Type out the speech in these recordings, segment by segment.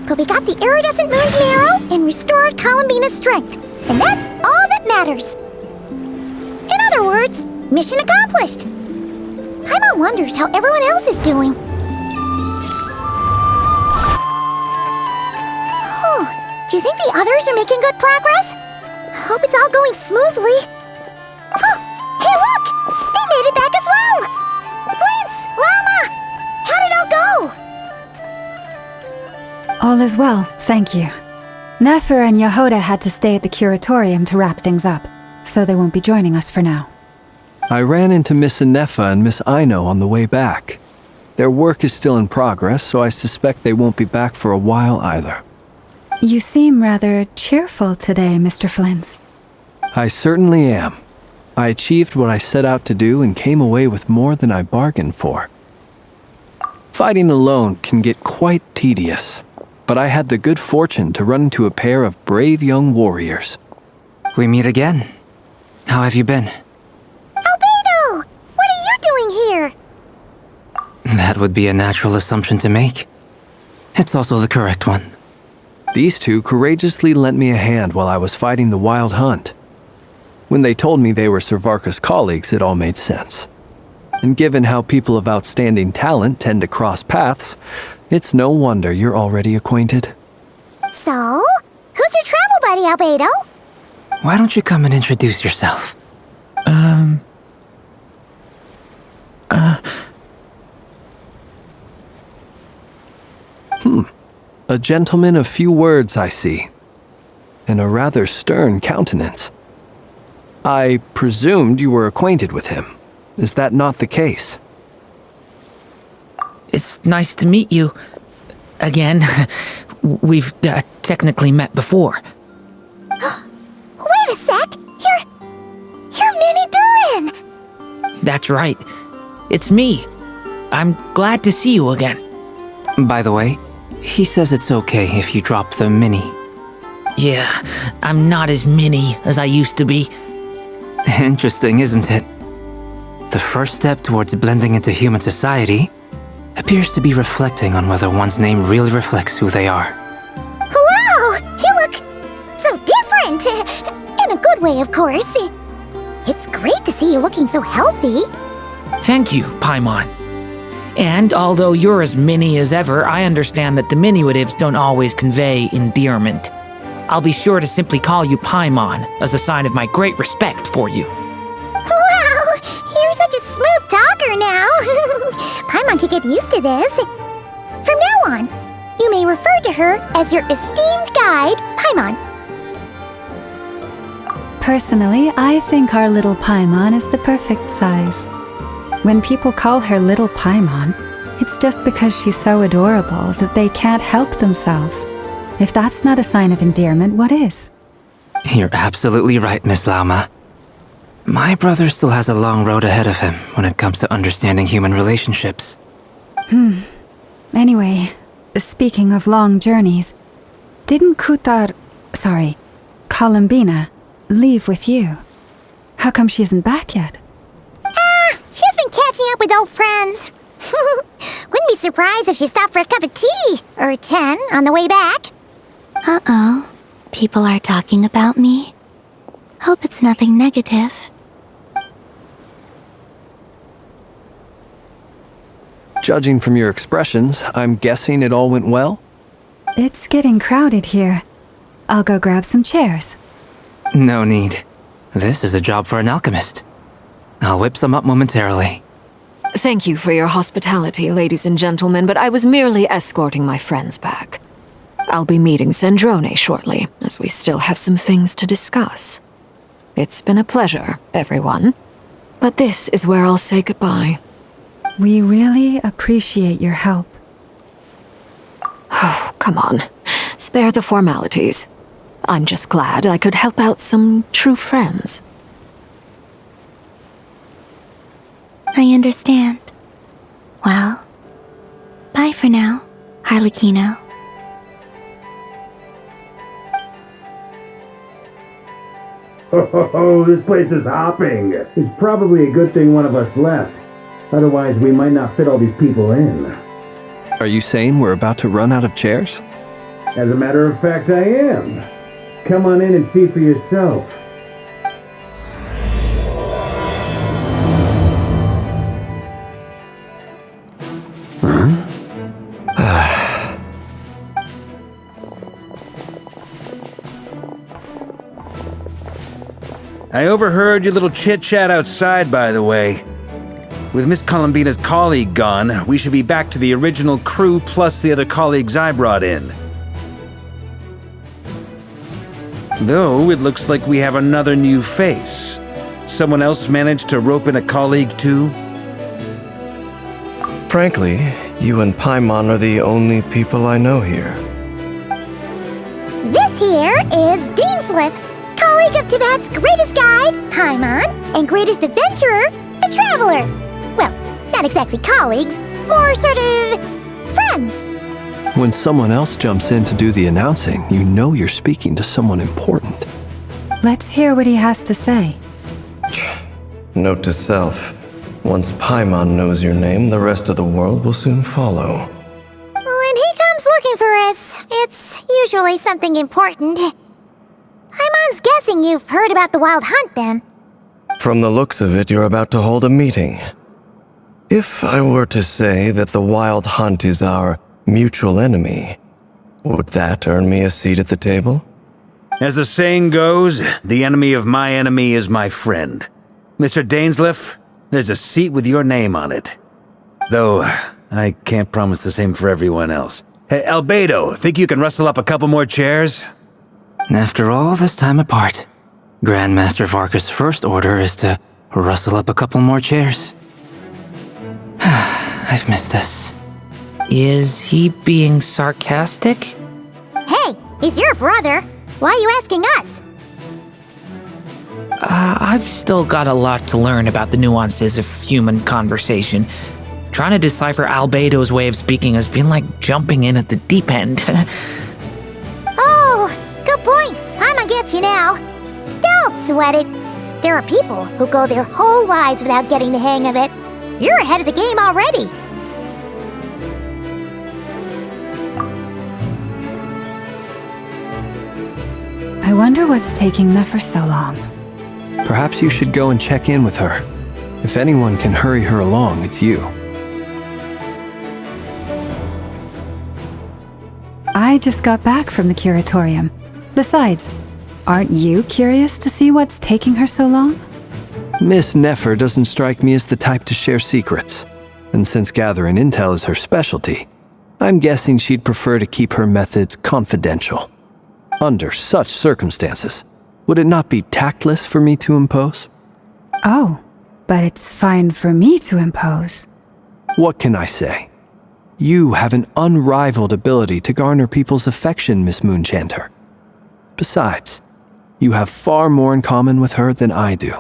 But we got the iridescent moon's marrow and restored Columbina's strength. And that's all that matters. In other words, mission accomplished. Paimon wonders how everyone else is doing. Oh, do you think the others are making good progress? Hope it's all going smoothly. Oh, hey look! They made it back as well! Flint's! Llama! How did it all go? All is well, thank you. Neffer and Yehoda had to stay at the curatorium to wrap things up, so they won't be joining us for now. I ran into Miss Nefa and Miss Aino on the way back. Their work is still in progress, so I suspect they won't be back for a while either. You seem rather cheerful today, Mr. Flint's. I certainly am. I achieved what I set out to do and came away with more than I bargained for. Fighting alone can get quite tedious, but I had the good fortune to run into a pair of brave young warriors. We meet again. How have you been? Albedo! What are you doing here? That would be a natural assumption to make. It's also the correct one. These two courageously lent me a hand while I was fighting the wild hunt. When they told me they were Sir Varka's colleagues, it all made sense. And given how people of outstanding talent tend to cross paths, it's no wonder you're already acquainted. So, who's your travel buddy, Albedo? Why don't you come and introduce yourself? A gentleman of few words, I see. And a rather stern countenance. I presumed you were acquainted with him. Is that not the case? It's nice to meet you. Again. We've technically met before. Wait a sec! You're Minnie Durin! That's right. It's me. I'm glad to see you again. By the way, he says it's okay if you drop the mini. Yeah, I'm not as mini as I used to be. Interesting, isn't it? The first step towards blending into human society appears to be reflecting on whether one's name really reflects who they are. Wow! You look so different! In a good way, of course. It's great to see you looking so healthy. Thank you, Paimon. And although you're as mini as ever, I understand that diminutives don't always convey endearment. I'll be sure to simply call you Paimon as a sign of my great respect for you. Wow! You're such a smooth talker now. Paimon could get used to this. From now on, you may refer to her as your esteemed guide, Paimon. Personally, I think our little Paimon is the perfect size. When people call her Little Paimon, it's just because she's so adorable that they can't help themselves. If that's not a sign of endearment, what is? You're absolutely right, Miss Lauma. My brother still has a long road ahead of him when it comes to understanding human relationships. Anyway, speaking of long journeys, didn't Columbina, leave with you? How come she isn't back yet? She's been catching up with old friends. Wouldn't be surprised if she stopped for a cup of tea or 10 on the way back. Uh-oh. People are talking about me. Hope it's nothing negative. Judging from your expressions, I'm guessing it all went well? It's getting crowded here. I'll go grab some chairs. No need. This is a job for an alchemist. I'll whip some up momentarily. Thank you for your hospitality, ladies and gentlemen, but I was merely escorting my friends back. I'll be meeting Sandrone shortly, as we still have some things to discuss. It's been a pleasure, everyone. But this is where I'll say goodbye. We really appreciate your help. Oh, come on. Spare the formalities. I'm just glad I could help out some true friends. I understand. Well, bye for now, Harlequino. Oh, this place is hopping. It's probably a good thing one of us left. Otherwise, we might not fit all these people in. Are you saying we're about to run out of chairs? As a matter of fact, I am. Come on in and see for yourself. I overheard your little chit-chat outside, by the way. With Miss Columbina's colleague gone, we should be back to the original crew plus the other colleagues I brought in. Though, it looks like we have another new face. Someone else managed to rope in a colleague too? Frankly, you and Paimon are the only people I know here. This here is Dainsleif, colleague of Tibet's greatest guide, Paimon, and greatest adventurer, the Traveler. Well, not exactly colleagues, more sort of friends. When someone else jumps in to do the announcing, you know you're speaking to someone important. Let's hear what he has to say. Note to self. Once Paimon knows your name, the rest of the world will soon follow. When he comes looking for us, it's usually something important. Paimon's guessing you've heard about the Wild Hunt, then. From the looks of it, you're about to hold a meeting. If I were to say that the Wild Hunt is our mutual enemy, would that earn me a seat at the table? As the saying goes, the enemy of my enemy is my friend. Mr. Dainsleif, there's a seat with your name on it. Though, I can't promise the same for everyone else. Hey, Albedo, think you can rustle up a couple more chairs? After all this time apart, Grandmaster Varka's first order is to rustle up a couple more chairs. I've missed this. Is he being sarcastic? Hey, he's your brother. Why are you asking us? I've still got a lot to learn about the nuances of human conversation. Trying to decipher Albedo's way of speaking has been like jumping in at the deep end. Oh, good point. Paimon gets you now. Don't sweat it. There are people who go their whole lives without getting the hang of it. You're ahead of the game already. I wonder what's taking Neffer so long. Perhaps you should go and check in with her. If anyone can hurry her along, it's you. I just got back from the curatorium. Besides, aren't you curious to see what's taking her so long? Miss Neffer doesn't strike me as the type to share secrets. And since gathering intel is her specialty, I'm guessing she'd prefer to keep her methods confidential. Under such circumstances, would it not be tactless for me to impose? Oh, but it's fine for me to impose. What can I say? You have an unrivaled ability to garner people's affection, Miss Moonchanter. Besides, you have far more in common with her than I do.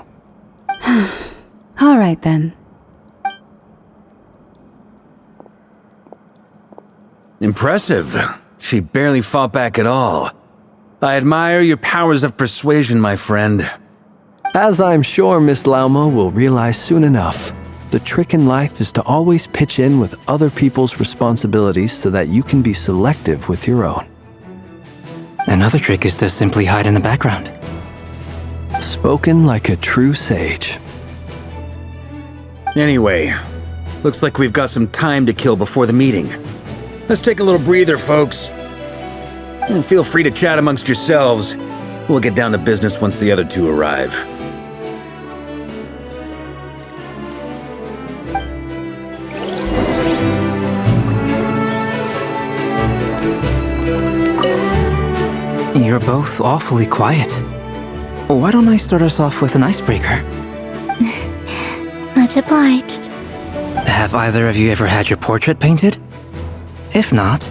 All right, then. Impressive. She barely fought back at all. I admire your powers of persuasion, my friend. As I'm sure Miss Lauma will realize soon enough, the trick in life is to always pitch in with other people's responsibilities so that you can be selective with your own. Another trick is to simply hide in the background. Spoken like a true sage. Anyway, looks like we've got some time to kill before the meeting. Let's take a little breather, folks. And feel free to chat amongst yourselves. We'll get down to business once the other two arrive. You're both awfully quiet. Why don't I start us off with an icebreaker? Much obliged. Have either of you ever had your portrait painted? If not,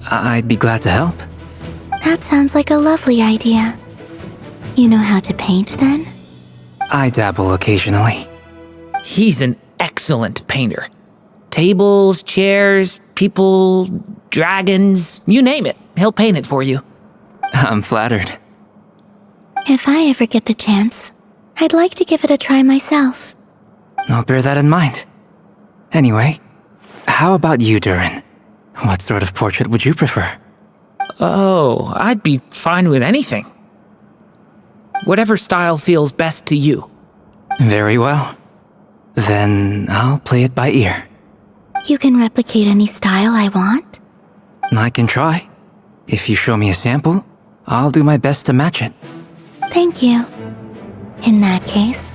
I'd be glad to help. That sounds like a lovely idea. You know how to paint, then? I dabble occasionally. He's an excellent painter. Tables, chairs, people, dragons, you name it. He'll paint it for you. I'm flattered. If I ever get the chance, I'd like to give it a try myself. I'll bear that in mind. Anyway, how about you, Durin? What sort of portrait would you prefer? Oh, I'd be fine with anything. Whatever style feels best to you. Very well. Then I'll play it by ear. You can replicate any style I want? I can try. If you show me a sample, I'll do my best to match it. Thank you. In that case,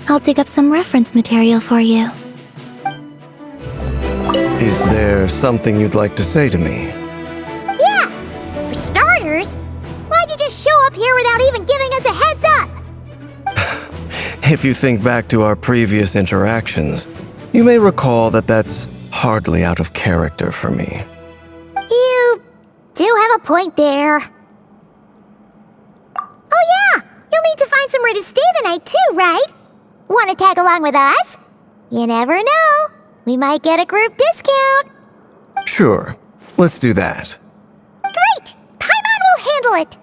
I'll dig up some reference material for you. Is there something you'd like to say to me? Yeah! For starters, why'd you just show up here without even giving us a heads up? If you think back to our previous interactions, you may recall that that's hardly out of character for me. You do have a point there. Oh yeah! You'll need to find somewhere to stay the night too, right? Want to tag along with us? You never know. We might get a group discount. Sure, let's do that. Great! Paimon will handle it!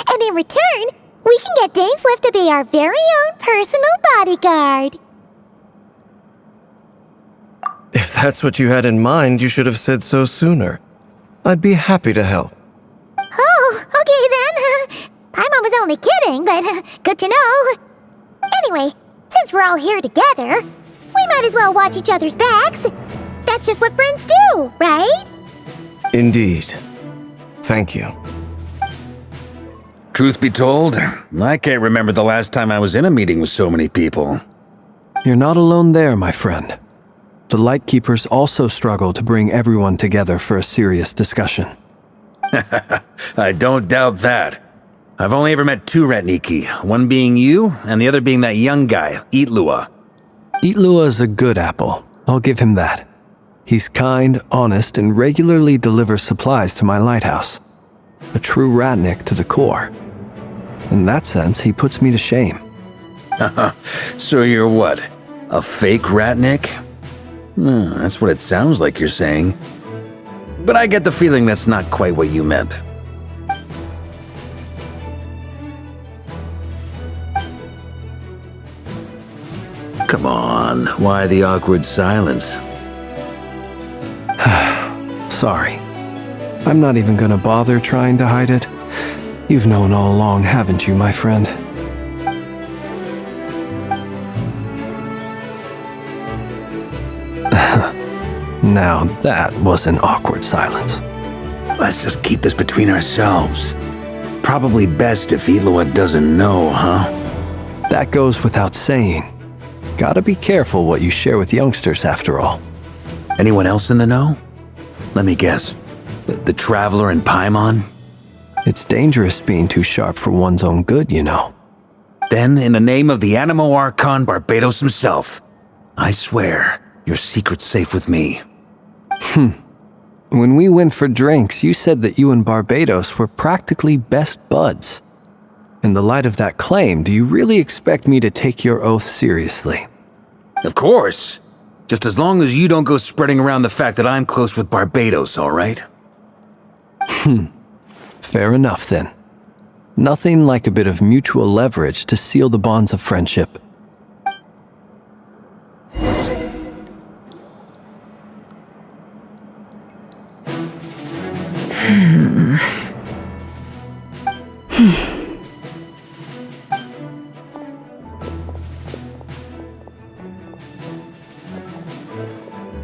And in return, we can get Dainsleif to be our very own personal bodyguard. If that's what you had in mind, you should have said so sooner. I'd be happy to help. Oh, okay then. Paimon was only kidding, but good to know. Anyway, since we're all here together, we might as well watch each other's backs. That's just what friends do, right? Indeed. Thank you. Truth be told, I can't remember the last time I was in a meeting with so many people. You're not alone there, my friend. The Lightkeepers also struggle to bring everyone together for a serious discussion. I don't doubt that. I've only ever met two Ratniki, one being you, and the other being that young guy, Itlua. Itlua is a good apple, I'll give him that. He's kind, honest, and regularly delivers supplies to my lighthouse. A true Ratnik to the core. In that sense, he puts me to shame. So you're what? A fake Ratnik? That's what it sounds like you're saying. But I get the feeling that's not quite what you meant. Come on, why the awkward silence? Sorry. I'm not even gonna bother trying to hide it. You've known all along, haven't you, my friend? Now that was an awkward silence. Let's just keep this between ourselves. Probably best if Itlua doesn't know, huh? That goes without saying. Gotta be careful what you share with youngsters, after all. Anyone else in the know? Let me guess. The Traveler and Paimon? It's dangerous being too sharp for one's own good, you know. Then, in the name of the Animo Archon Barbados himself, I swear, your secret's safe with me. When we went for drinks, you said that you and Barbados were practically best buds. In the light of that claim, do you really expect me to take your oath seriously? Of course. Just as long as you don't go spreading around the fact that I'm close with Barbados, all right? Fair enough, then. Nothing like a bit of mutual leverage to seal the bonds of friendship.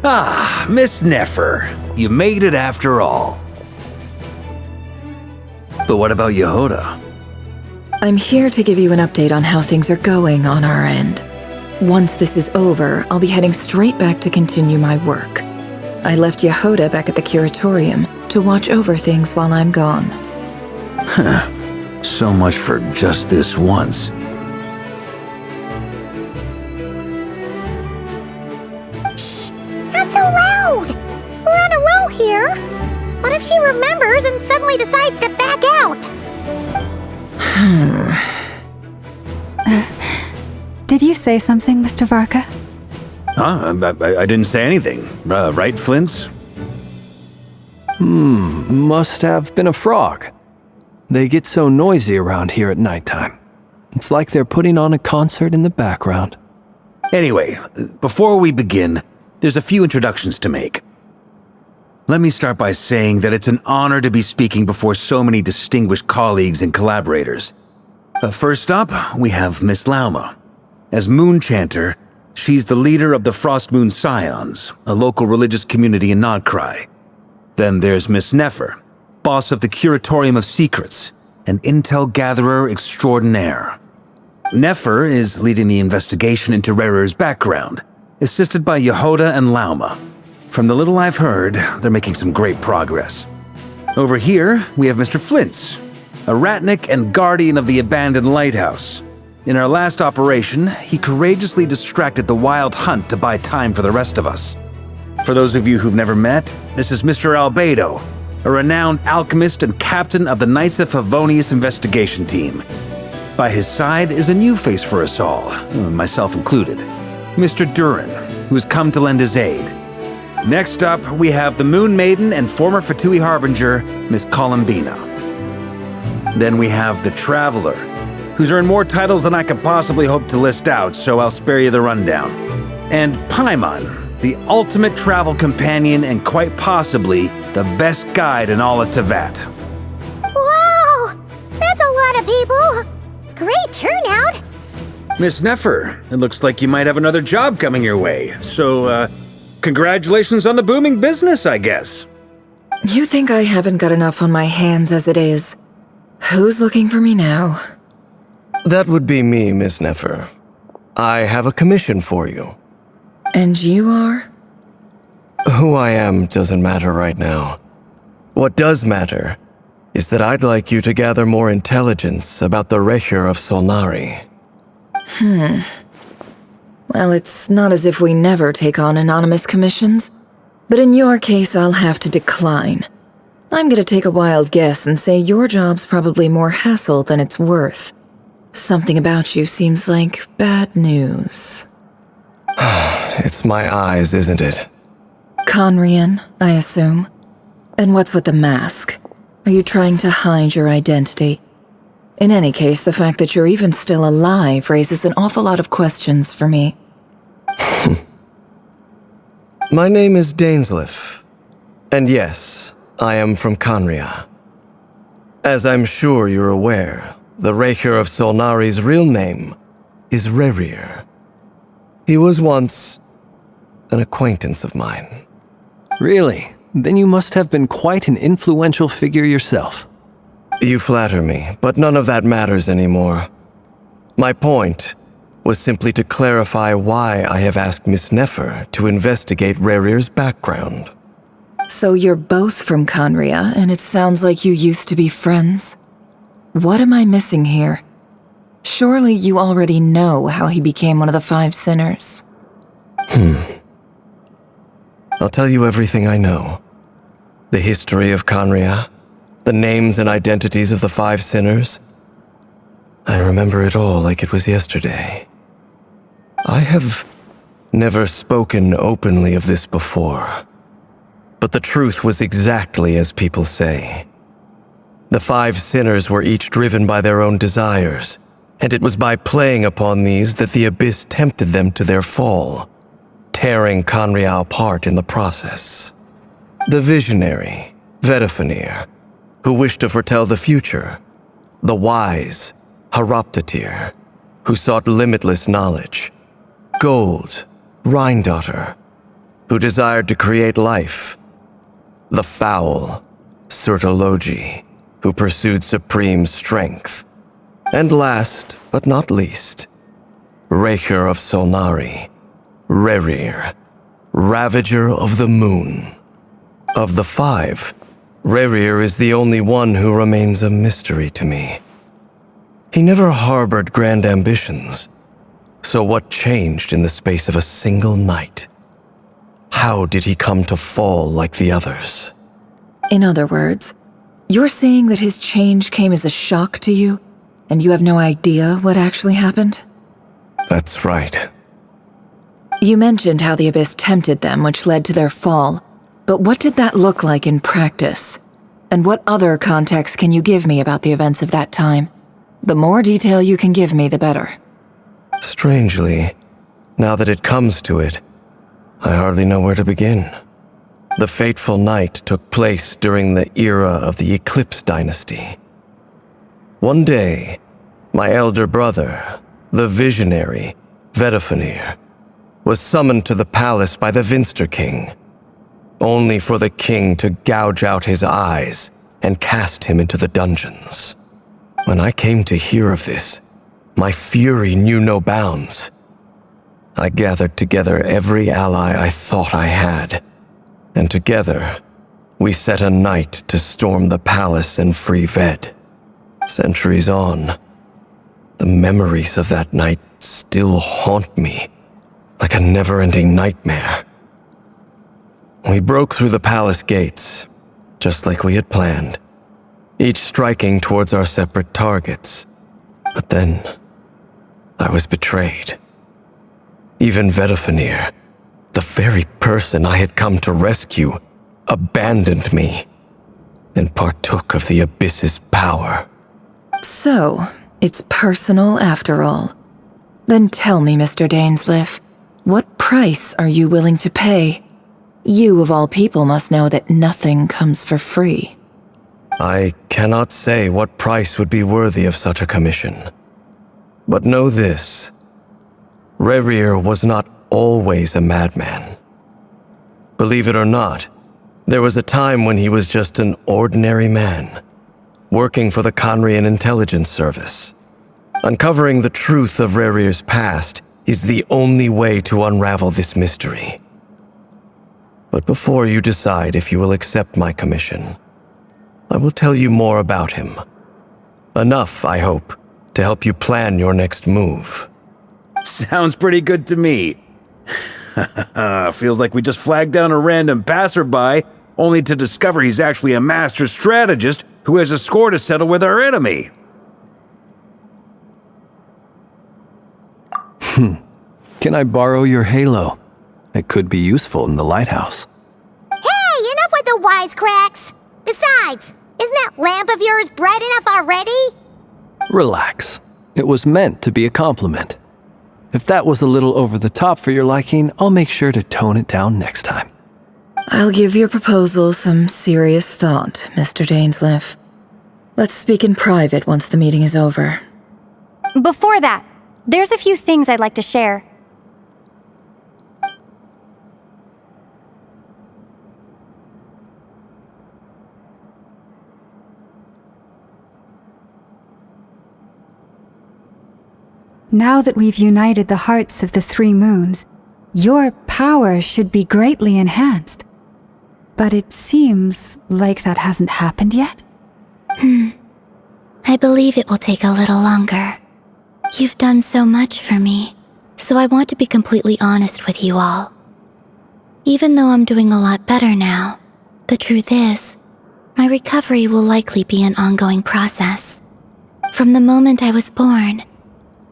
Ah, Miss Neffer. You made it after all. But what about Yehoda? I'm here to give you an update on how things are going on our end. Once this is over, I'll be heading straight back to continue my work. I left Yehoda back at the curatorium to watch over things while I'm gone. So much for just this once. Not so loud! We're on a roll here. What if she remembers and suddenly decides to back out? Did you say something, Mr. Varka? Huh? I didn't say anything. Right, Flint's? Must have been a frog. They get so noisy around here at nighttime. It's like they're putting on a concert in the background. Anyway, before we begin, there's a few introductions to make. Let me start by saying that it's an honor to be speaking before so many distinguished colleagues and collaborators. First up, we have Miss Lauma. As Moon Chanter, she's the leader of the Frost Moon Scions, a local religious community in Nodcry. Then there's Miss Neffer, boss of the Curatorium of Secrets, an intel gatherer extraordinaire. Neffer is leading the investigation into Rerer's background, assisted by Yehoda and Lauma. From the little I've heard, they're making some great progress. Over here, we have Mr. Flintz, a ratnik and guardian of the abandoned lighthouse. In our last operation, he courageously distracted the wild hunt to buy time for the rest of us. For those of you who've never met, this is Mr. Albedo, a renowned alchemist and captain of the Knights of Favonius investigation team. By his side is a new face for us all, myself included, Mr. Durin, who has come to lend his aid. Next up, we have the Moon Maiden and former Fatui Harbinger, Miss Columbina. Then we have the Traveler, who's earned more titles than I could possibly hope to list out, so I'll spare you the rundown. And Paimon, the ultimate travel companion and quite possibly the best guide in all of Tevat. Wow! That's a lot of people! Great turnout! Miss Neffer, it looks like you might have another job coming your way, so, congratulations on the booming business, I guess. You think I haven't got enough on my hands as it is? Who's looking for me now? That would be me, Miss Neffer. I have a commission for you. And you are? Who I am doesn't matter right now. What does matter is that I'd like you to gather more intelligence about the Recher of Solnari. Well, it's not as if we never take on anonymous commissions, but in your case, I'll have to decline. I'm gonna take a wild guess and say your job's probably more hassle than it's worth. Something about you seems like bad news. It's my eyes, isn't it? Conrian, I assume. And what's with the mask? Are you trying to hide your identity? In any case, the fact that you're even still alive raises an awful lot of questions for me. My name is Dainsleif. And yes, I am from Conria. As I'm sure you're aware, the Recher of Solnari's real name is Rerir. He was once an acquaintance of mine. Really? Then you must have been quite an influential figure yourself. You flatter me, but none of that matters anymore. My point was simply to clarify why I have asked Miss Neffer to investigate Rerir's background. So you're both from Conria, and it sounds like you used to be friends? What am I missing here? Surely you already know how he became one of the 5 sinners. I'll tell you everything I know. The history of Conria, the names and identities of the 5 sinners. I remember it all like it was yesterday. I have never spoken openly of this before, but the truth was exactly as people say. The 5 sinners were each driven by their own desires, and it was by playing upon these that the abyss tempted them to their fall, tearing Conria apart in the process. The visionary, Vedafanir, who wished to foretell the future. The wise, Haroptatir, who sought limitless knowledge. Gold, Rhindaughter, who desired to create life. The foul, Surtologi, who pursued supreme strength. And last, but not least, Recher of Solnari, Rerir, Ravager of the Moon. Of the 5, Rerir is the only one who remains a mystery to me. He never harbored grand ambitions, so what changed in the space of a single night? How did he come to fall like the others? In other words, you're saying that his change came as a shock to you, and you have no idea what actually happened? That's right. You mentioned how the abyss tempted them, which led to their fall. But what did that look like in practice? And what other context can you give me about the events of that time? The more detail you can give me, the better. Strangely, now that it comes to it, I hardly know where to begin. The fateful night took place during the era of the Eclipse Dynasty. One day, my elder brother, the visionary, Vedifenir, was summoned to the palace by the Vinster King, only for the king to gouge out his eyes and cast him into the dungeons. When I came to hear of this, my fury knew no bounds. I gathered together every ally I thought I had, and together, we set a night to storm the palace and free Ved. Centuries on, the memories of that night still haunt me like a never-ending nightmare. We broke through the palace gates, just like we had planned, each striking towards our separate targets. But then, I was betrayed. Even Vedifenir, the very person I had come to rescue, abandoned me and partook of the Abyss's power. So, it's personal after all. Then tell me, Mr. Dainsleif, what price are you willing to pay? You, of all people, must know that nothing comes for free. I cannot say what price would be worthy of such a commission. But know this. Reri was not always a madman. Believe it or not, there was a time when he was just an ordinary man, working for the Conrian Intelligence Service. Uncovering the truth of Rerir's past is the only way to unravel this mystery. But before you decide if you will accept my commission, I will tell you more about him. Enough, I hope, to help you plan your next move. Sounds pretty good to me. Feels like we just flagged down a random passerby, only to discover he's actually a master strategist who has a score to settle with our enemy. Can I borrow your halo? It could be useful in the lighthouse. Hey, enough with the wisecracks! Besides, isn't that lamp of yours bright enough already? Relax. It was meant to be a compliment. If that was a little over the top for your liking, I'll make sure to tone it down next time. I'll give your proposal some serious thought, Mr. Dainsleif. Let's speak in private once the meeting is over. Before that, there's a few things I'd like to share. Now that we've united the hearts of the three moons, your power should be greatly enhanced. But it seems like that hasn't happened yet. I believe it will take a little longer. You've done so much for me, so I want to be completely honest with you all. Even though I'm doing a lot better now, the truth is, my recovery will likely be an ongoing process. From the moment I was born,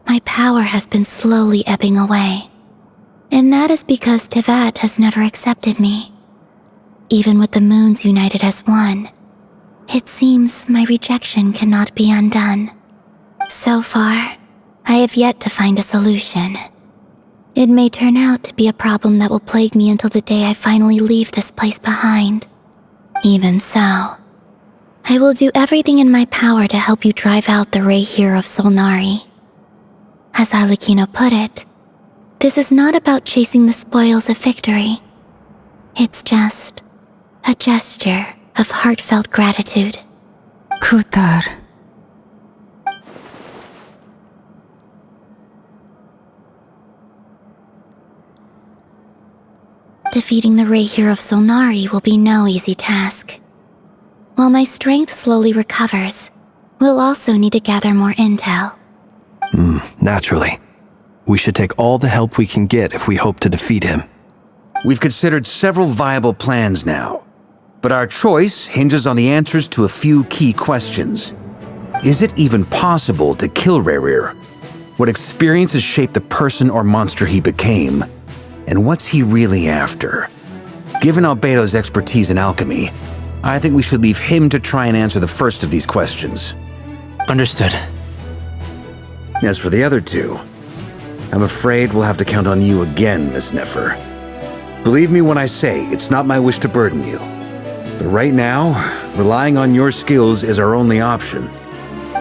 my power has been slowly ebbing away. And that is because Tevat has never accepted me. Even with the moons united as one, it seems my rejection cannot be undone. So far, I have yet to find a solution. It may turn out to be a problem that will plague me until the day I finally leave this place behind. Even so, I will do everything in my power to help you drive out the Ray here of Solnari. As Arlecchino put it, this is not about chasing the spoils of victory. It's just a gesture of heartfelt gratitude. Kutar. Defeating the Ray here of Solnari will be no easy task. While my strength slowly recovers, we'll also need to gather more intel. Naturally. We should take all the help we can get if we hope to defeat him. We've considered several viable plans now, but our choice hinges on the answers to a few key questions. Is it even possible to kill Rerir? What experiences shaped the person or monster he became? And what's he really after? Given Albedo's expertise in alchemy, I think we should leave him to try and answer the first of these questions. Understood. As for the other two, I'm afraid we'll have to count on you again, Miss Neffer. Believe me when I say it's not my wish to burden you. But right now, relying on your skills is our only option.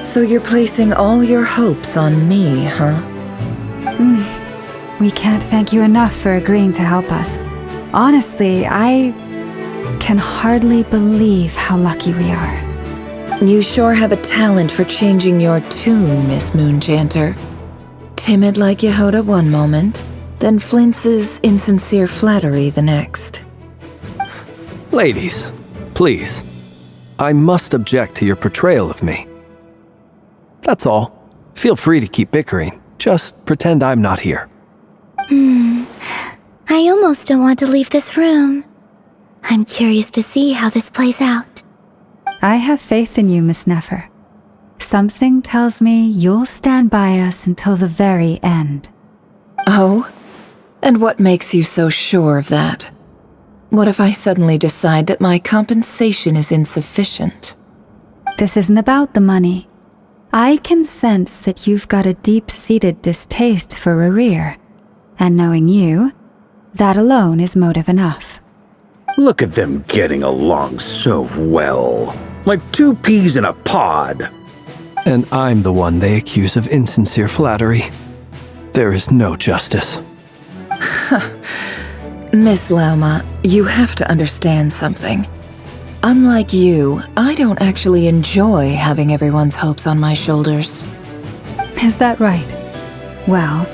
So you're placing all your hopes on me, huh? We can't thank you enough for agreeing to help us. Honestly, I can hardly believe how lucky we are. You sure have a talent for changing your tune, Miss Moonchanter. Timid like Yehoda one moment, then flinches insincere flattery the next. Ladies, please. I must object to your portrayal of me. That's all. Feel free to keep bickering. Just pretend I'm not here. I almost don't want to leave this room. I'm curious to see how this plays out. I have faith in you, Miss Neffer. Something tells me you'll stand by us until the very end. Oh? And what makes you so sure of that? What if I suddenly decide that my compensation is insufficient? This isn't about the money. I can sense that you've got a deep-seated distaste for Reri, and knowing you, that alone is motive enough. Look at them getting along so well. Like two peas in a pod. And I'm the one they accuse of insincere flattery. There is no justice. Miss Lauma, you have to understand something. Unlike you, I don't actually enjoy having everyone's hopes on my shoulders. Is that right? Well,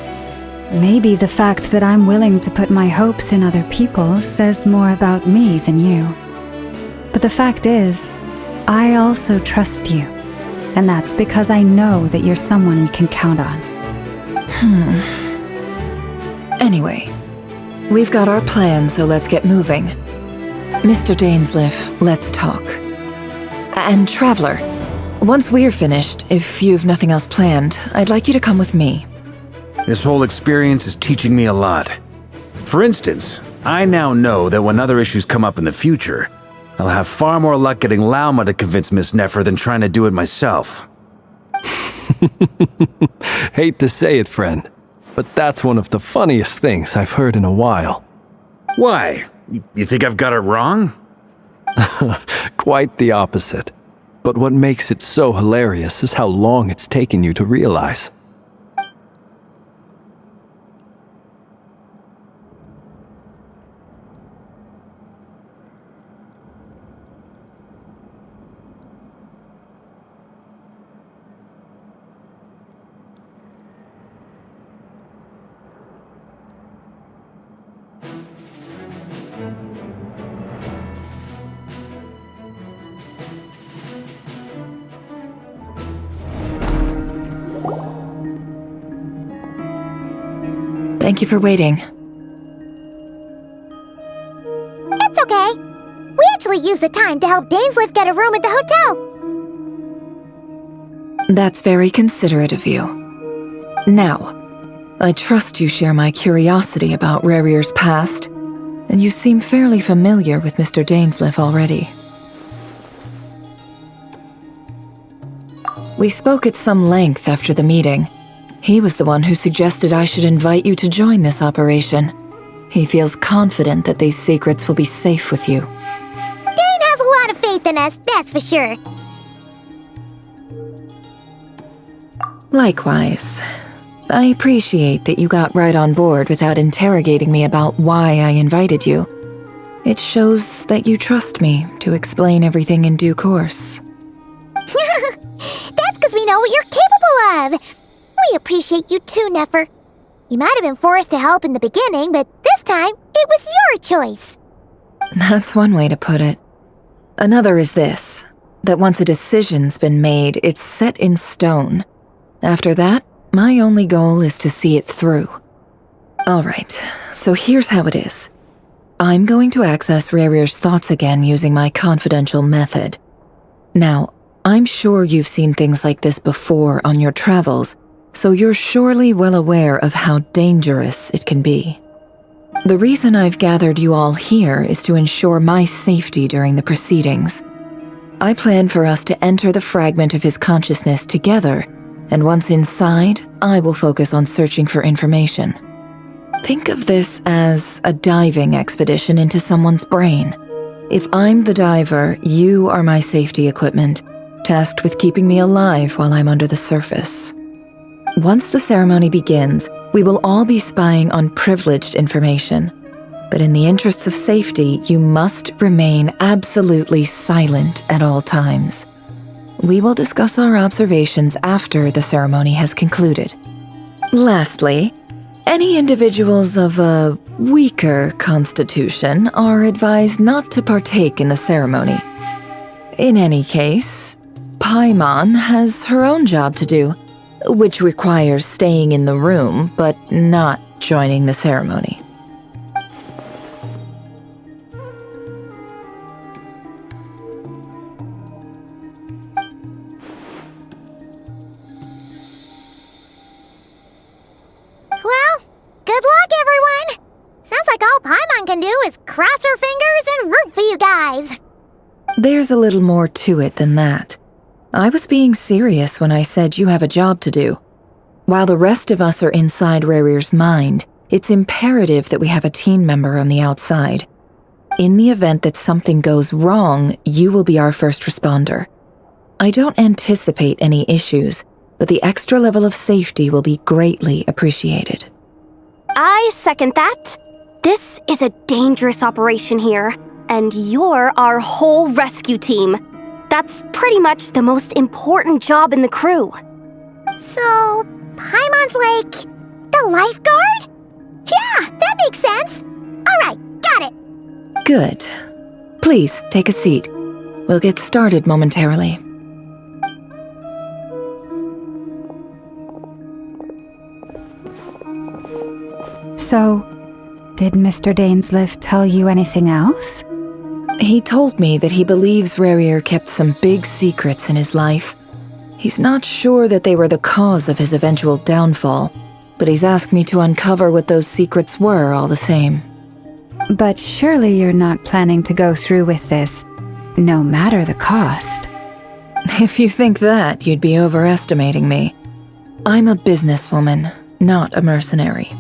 maybe the fact that I'm willing to put my hopes in other people says more about me than you. But the fact is, I also trust you. And that's because I know that you're someone we can count on. Anyway, we've got our plan, so let's get moving. Mr. Dainsleif, let's talk. And Traveler, once we're finished, if you've nothing else planned, I'd like you to come with me. This whole experience is teaching me a lot. For instance, I now know that when other issues come up in the future, I'll have far more luck getting Lauma to convince Miss Neffer than trying to do it myself. Hate to say it, friend, but that's one of the funniest things I've heard in a while. Why? You think I've got it wrong? Quite the opposite. But what makes it so hilarious is how long it's taken you to realize. Thank you for waiting. It's okay. We actually used the time to help Dainsleif get a room at the hotel. That's very considerate of you. Now, I trust you share my curiosity about Rerir's past, and you seem fairly familiar with Mr. Dainsleif already. We spoke at some length after the meeting. He was the one who suggested I should invite you to join this operation. He feels confident that these secrets will be safe with you. Dane has a lot of faith in us, that's for sure. Likewise. I appreciate that you got right on board without interrogating me about why I invited you. It shows that you trust me to explain everything in due course. That's because we know what you're capable of. We appreciate you too, Neffer. You might have been forced to help in the beginning, but this time, it was your choice. That's one way to put it. Another is this, that once a decision's been made, it's set in stone. After that, my only goal is to see it through. Alright, so here's how it is. I'm going to access Rerir's thoughts again using my confidential method. Now, I'm sure you've seen things like this before on your travels, so you're surely well aware of how dangerous it can be. The reason I've gathered you all here is to ensure my safety during the proceedings. I plan for us to enter the fragment of his consciousness together, and once inside, I will focus on searching for information. Think of this as a diving expedition into someone's brain. If I'm the diver, you are my safety equipment, tasked with keeping me alive while I'm under the surface. Once the ceremony begins, we will all be spying on privileged information. But in the interests of safety, you must remain absolutely silent at all times. We will discuss our observations after the ceremony has concluded. Lastly, any individuals of a weaker constitution are advised not to partake in the ceremony. In any case, Paimon has her own job to do, which requires staying in the room but not joining the ceremony. Well, good luck, everyone! Sounds like all Paimon can do is cross her fingers and root for you guys. There's a little more to it than that. I was being serious when I said you have a job to do. While the rest of us are inside Rerir's mind, it's imperative that we have a team member on the outside. In the event that something goes wrong, you will be our first responder. I don't anticipate any issues, but the extra level of safety will be greatly appreciated. I second that. This is a dangerous operation here, and you're our whole rescue team. That's pretty much the most important job in the crew. So, Paimon's like the lifeguard? Yeah, that makes sense. Alright, got it. Good. Please, take a seat. We'll get started momentarily. So, did Mr. Dainsleif tell you anything else? He told me that he believes Rerir kept some big secrets in his life. He's not sure that they were the cause of his eventual downfall, but he's asked me to uncover what those secrets were all the same. But surely you're not planning to go through with this, no matter the cost. If you think that, you'd be overestimating me. I'm a businesswoman, not a mercenary.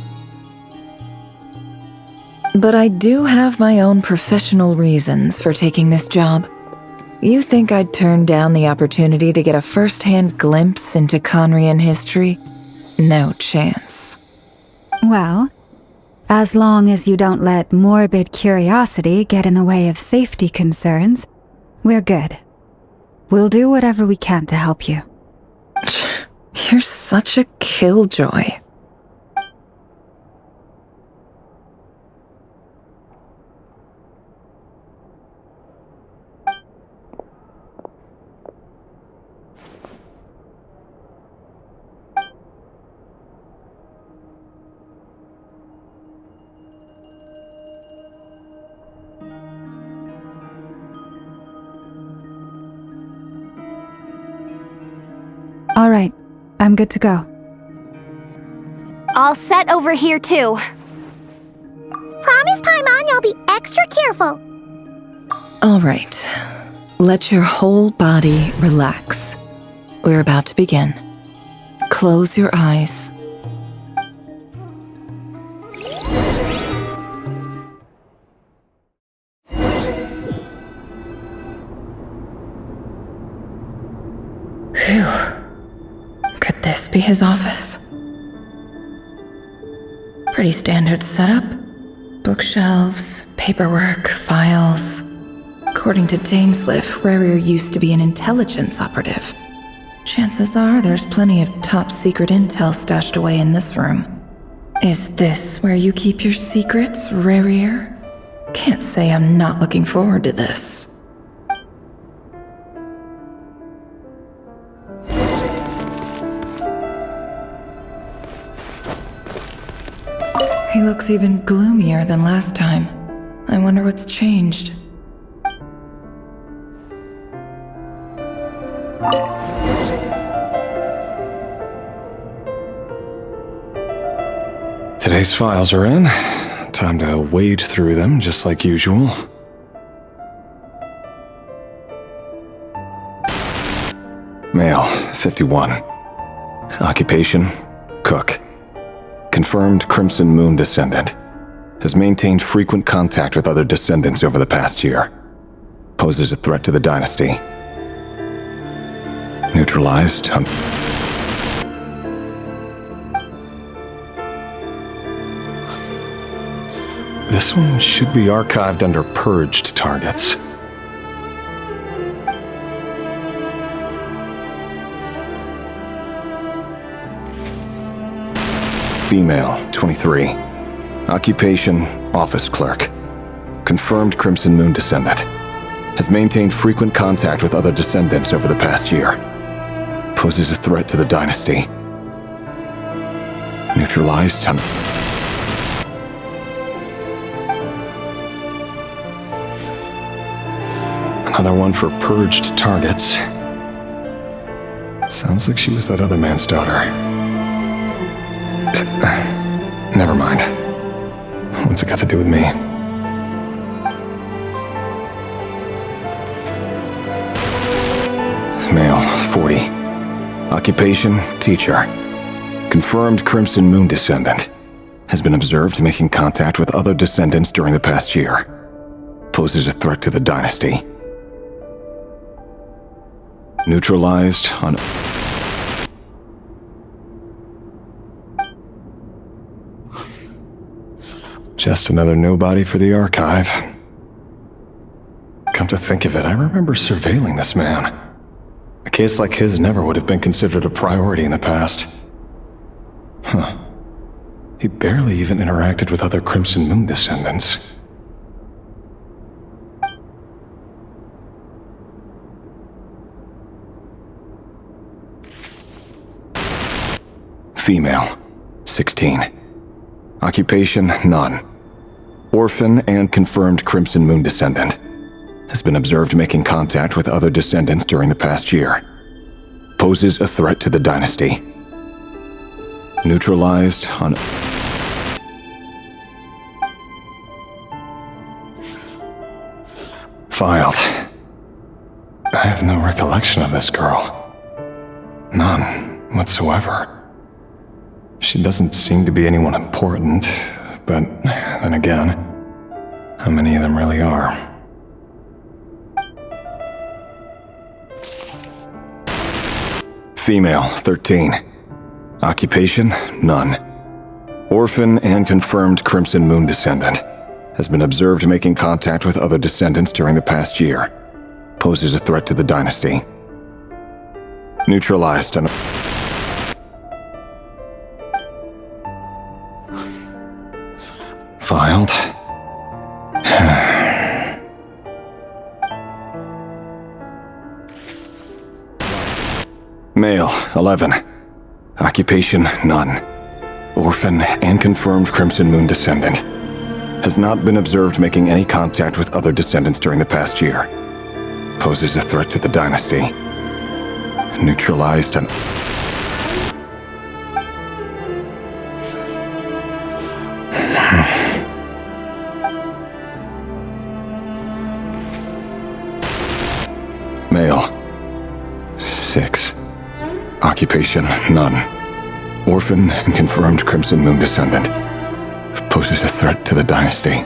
But I do have my own professional reasons for taking this job. You think I'd turn down the opportunity to get a first-hand glimpse into Conrian history? No chance. Well, as long as you don't let morbid curiosity get in the way of safety concerns, we're good. We'll do whatever we can to help you. You're such a killjoy. All right, I'm good to go. All set over here too. Promise, Paimon, you'll be extra careful. All right. Let your whole body relax. We're about to begin. Close your eyes. Phew. Could this be his office? Pretty standard setup. Bookshelves, paperwork, files. According to Dainsleif, Rerir used to be an intelligence operative. Chances are there's plenty of top-secret intel stashed away in this room. Is this where you keep your secrets, Rerir? Can't say I'm not looking forward to this. He looks even gloomier than last time. I wonder what's changed. Today's files are in. Time to wade through them, just like usual. Male, 51. Occupation, cook. confirmed Crimson Moon descendant. Has maintained frequent contact with other descendants over the past year. Poses a threat to the dynasty. Neutralized. This one should be archived under purged targets. Female, 23. Occupation, office clerk. Confirmed Crimson Moon descendant. Has maintained frequent contact with other descendants over the past year. Poses a threat to the dynasty. Neutralized. Another one for purged targets. Sounds like she was that other man's daughter. Never mind. What's it got to do with me? Male, 40. Occupation, teacher. Confirmed Crimson Moon descendant. Has been observed making contact with other descendants during the past year. Poses a threat to the dynasty. Neutralized on... Just another nobody for the archive. Come to think of it, I remember surveilling this man. A case like his never would have been considered a priority in the past. Huh. He barely even interacted with other Crimson Moon descendants. Female, 16. Occupation, none. Orphan and confirmed Crimson Moon descendant. Has been observed making contact with other descendants during the past year. Poses a threat to the dynasty. Neutralized on... Filed. I have no recollection of this girl. None whatsoever. She doesn't seem to be anyone important, but then again, how many of them really are? Female, 13. Occupation, none. Orphan and confirmed Crimson Moon descendant. Has been observed making contact with other descendants during the past year. Poses a threat to the dynasty. Neutralized on... Filed. Male, 11. Occupation, none. Orphan and confirmed Crimson Moon descendant. Has not been observed making any contact with other descendants during the past year. Poses a threat to the dynasty. Neutralized and... Male, 6. Occupation, none. Orphan and confirmed Crimson Moon descendant. Poses a threat to the dynasty.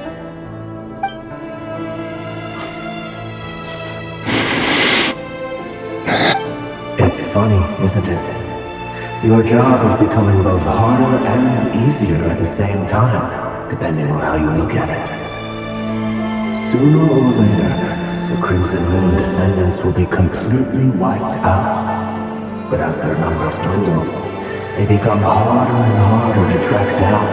It's funny, isn't it? Your job is becoming both harder and easier at the same time, depending on how you look at it. Sooner or later, the Crimson Moon descendants will be completely wiped out. But as their numbers dwindle, they become harder and harder to track down.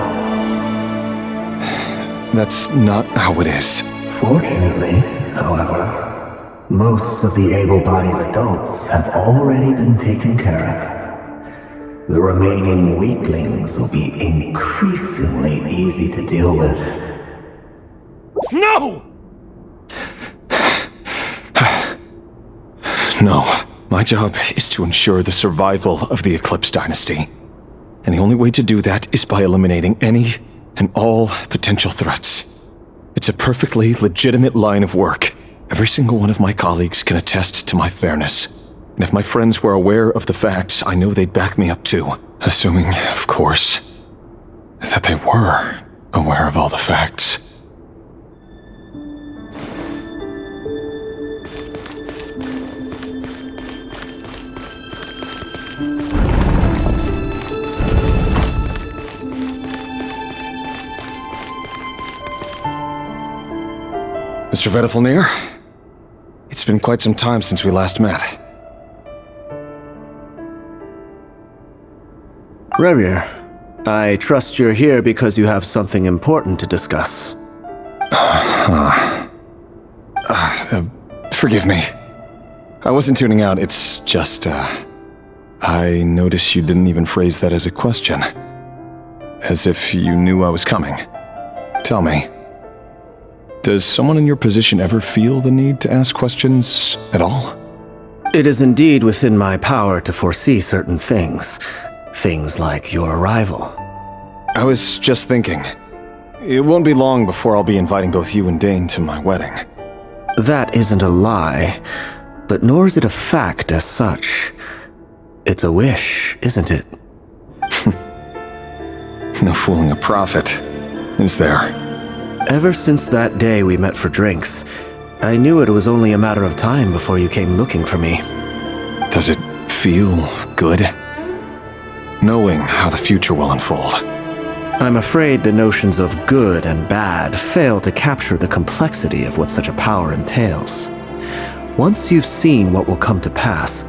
That's not how it is. Fortunately, however, most of the able-bodied adults have already been taken care of. The remaining weaklings will be increasingly easy to deal with. No! No. My job is to ensure the survival of the Eclipse Dynasty. And the only way to do that is by eliminating any and all potential threats. It's a perfectly legitimate line of work. Every single one of my colleagues can attest to my fairness. And if my friends were aware of the facts, I know they'd back me up too. Assuming, of course, that they were aware of all the facts. Mr. Vedelfnir, it's been quite some time since we last met. Reri, I trust you're here because you have something important to discuss. Forgive me. I wasn't tuning out, it's just, I noticed you didn't even phrase that as a question. As if you knew I was coming. Tell me, does someone in your position ever feel the need to ask questions at all? It is indeed within my power to foresee certain things. Things like your arrival. I was just thinking, it won't be long before I'll be inviting both you and Dane to my wedding. That isn't a lie, but nor is it a fact as such. It's a wish, isn't it? No fooling a prophet, is there? Ever since that day we met for drinks, I knew it was only a matter of time before you came looking for me. Does it feel good? Knowing how the future will unfold. I'm afraid the notions of good and bad fail to capture the complexity of what such a power entails. Once you've seen what will come to pass,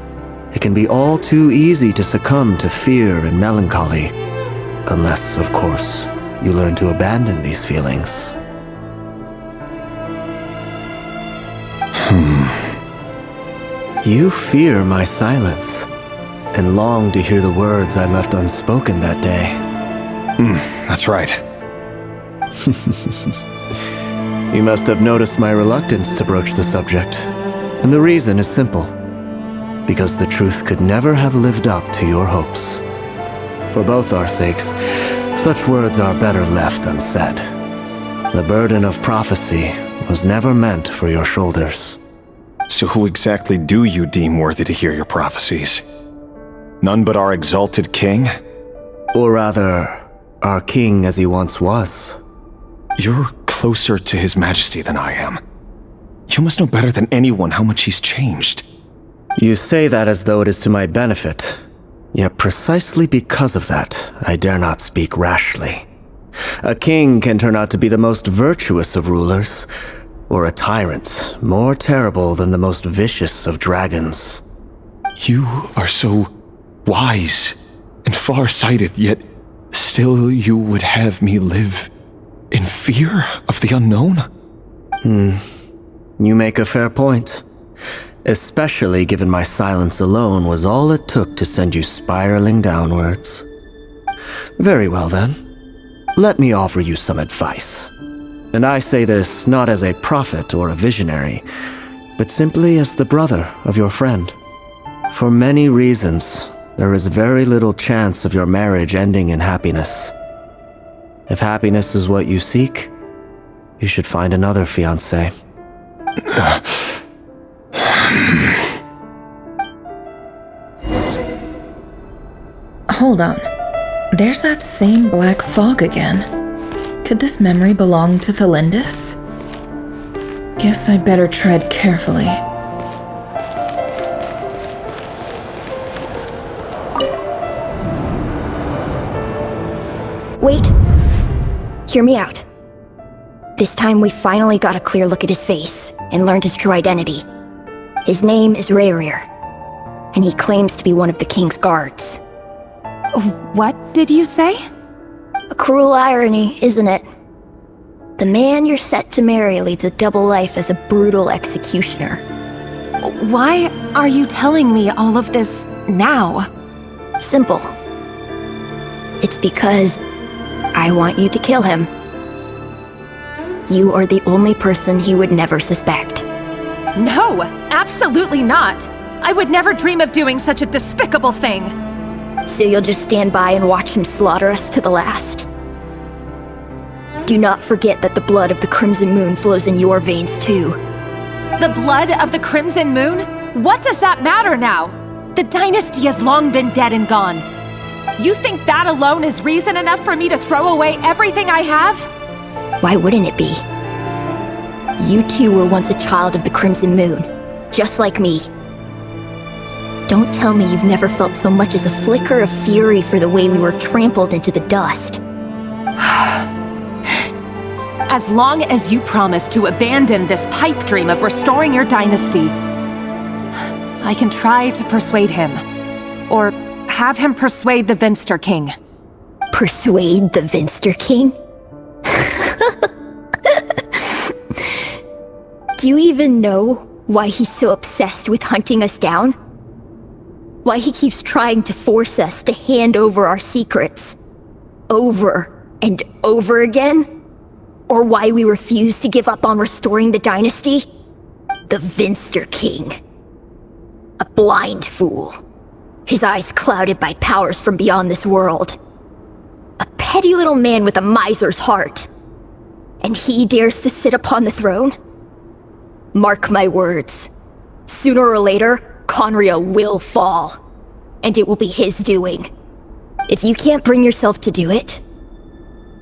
it can be all too easy to succumb to fear and melancholy. Unless, of course, you learn to abandon these feelings. You fear my silence, and long to hear the words I left unspoken that day. That's right. You must have noticed my reluctance to broach the subject, and the reason is simple. Because the truth could never have lived up to your hopes. For both our sakes, such words are better left unsaid. The burden of prophecy was never meant for your shoulders. So who exactly do you deem worthy to hear your prophecies? None but our exalted king? Or rather, our king as he once was. You're closer to his majesty than I am. You must know better than anyone how much he's changed. You say that as though it is to my benefit. Yet precisely because of that, I dare not speak rashly. A king can turn out to be the most virtuous of rulers, or a tyrant more terrible than the most vicious of dragons. You are so wise and far-sighted, yet still you would have me live in fear of the unknown? You make a fair point. Especially given my silence alone was all it took to send you spiraling downwards. Very well then. Let me offer you some advice. And I say this not as a prophet or a visionary, but simply as the brother of your friend. For many reasons, there is very little chance of your marriage ending in happiness. If happiness is what you seek, you should find another fiancé. Hold on. There's that same black fog again. Could this memory belong to Tholindis? Guess I'd better tread carefully. Wait. Hear me out. This time we finally got a clear look at his face and learned his true identity. His name is Reri, and he claims to be one of the king's guards. What did you say? A cruel irony, isn't it? The man you're set to marry leads a double life as a brutal executioner. Why are you telling me all of this now? Simple. It's because I want you to kill him. You are the only person he would never suspect. No, absolutely not. I would never dream of doing such a despicable thing. So you'll just stand by and watch him slaughter us to the last? Do not forget that the blood of the Crimson Moon flows in your veins too. The blood of the Crimson Moon? What does that matter now? The dynasty has long been dead and gone. You think that alone is reason enough for me to throw away everything I have? Why wouldn't it be? You two were once a child of the Crimson Moon, just like me. Don't tell me you've never felt so much as a flicker of fury for the way we were trampled into the dust. As long as you promise to abandon this pipe dream of restoring your dynasty, I can try to persuade him. Or have him persuade the Vinster King. Persuade the Vinster King? Do you even know why he's so obsessed with hunting us down? Why he keeps trying to force us to hand over our secrets over and over again? Or why we refuse to give up on restoring the dynasty? The Vinster King. A blind fool. His eyes clouded by powers from beyond this world. A petty little man with a miser's heart. And he dares to sit upon the throne? Mark my words. Sooner or later, Conria will fall. And it will be his doing. If you can't bring yourself to do it,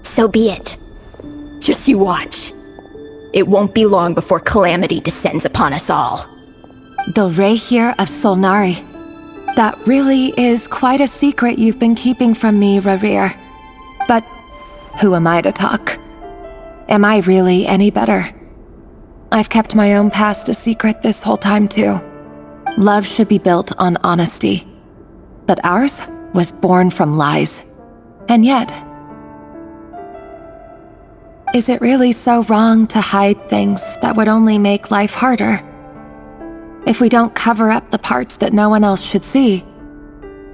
so be it. Just you watch. It won't be long before calamity descends upon us all. The Rehir of Solnari. That really is quite a secret you've been keeping from me, Rerir. But who am I to talk? Am I really any better? I've kept my own past a secret this whole time too. Love should be built on honesty. But ours was born from lies. And yet, is it really so wrong to hide things that would only make life harder? If we don't cover up the parts that no one else should see,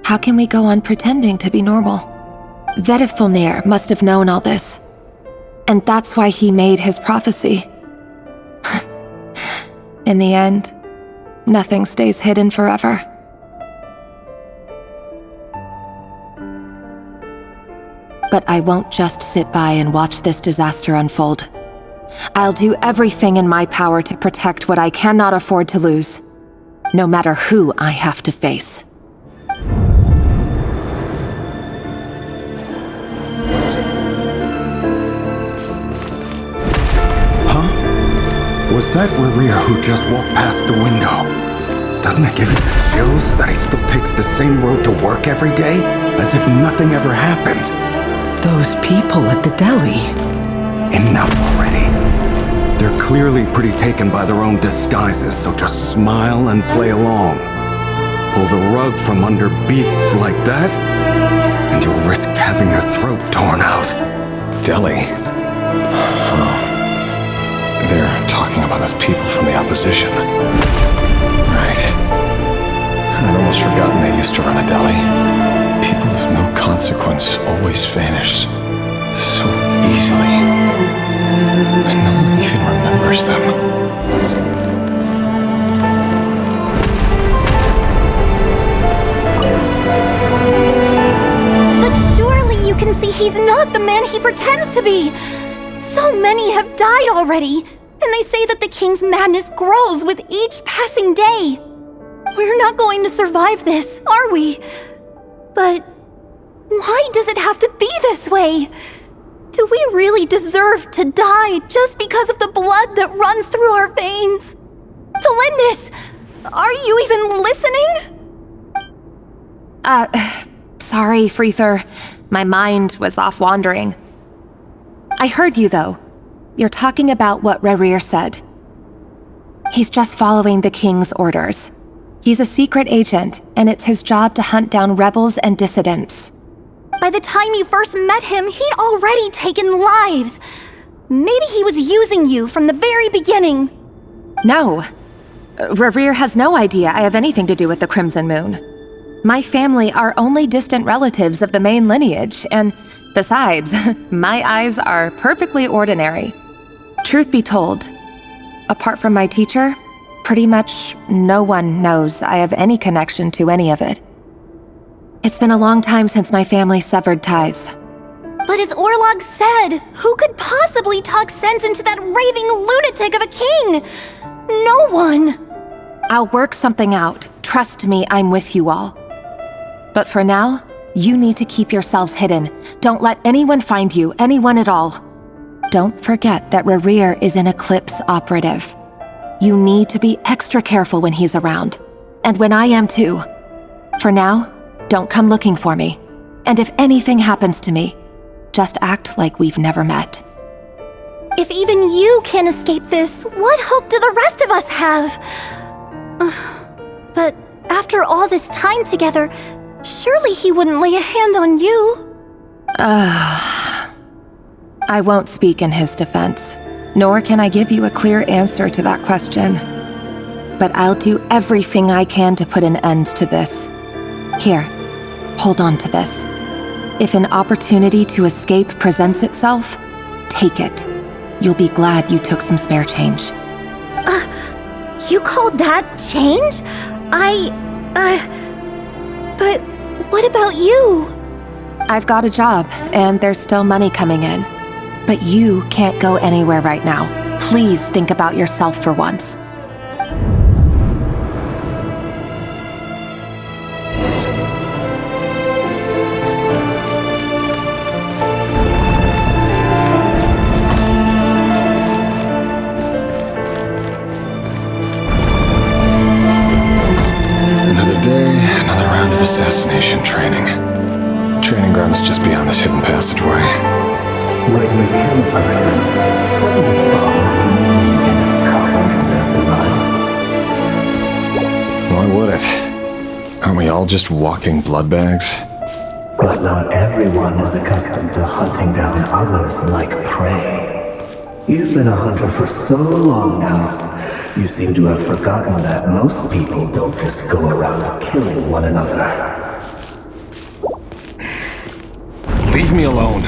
how can we go on pretending to be normal? Vedifulnir must have known all this. And that's why he made his prophecy. In the end, nothing stays hidden forever. But I won't just sit by and watch this disaster unfold. I'll do everything in my power to protect what I cannot afford to lose, no matter who I have to face. Was that Rerir who just walked past the window? Doesn't it give you the chills that he still takes the same road to work every day, as if nothing ever happened? Those people at the deli. Enough already. They're clearly pretty taken by their own disguises, so just smile and play along. Pull the rug from under beasts like that, and you'll risk having your throat torn out. Deli? They're talking about those people from the opposition. Right. I'd almost forgotten they used to run a deli. People of no consequence always vanish so easily. And no one even remembers them. But surely you can see he's not the man he pretends to be! So many have died already, and they say that the king's madness grows with each passing day. We're not going to survive this, are we? But why does it have to be this way? Do we really deserve to die just because of the blood that runs through our veins? Talindis, are you even listening? Sorry, Freether. My mind was off wandering. I heard you, though. You're talking about what Rerir said. He's just following the king's orders. He's a secret agent, and it's his job to hunt down rebels and dissidents. By the time you first met him, he'd already taken lives. Maybe he was using you from the very beginning. No. Rerir has no idea I have anything to do with the Crimson Moon. My family are only distant relatives of the main lineage, and besides, my eyes are perfectly ordinary. Truth be told, apart from my teacher, pretty much no one knows I have any connection to any of it. It's been a long time since my family severed ties. But as Orlog said, who could possibly talk sense into that raving lunatic of a king? No one! I'll work something out. Trust me, I'm with you all. But for now, You need to keep yourselves hidden. Don't let anyone find you, anyone at all. Don't forget that Reri is an Eclipse operative. You need to be extra careful when he's around. And when I am too. For now, don't come looking for me. And if anything happens to me, just act like we've never met. If even you can't escape this, what hope do the rest of us have? But after all this time together, surely he wouldn't lay a hand on you. I won't speak in his defense, nor can I give you a clear answer to that question. But I'll do everything I can to put an end to this. Here, hold on to this. If an opportunity to escape presents itself, take it. You'll be glad you took some spare change. You call that change? But what about you? I've got a job, and there's still money coming in. But you can't go anywhere right now. Please think about yourself for once. Another day, another round of assassination training. The training ground is just beyond this hidden passageway. When you kill a person, doesn't it bother you when you get covered in their blood? Why would it? Aren't we all just walking blood bags? But not everyone is accustomed to hunting down others like prey. You've been a hunter for so long now, you seem to have forgotten that most people don't just go around killing one another. Leave me alone.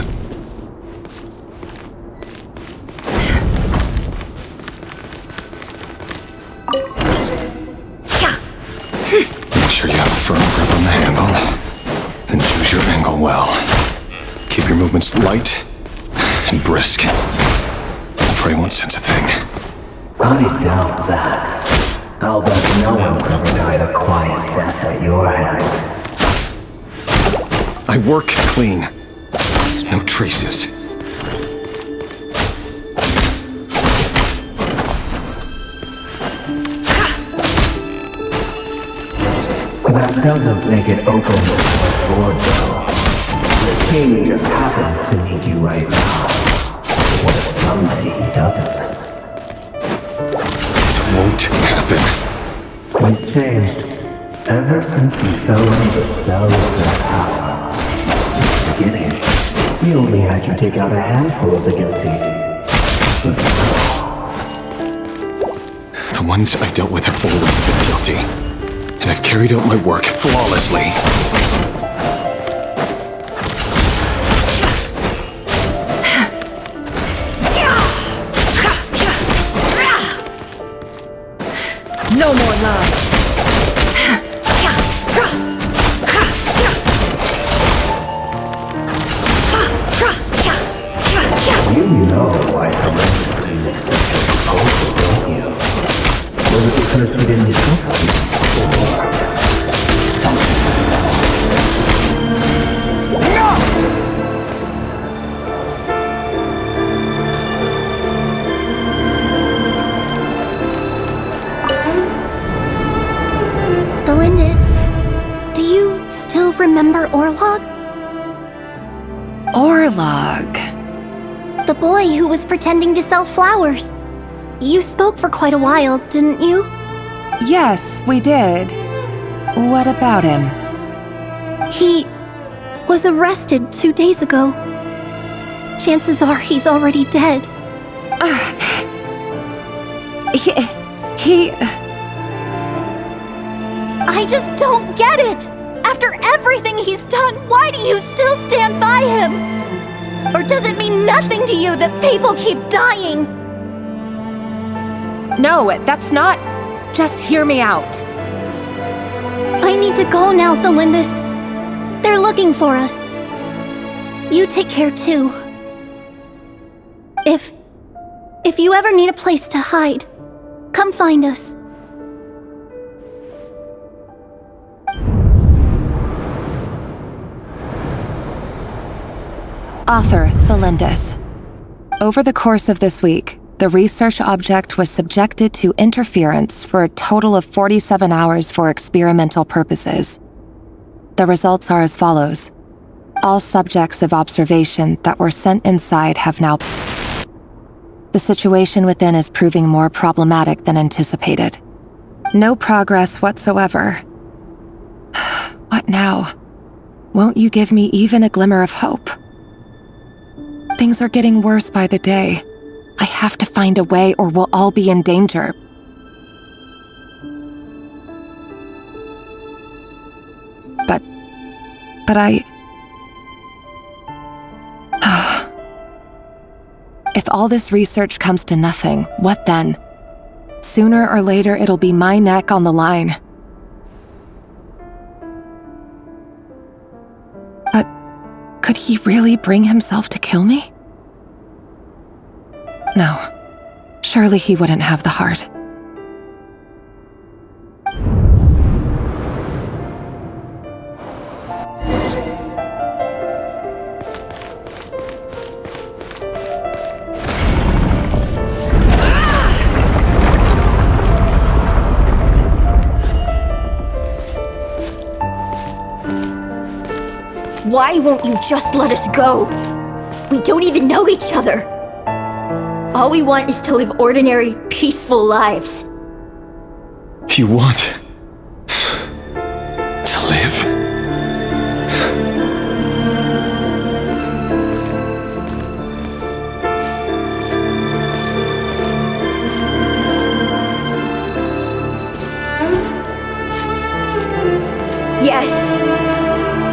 Make sure you have a firm grip on the handle. Then choose your angle well. Keep your movements light and brisk. The prey won't sense a thing. I doubt that. I'll bet no one's ever died a quiet death at your hands. I work clean. No traces. That doesn't make it open to board though. The king just happens to need you right now. What if someday he doesn't? Won't happen. He's changed. Ever since he fell under the spell of their power. In the beginning, he only had you take out a handful of the guilty. But The ones I've dealt with have always been guilty. And I've carried out my work flawlessly. No more lies. you know why Solidity makes such a proposal, don't you? Was it because she didn't trust you? Толиндis, do you still remember Orlog? Orlog? The boy who was pretending to sell flowers. You spoke for quite a while, didn't you? Yes, we did. What about him? He was arrested 2 days ago. Chances are he's already dead. I just don't get it! After everything he's done, why do you still stand by him? Or does it mean nothing to you that people keep dying? No, that's not... Just hear me out. I need to go now, Толиндис. They're looking for us. You take care too. If you ever need a place to hide, come find us. Author Толиндис. Over the course of this week, the research object was subjected to interference for a total of 47 hours for experimental purposes. The results are as follows. All subjects of observation that were sent inside have now... The situation within is proving more problematic than anticipated. No progress whatsoever. What now? Won't you give me even a glimmer of hope? Things are getting worse by the day. I have to find a way or we'll all be in danger. But I... If all this research comes to nothing, what then? Sooner or later, it'll be my neck on the line. But could he really bring himself to kill me? No. Surely he wouldn't have the heart. Why won't you just let us go? We don't even know each other. All we want is to live ordinary, peaceful lives. You want to live? Yes.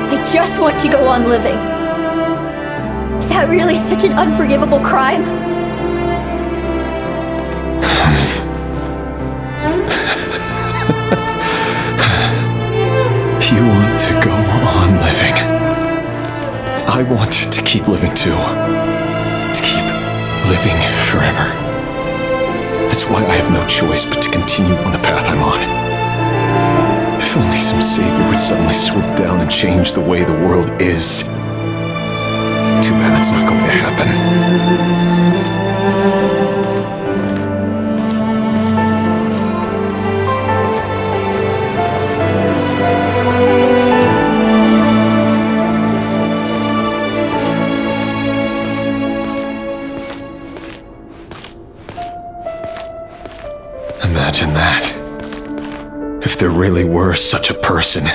I just want to go on living. Is that really such an unforgivable crime? You want to go on living. I want to keep living too. To keep living forever. That's why I have no choice but to continue on the path I'm on. If only some savior would suddenly swoop down and change the way the world is. Too bad that's not going to happen. Imagine that. If there really were such a person,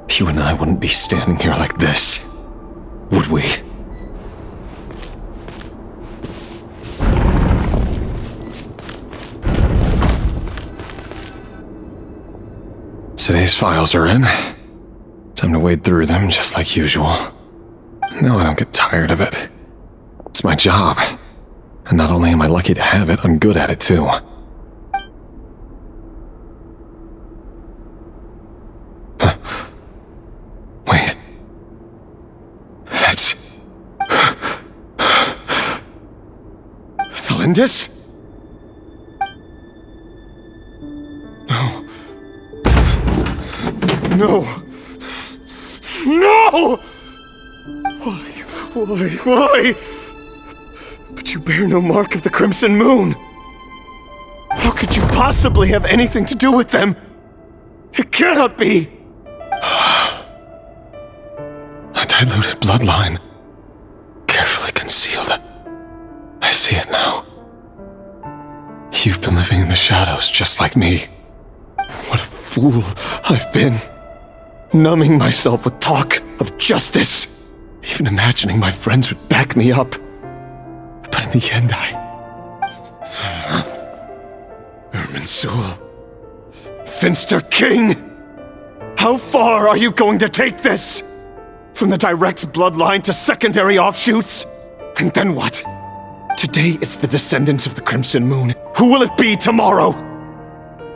you and I wouldn't be standing here like this, would we? Today's files are in. Time to wade through them just like usual. No, I don't get tired of it. It's my job. And not only am I lucky to have it, I'm good at it too. Wait. That's... Толиндис? No. No! No! Why? But you bear no mark of the Crimson Moon! How could you possibly have anything to do with them? It cannot be! A diluted bloodline. Carefully concealed. I see it now. You've been living in the shadows just like me. What a fool I've been. Numbing myself with talk of justice. Even imagining my friends would back me up. But in the end, Irminsul. Finster King! How far are you going to take this? From the direct bloodline to secondary offshoots? And then what? Today it's the descendants of the Crimson Moon. Who will it be tomorrow?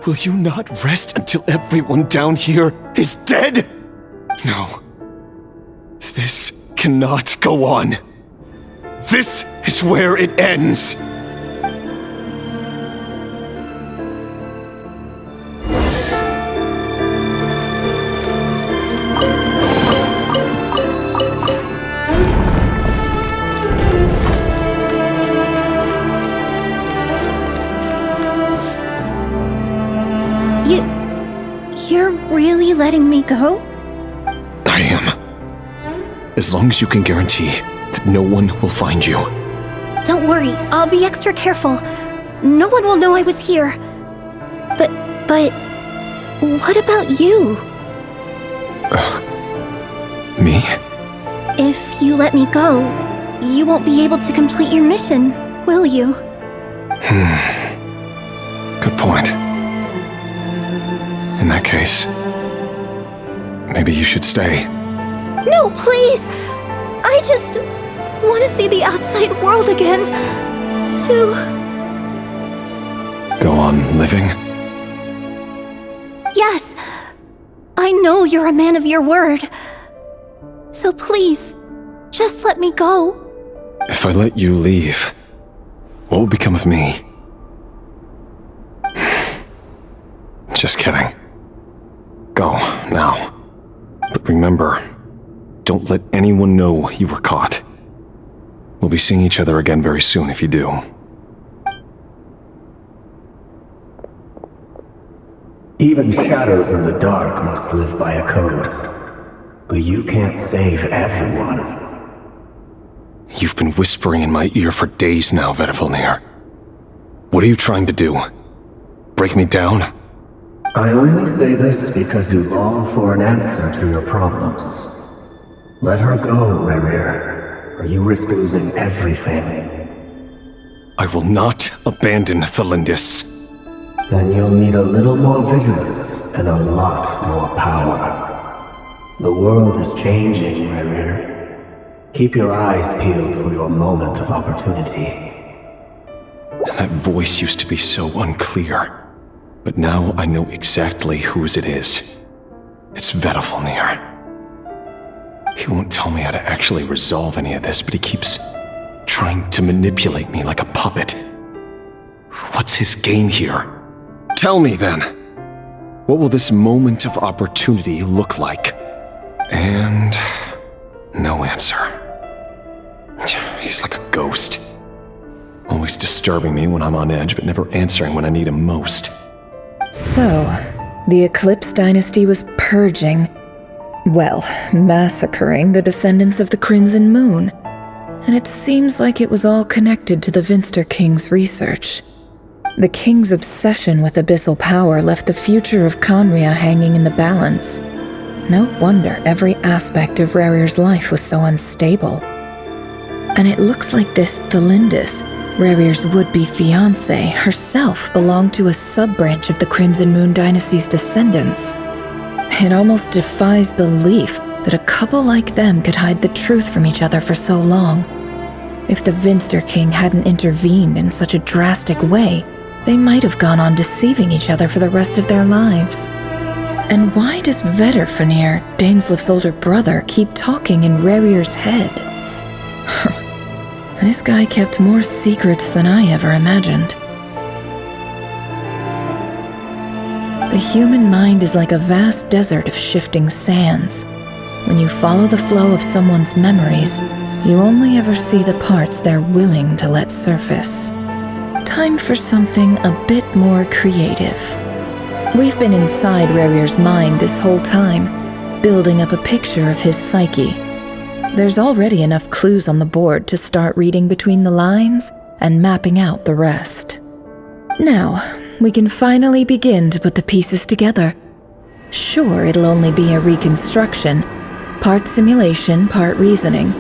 Will you not rest until everyone down here is dead? No. This cannot go on. This is where it ends. You're really letting me go? I am. As long as you can guarantee that no one will find you. Don't worry, I'll be extra careful. No one will know I was here. But what about you? Me? If you let me go, you won't be able to complete your mission, will you? Good point. In that case, maybe you should stay. No, please! I just want to see the outside world again. Go on living? Yes. I know you're a man of your word. So please, just let me go. If I let you leave, what will become of me? Just kidding. Go, now. But remember, don't let anyone know you were caught. We'll be seeing each other again very soon if you do. Even shadows in the dark must live by a code. But you can't save everyone. You've been whispering in my ear for days now, Vedifilnir. What are you trying to do? Break me down? I only say this because you long for an answer to your problems. Let her go, Reri, or you risk losing everything. I will not abandon Tholindis. Then you'll need a little more vigilance and a lot more power. The world is changing, Reri. Keep your eyes peeled for your moment of opportunity. That voice used to be so unclear. But now I know exactly whose it is. It's Vedifilnir. He won't tell me how to actually resolve any of this, but he keeps trying to manipulate me like a puppet. What's his game here? Tell me then. What will this moment of opportunity look like? And no answer. He's like a ghost. Always disturbing me when I'm on edge, but never answering when I need him most. So, the Eclipse Dynasty was purging, well, massacring the descendants of the Crimson Moon. And it seems like it was all connected to the Vinster King's research. The King's obsession with abyssal power left the future of Conria hanging in the balance. No wonder every aspect of Rerir's life was so unstable. And it looks like this Tholindis, Rerir's would-be fiancée, herself belonged to a sub-branch of the Crimson Moon Dynasty's descendants. It almost defies belief that a couple like them could hide the truth from each other for so long. If the Vinster King hadn't intervened in such a drastic way, they might have gone on deceiving each other for the rest of their lives. And why does Vedifilnir, Dainsleif's older brother, keep talking in Rerir's head? This guy kept more secrets than I ever imagined. The human mind is like a vast desert of shifting sands. When you follow the flow of someone's memories, you only ever see the parts they're willing to let surface. Time for something a bit more creative. We've been inside Rerir's mind this whole time, building up a picture of his psyche. There's already enough clues on the board to start reading between the lines and mapping out the rest. Now, we can finally begin to put the pieces together. Sure, it'll only be a reconstruction, part simulation, part reasoning,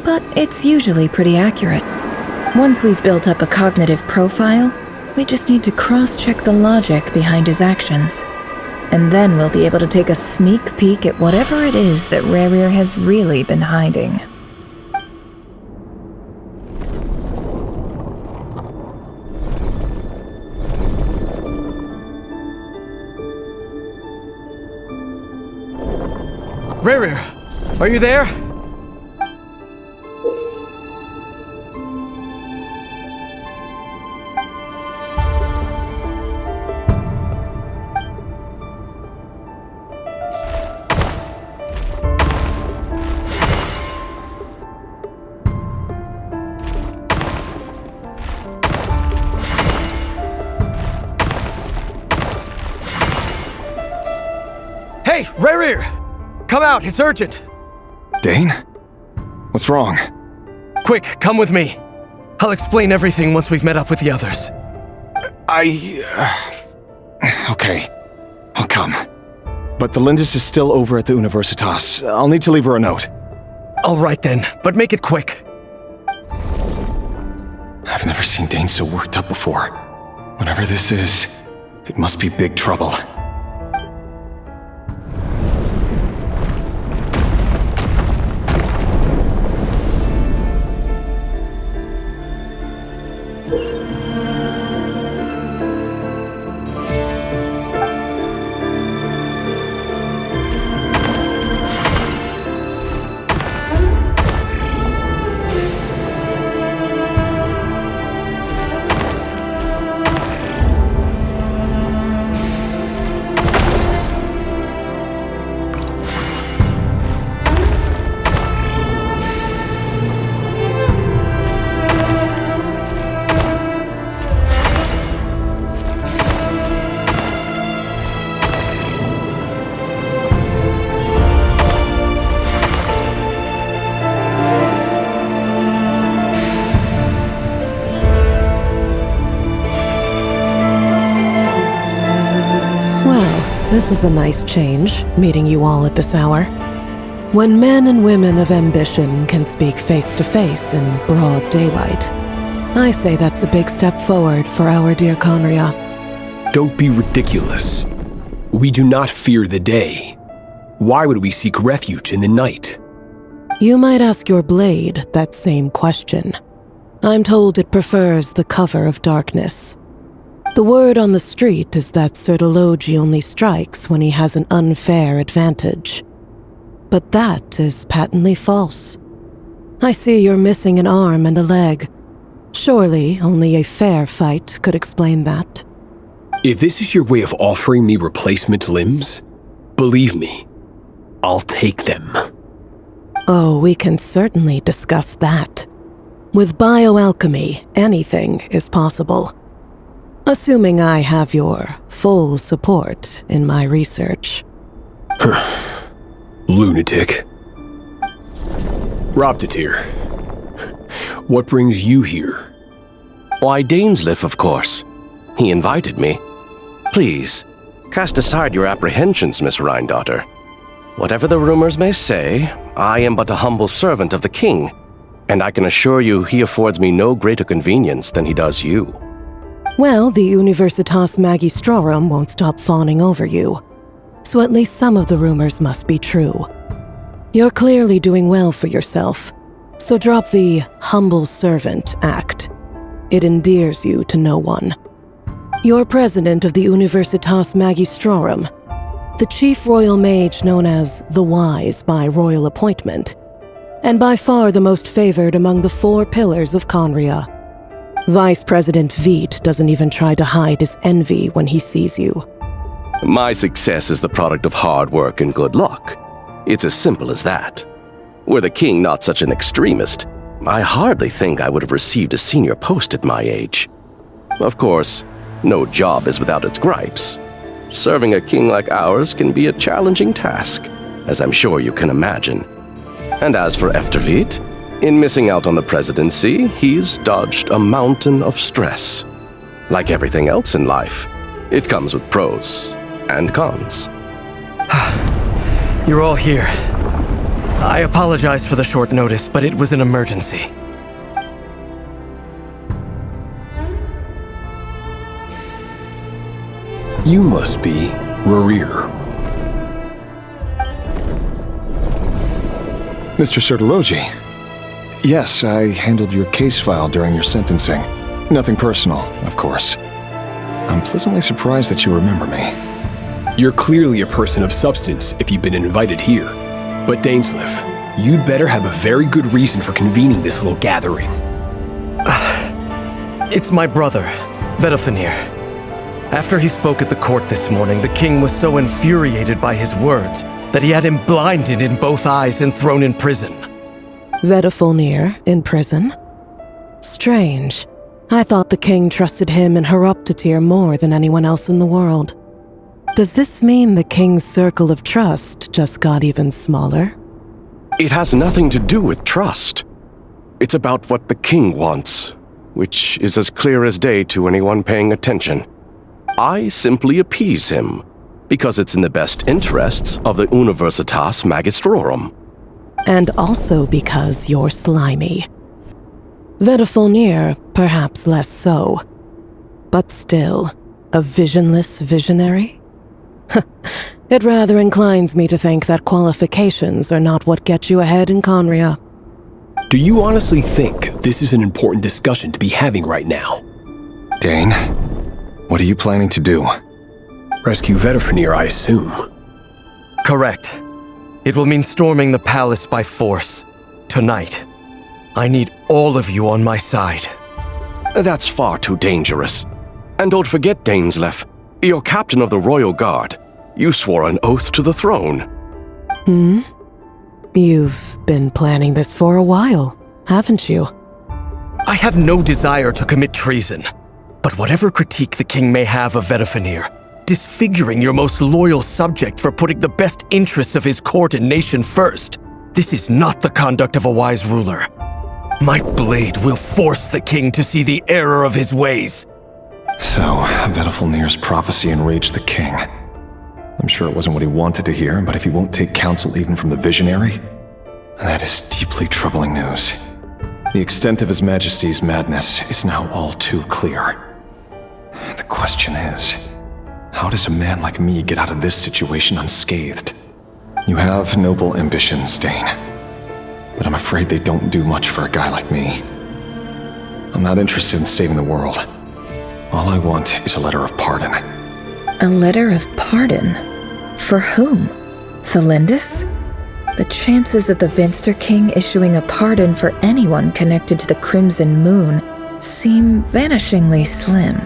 but it's usually pretty accurate. Once we've built up a cognitive profile, we just need to cross-check the logic behind his actions. And then we'll be able to take a sneak peek at whatever it is that Rerir has really been hiding. Rerir, are you there? Hey, Reri! Come out, it's urgent! Dane? What's wrong? Quick, come with me. I'll explain everything once we've met up with the others. Okay. I'll come. But the Lindis is still over at the Universitas. I'll need to leave her a note. All right then, but make it quick. I've never seen Dane so worked up before. Whatever this is, it must be big trouble. This is a nice change, meeting you all at this hour. When men and women of ambition can speak face to face in broad daylight, I say that's a big step forward for our dear Conria. Don't be ridiculous. We do not fear the day. Why would we seek refuge in the night? You might ask your blade that same question. I'm told it prefers the cover of darkness. The word on the street is that Serdologi only strikes when he has an unfair advantage. But that is patently false. I see you're missing an arm and a leg. Surely only a fair fight could explain that. If this is your way of offering me replacement limbs, believe me, I'll take them. Oh, we can certainly discuss that. With bioalchemy, anything is possible. Assuming I have your full support in my research. Lunatic. Robtatir. What brings you here? Why, Dainsleif, of course. He invited me. Please, cast aside your apprehensions, Miss Rhine-daughter. Whatever the rumors may say, I am but a humble servant of the king, and I can assure you he affords me no greater convenience than he does you. Well, the Universitas Magistrorum won't stop fawning over you, so at least some of the rumors must be true. You're clearly doing well for yourself, so drop the humble servant act. It endears you to no one. You're president of the Universitas Magistrorum, the chief royal mage known as the Wise by royal appointment, and by far the most favored among the 4 pillars of Conria. Vice President Veet doesn't even try to hide his envy when he sees you. My success is the product of hard work and good luck. It's as simple as that. Were the king not such an extremist, I hardly think I would have received a senior post at my age. Of course, no job is without its gripes. Serving a king like ours can be a challenging task, as I'm sure you can imagine. And as for Efterveet, in missing out on the presidency, he's dodged a mountain of stress. Like everything else in life, it comes with pros and cons. You're all here. I apologize for the short notice, but it was an emergency. You must be Reri. Mr. Serdologi. Yes, I handled your case file during your sentencing. Nothing personal, of course. I'm pleasantly surprised that you remember me. You're clearly a person of substance if you've been invited here. But Dainsleif, you'd better have a very good reason for convening this little gathering. It's my brother, Vedofenir. After he spoke at the court this morning, the king was so infuriated by his words that he had him blinded in both eyes and thrown in prison. Vedofenir in prison? Strange. I thought the king trusted him and Horoptatir more than anyone else in the world. Does this mean the king's circle of trust just got even smaller? It has nothing to do with trust. It's about what the king wants, which is as clear as day to anyone paying attention. I simply appease him, because it's in the best interests of the Universitas Magistrorum. And also because you're slimy. Vetifolnir, perhaps less so. But still, a visionless visionary? It rather inclines me to think that qualifications are not what get you ahead in Conria. Do you honestly think this is an important discussion to be having right now? Dane, what are you planning to do? Rescue Vetifolnir, I assume. Correct. It will mean storming the palace by force. Tonight. I need all of you on my side. That's far too dangerous. And don't forget, Dainsleif, you're captain of the Royal Guard. You swore an oath to the throne. Hmm? You've been planning this for a while, haven't you? I have no desire to commit treason. But whatever critique the king may have of Vetifolnir, disfiguring your most loyal subject for putting the best interests of his court and nation first, this is not the conduct of a wise ruler. My blade will force the king to see the error of his ways. So, Vetifolnir's prophecy enraged the king. I'm sure it wasn't what he wanted to hear, but if he won't take counsel even from the visionary, that is deeply troubling news. The extent of His Majesty's madness is now all too clear. The question is, how does a man like me get out of this situation unscathed? You have noble ambitions, Dane, but I'm afraid they don't do much for a guy like me. I'm not interested in saving the world. All I want is a letter of pardon. A letter of pardon? For whom? Tholindis? The chances of the Vinster King issuing a pardon for anyone connected to the Crimson Moon seem vanishingly slim.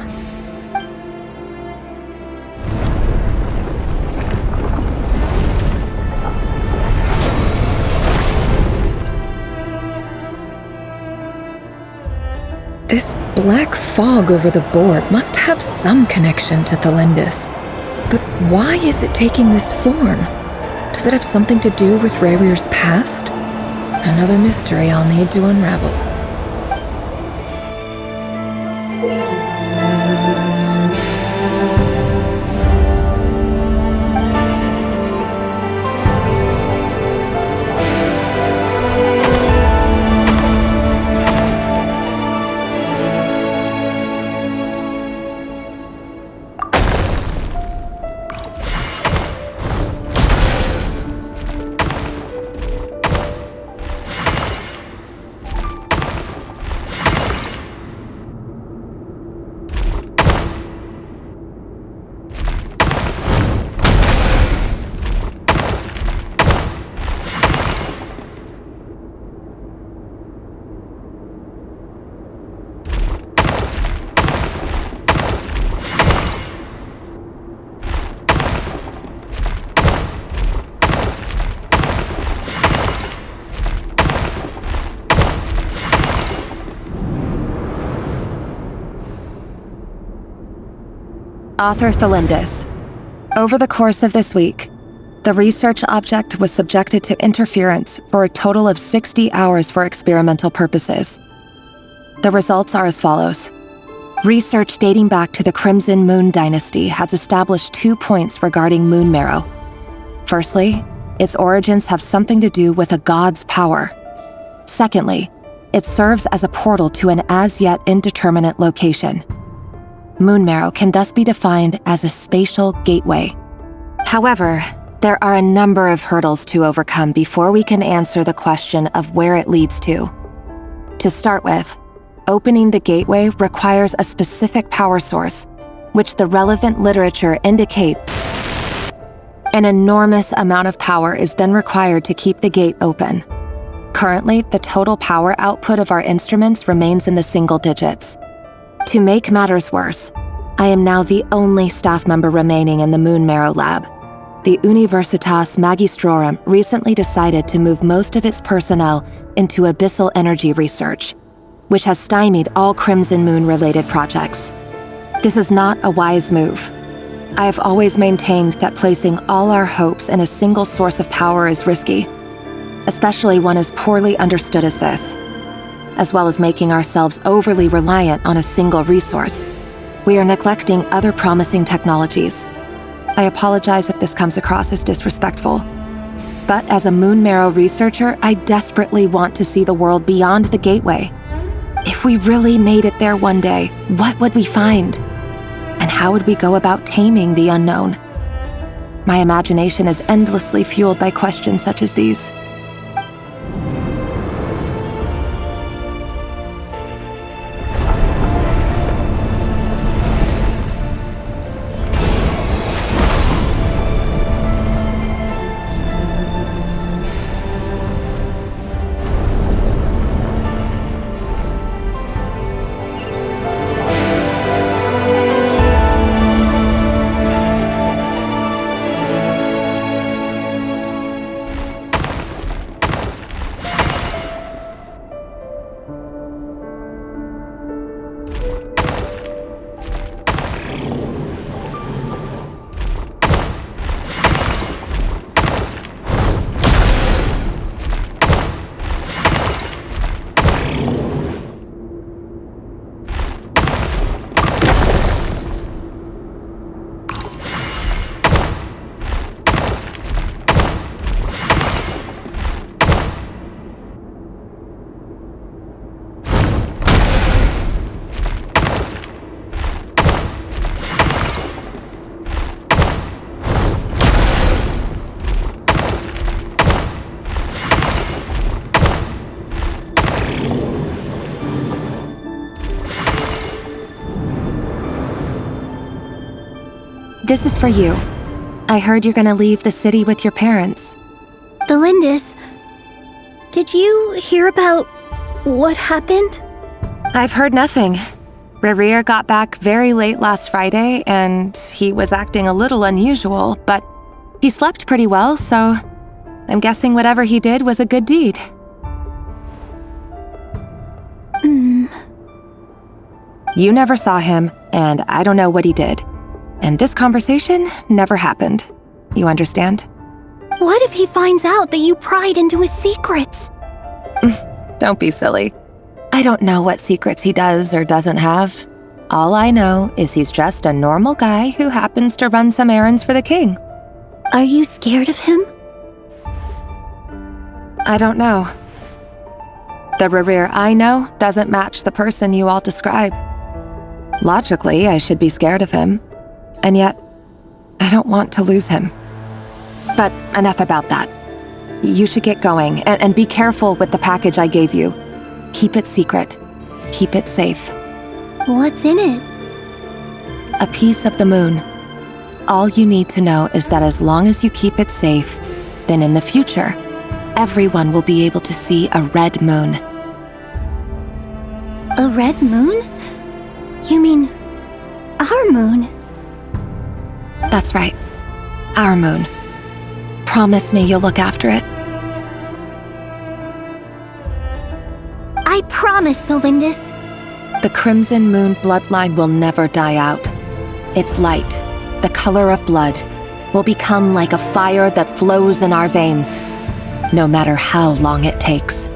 This black fog over the board must have some connection to Tholindis. But why is it taking this form? Does it have something to do with Rerir's past? Another mystery I'll need to unravel. Author Tholindis. Over the course of this week, the research object was subjected to interference for a total of 60 hours for experimental purposes. The results are as follows. Research dating back to the Crimson Moon dynasty has established 2 points regarding moon marrow. Firstly, its origins have something to do with a god's power. Secondly, it serves as a portal to an as-yet indeterminate location. Moon marrow can thus be defined as a spatial gateway. However, there are a number of hurdles to overcome before we can answer the question of where it leads to. To start with, opening the gateway requires a specific power source, which the relevant literature indicates. An enormous amount of power is then required to keep the gate open. Currently, the total power output of our instruments remains in the single digits. To make matters worse, I am now the only staff member remaining in the Moon Marrow lab. The Universitas Magistrorum recently decided to move most of its personnel into abyssal energy research, which has stymied all Crimson Moon-related projects. This is not a wise move. I have always maintained that placing all our hopes in a single source of power is risky, especially one as poorly understood as this. As well as making ourselves overly reliant on a single resource, we are neglecting other promising technologies. I apologize if this comes across as disrespectful. But as a Moon Marrow researcher, I desperately want to see the world beyond the gateway. If we really made it there one day, what would we find? And how would we go about taming the unknown? My imagination is endlessly fueled by questions such as these. This is for you. I heard you're gonna leave the city with your parents. Толиндис, did you hear about what happened? I've heard nothing. Reri got back very late last Friday, and he was acting a little unusual, but he slept pretty well, so I'm guessing whatever he did was a good deed. You never saw him, and I don't know what he did. And this conversation never happened. You understand? What if he finds out that you pried into his secrets? Don't be silly. I don't know what secrets he does or doesn't have. All I know is he's just a normal guy who happens to run some errands for the king. Are you scared of him? I don't know. The Reri I know doesn't match the person you all describe. Logically, I should be scared of him. And yet, I don't want to lose him. But enough about that. You should get going, and be careful with the package I gave you. Keep it secret. Keep it safe. What's in it? A piece of the moon. All you need to know is that as long as you keep it safe, then in the future, everyone will be able to see a red moon. A red moon? You mean our moon? That's right. Our moon. Promise me you'll look after it. I promise, Толиндис. The Crimson Moon bloodline will never die out. Its light, the color of blood, will become like a fire that flows in our veins, no matter how long it takes.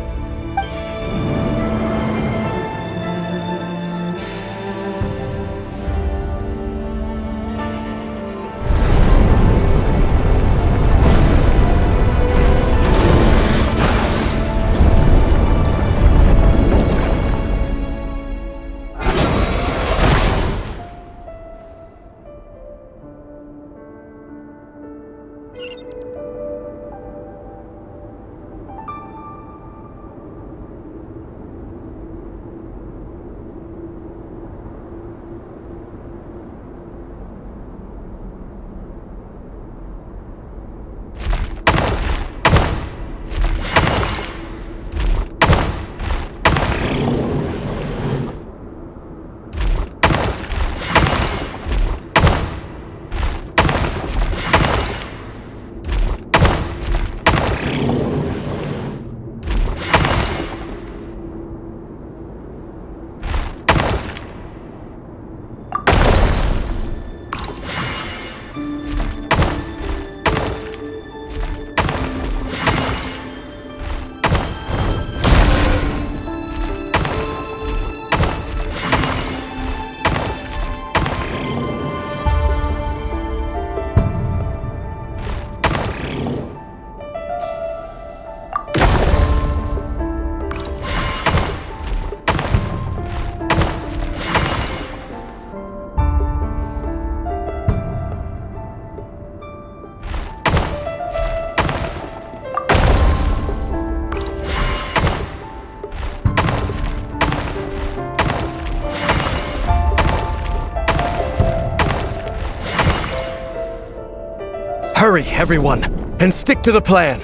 Hurry, everyone, and stick to the plan.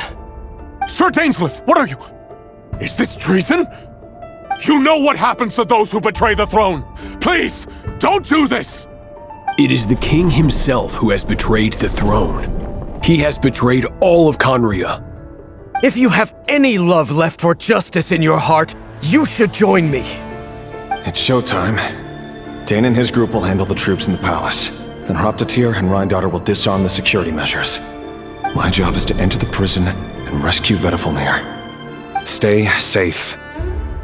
Sir Dainsleif, what are you? Is this treason? You know what happens to those who betray the throne. Please, don't do this! It is the king himself who has betrayed the throne. He has betrayed all of Conria. If you have any love left for justice in your heart, you should join me. It's showtime. Dane and his group will handle the troops in the palace. Then Hraptatir and Rhindaughter will disarm the security measures. My job is to enter the prison and rescue Vedifalnir. Stay safe.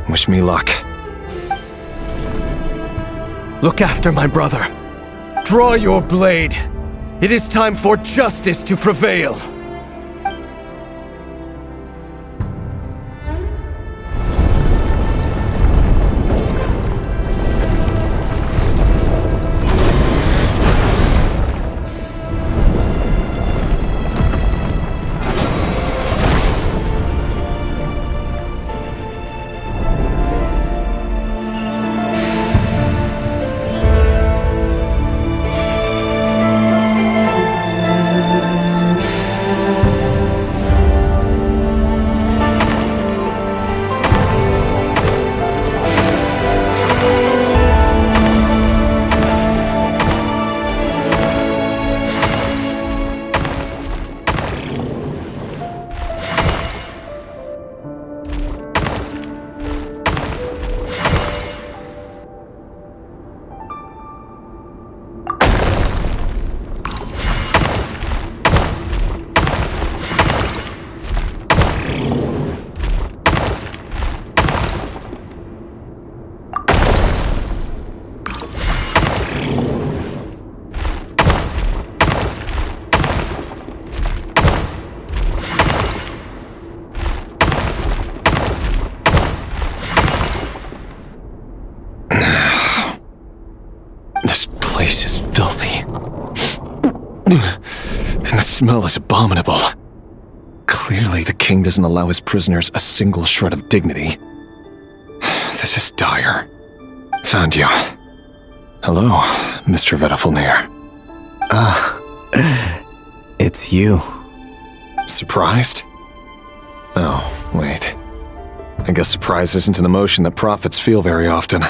Wish me luck. Look after my brother. Draw your blade. It is time for justice to prevail. And the smell is abominable. Clearly, the king doesn't allow his prisoners a single shred of dignity. This is dire. Found you. Hello, Mr. Vedifalnir. It's you. Surprised? Oh, wait. I guess surprise isn't an emotion that prophets feel very often.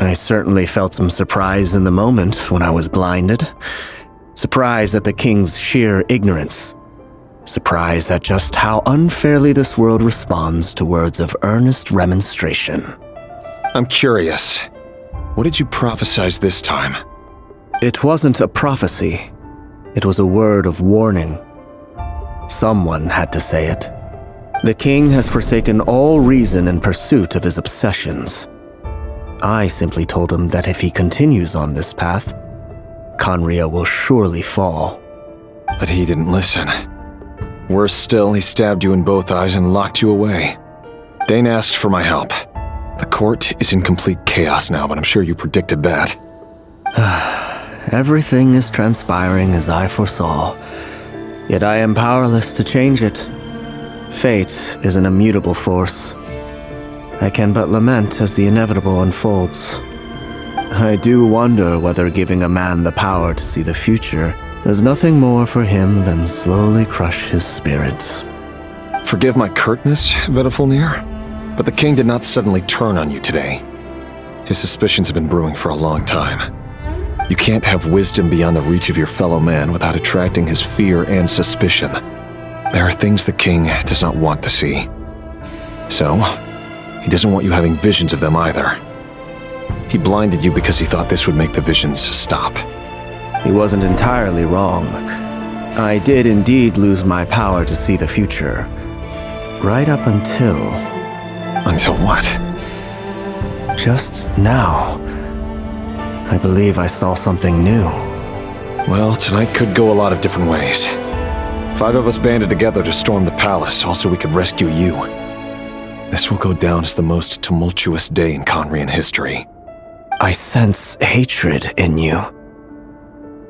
I certainly felt some surprise in the moment when I was blinded. Surprise at the king's sheer ignorance. Surprise at just how unfairly this world responds to words of earnest remonstration. I'm curious. What did you prophesize this time? It wasn't a prophecy. It was a word of warning. Someone had to say it. The king has forsaken all reason in pursuit of his obsessions. I simply told him that if he continues on this path, Conria will surely fall. But he didn't listen. Worse still, he stabbed you in both eyes and locked you away. Dane asked for my help. The court is in complete chaos now, but I'm sure you predicted that. Everything is transpiring as I foresaw, yet I am powerless to change it. Fate is an immutable force. I can but lament as the inevitable unfolds. I do wonder whether giving a man the power to see the future is nothing more for him than slowly crush his spirit. Forgive my curtness, Vedifalnir, but the king did not suddenly turn on you today. His suspicions have been brewing for a long time. You can't have wisdom beyond the reach of your fellow man without attracting his fear and suspicion. There are things the king does not want to see. So, he doesn't want you having visions of them either. He blinded you because he thought this would make the visions stop. He wasn't entirely wrong. I did indeed lose my power to see the future. Right up until... Until what? Just now. I believe I saw something new. Well, tonight could go a lot of different ways. 5 of us banded together to storm the palace, also we could rescue you. This will go down as the most tumultuous day in Conrian history. I sense hatred in you,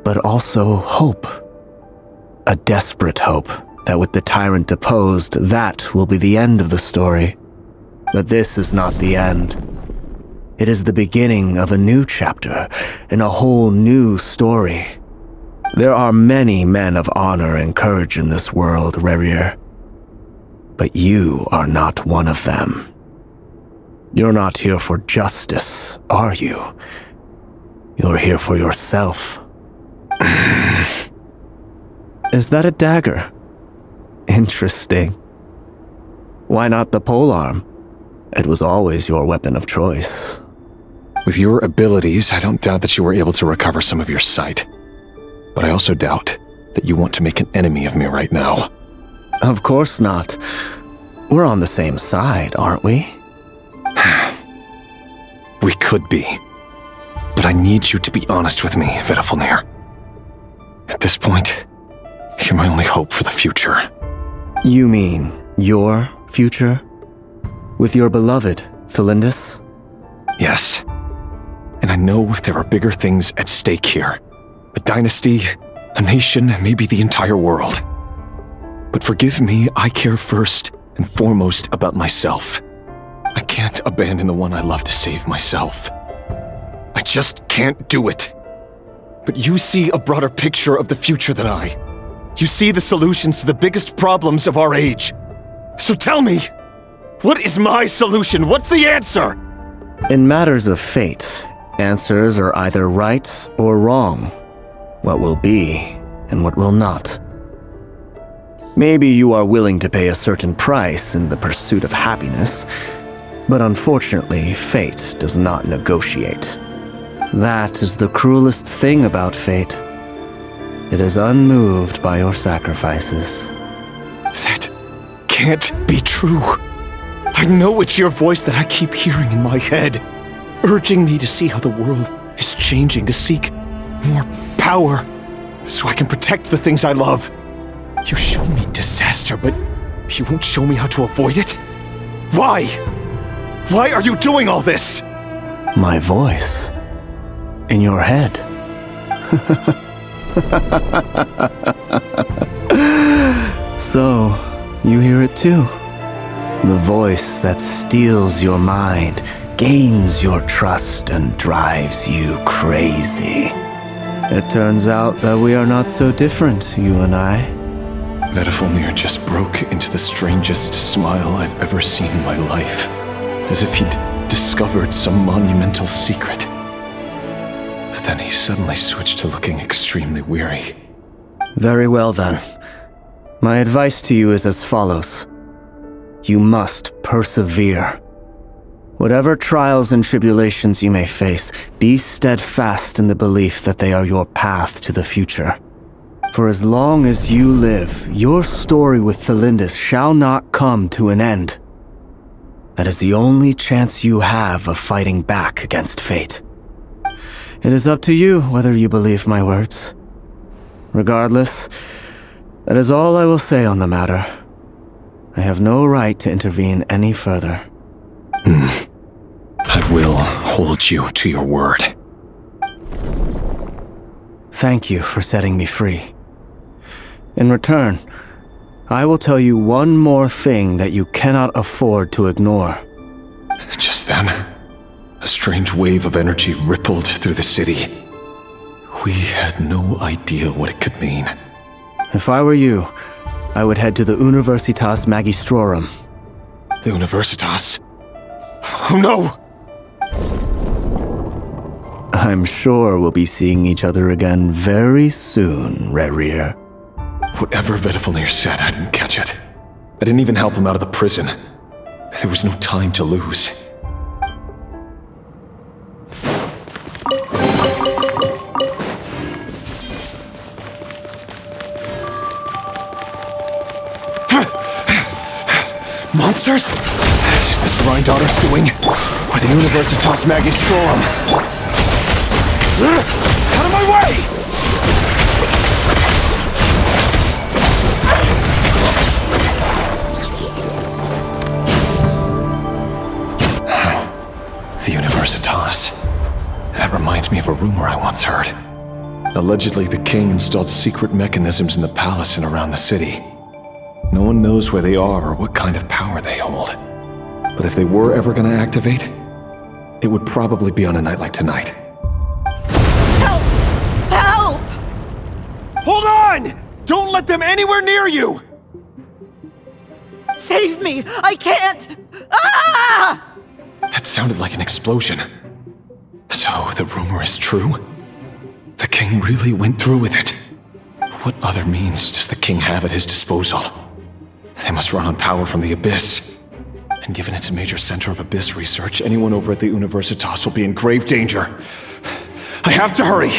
but also hope. A desperate hope that with the tyrant deposed, that will be the end of the story. But this is not the end. It is the beginning of a new chapter in a whole new story. There are many men of honor and courage in this world, Reri. But you are not one of them. You're not here for justice, are you? You're here for yourself. Is that a dagger? Interesting. Why not the polearm? It was always your weapon of choice. With your abilities, I don't doubt that you were able to recover some of your sight. But I also doubt that you want to make an enemy of me right now. Of course not. We're on the same side, aren't we? We could be. But I need you to be honest with me, Vedafilnir. At this point, you're my only hope for the future. You mean your future? With your beloved, Толиндис? Yes. And I know there are bigger things at stake here. A dynasty, a nation, maybe the entire world. But forgive me, I care first and foremost about myself. I can't abandon the one I love to save myself. I just can't do it. But you see a broader picture of the future than I. You see the solutions to the biggest problems of our age. So tell me, what is my solution? What's the answer? In matters of fate, answers are either right or wrong. What will be and what will not. Maybe you are willing to pay a certain price in the pursuit of happiness, but unfortunately, fate does not negotiate. That is the cruelest thing about fate. It is unmoved by your sacrifices. That can't be true. I know it's your voice that I keep hearing in my head, urging me to see how the world is changing, to seek more power, so I can protect the things I love. You show me disaster, but you won't show me how to avoid it? Why? Why are you doing all this? My voice. In your head. So, you hear it too. The voice that steals your mind, gains your trust, and drives you crazy. It turns out that we are not so different, you and I. Vedafilnir just broke into the strangest smile I've ever seen in my life, as if he'd discovered some monumental secret. But then he suddenly switched to looking extremely weary. Very well then. My advice to you is as follows. You must persevere. Whatever trials and tribulations you may face, be steadfast in the belief that they are your path to the future. For as long as you live, your story with Толиндис shall not come to an end. That is the only chance you have of fighting back against fate. It is up to you whether you believe my words. Regardless, that is all I will say on the matter. I have no right to intervene any further. I will hold you to your word. Thank you for setting me free. In return, I will tell you one more thing that you cannot afford to ignore. Just then, a strange wave of energy rippled through the city. We had no idea what it could mean. If I were you, I would head to the Universitas Magistrorum. The Universitas? Oh no! I'm sure we'll be seeing each other again very soon, Reri. Whatever Vedafilnir said, I didn't catch it. I didn't even help him out of the prison. There was no time to lose. Monsters? Is this Rhindaughter's doing? Or the Universitas Magistrorum? Out of my way! The Universitas. That reminds me of a rumor I once heard. Allegedly, the king installed secret mechanisms in the palace and around the city. No one knows where they are or what kind of power they hold. But if they were ever going to activate, it would probably be on a night like tonight. Help! Help! Run! Don't let them anywhere near you! Save me! I can't! Ah! That sounded like an explosion. So, the rumor is true? The king really went through with it? What other means does the king have at his disposal? They must run on power from the Abyss. And given it's a major center of Abyss research, anyone over at the Universitas will be in grave danger. I have to hurry!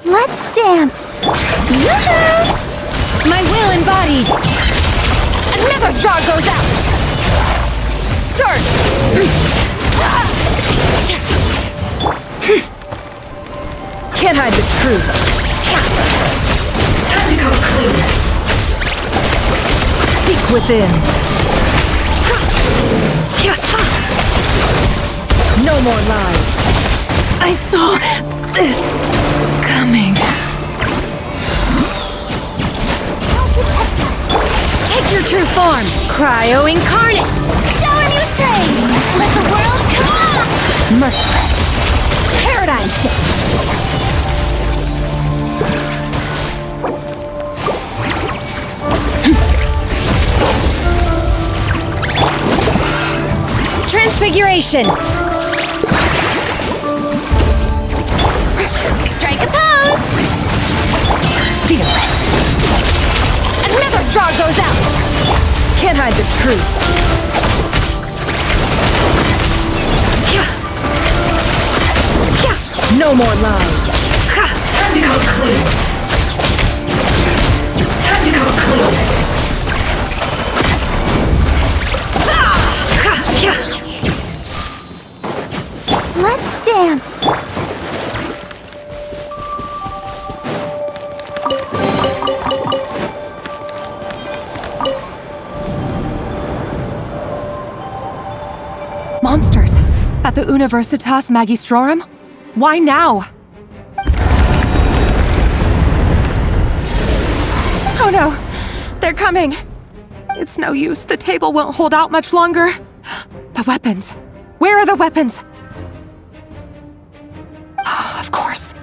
Let's dance! Yoo-hoo! My will embodied! Another star goes out! Start! Can't hide the truth. Time to go clean. Seek within. No more lies. I saw this coming. Take your true form! Cryo incarnate! Show a new praise! Let the world come on! Merciless! Paradigm shift! Transfiguration! Strike a pose! Fearless! Another star goes out! Can't hide the truth. No more lies. Time to go clean. Time to go clean. Let's dance! Monsters! At the Universitas Magistrorum? Why now? Oh no! They're coming! It's no use. The table won't hold out much longer. The weapons. Where are the weapons? Of course.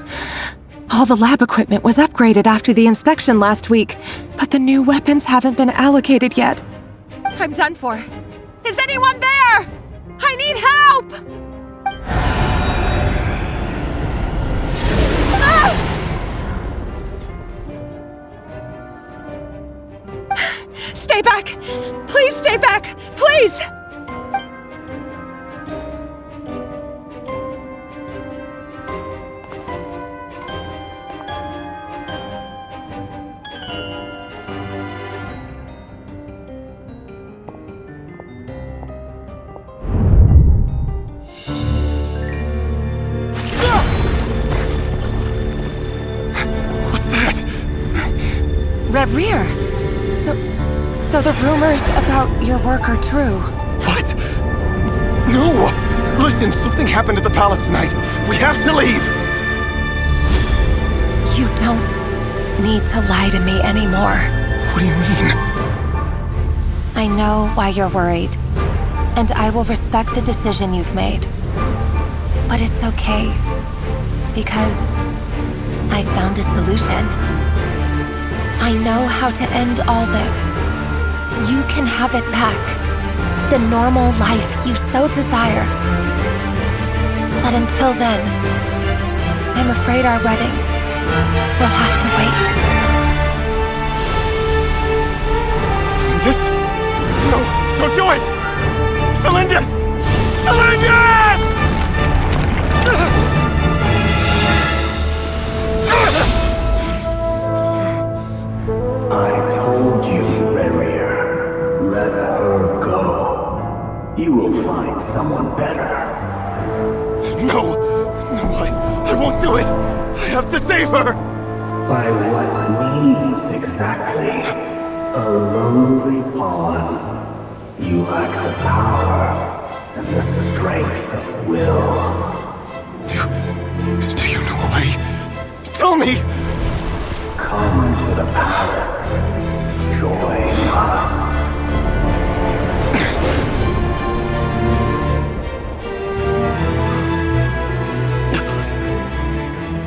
All the lab equipment was upgraded after the inspection last week, but the new weapons haven't been allocated yet. I'm done for. Is anyone there? I need help! Ah! Stay back! Please stay back! Please! Reri! So the rumors about your work are true. What? No! Listen, something happened at the palace tonight. We have to leave! You don't need to lie to me anymore. What do you mean? I know why you're worried, and I will respect the decision you've made. But it's okay, because I found a solution. I know how to end all this. You can have it back. The normal life you so desire. But until then, I'm afraid our wedding will have to wait. This? No, don't do it! Solindis! Solindis! I told you, Reri. Let her go. You will find someone better. No! No, I won't do it! I have to save her! By what means exactly? A lowly pawn. You lack the power and the strength of will. Do you know a way? Tell me! Come to the palace. Join us.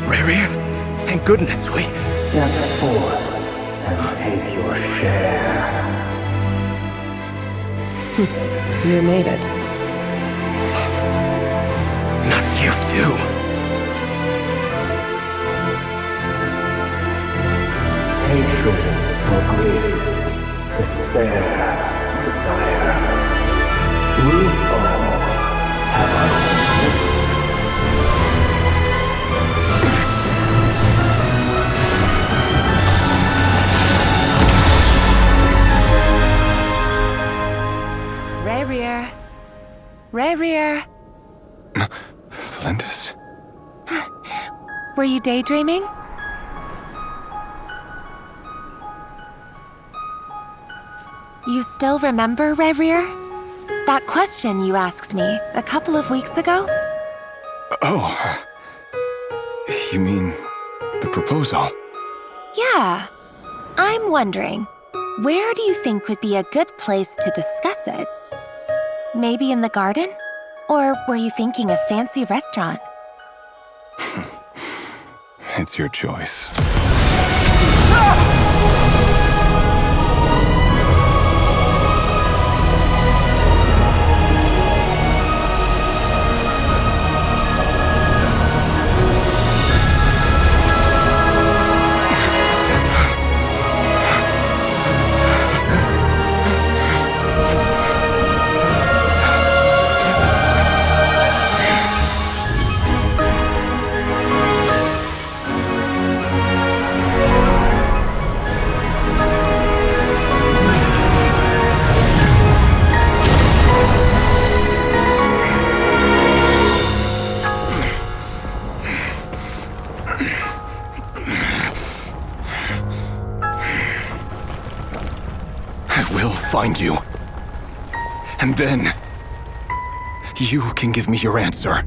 Reri, thank goodness we... Step forth and take your share. You made it. Not you too. Hatred or grief, despair, desire. We all have our own. Reri. Talindis? Were you daydreaming? You still remember, Reri? That question you asked me a couple of weeks ago? Oh. You mean the proposal? Yeah. I'm wondering, where do you think would be a good place to discuss it? Maybe in the garden? Or were you thinking a fancy restaurant? It's your choice. Find you. And then, you can give me your answer.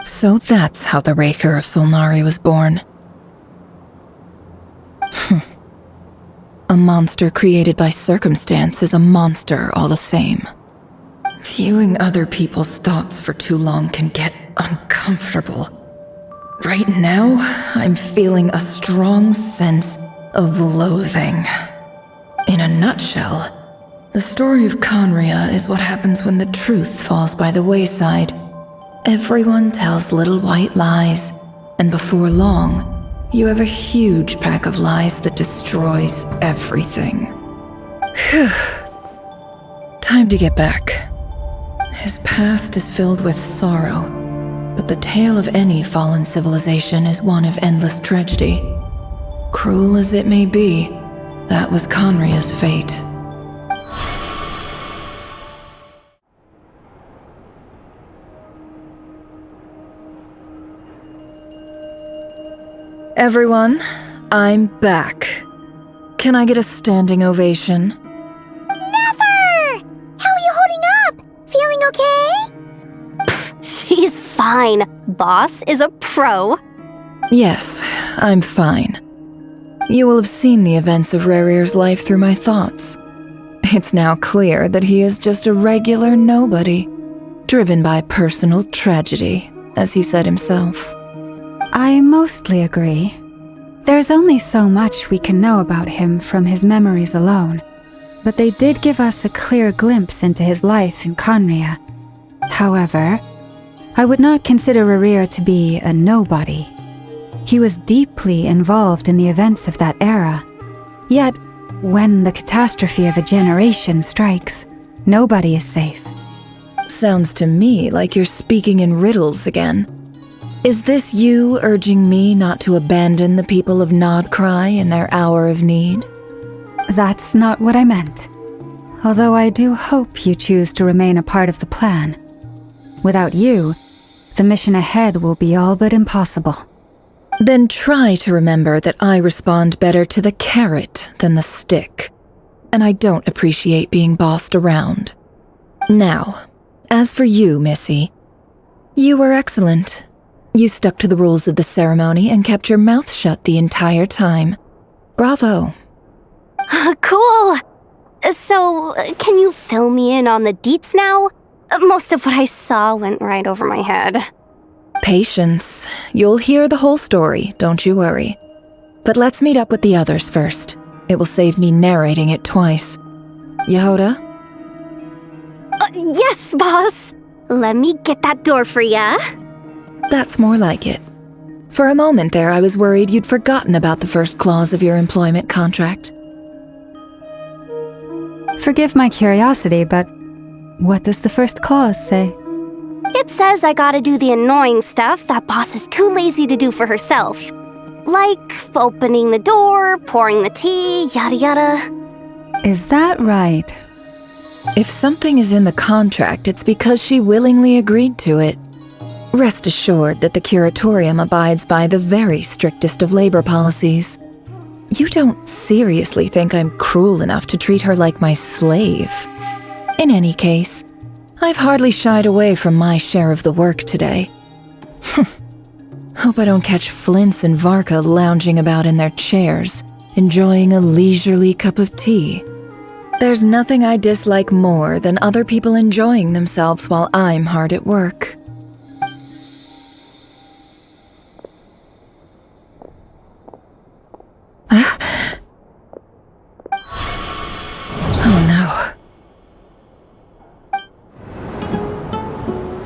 So that's how the Raker of Solnari was born. A monster created by circumstance is a monster all the same. Viewing other people's thoughts for too long can get uncomfortable. Right now, I'm feeling a strong sense of loathing. In a nutshell, the story of Conria is what happens when the truth falls by the wayside. Everyone tells little white lies, and before long, you have a huge pack of lies that destroys everything. Whew. Time to get back. His past is filled with sorrow, but the tale of any fallen civilization is one of endless tragedy. Cruel as it may be, that was Conria's fate. Everyone, I'm back. Can I get a standing ovation? Neffer! How are you holding up? Feeling okay? She's fine. Boss is a pro. Yes, I'm fine. You will have seen the events of Rerir's life through my thoughts. It's now clear that he is just a regular nobody, driven by personal tragedy, as he said himself. I mostly agree. There's only so much we can know about him from his memories alone, but they did give us a clear glimpse into his life in Conria. However, I would not consider Reri to be a nobody. He was deeply involved in the events of that era. Yet, when the catastrophe of a generation strikes, nobody is safe. Sounds to me like you're speaking in riddles again. Is this you urging me not to abandon the people of Nodcry in their hour of need? That's not what I meant. Although I do hope you choose to remain a part of the plan. Without you, the mission ahead will be all but impossible. Then try to remember that I respond better to the carrot than the stick, and I don't appreciate being bossed around. Now, as for you, Missy, you were excellent. You stuck to the rules of the ceremony and kept your mouth shut the entire time. Bravo. Cool! So, can you fill me in on the deets now? Most of what I saw went right over my head. Patience. You'll hear the whole story, don't you worry. But let's meet up with the others first. It will save me narrating it twice. Yehoda? Yes, boss! Let me get that door for ya. That's more like it. For a moment there, I was worried you'd forgotten about the first clause of your employment contract. Forgive my curiosity, but what does the first clause say? It says I gotta do the annoying stuff that boss is too lazy to do for herself. Like opening the door, pouring the tea, yada yada. Is that right? If something is in the contract, it's because she willingly agreed to it. Rest assured that the curatorium abides by the very strictest of labor policies. You don't seriously think I'm cruel enough to treat her like my slave. In any case, I've hardly shied away from my share of the work today. Hope I don't catch Flintz and Varka lounging about in their chairs, enjoying a leisurely cup of tea. There's nothing I dislike more than other people enjoying themselves while I'm hard at work. Oh no.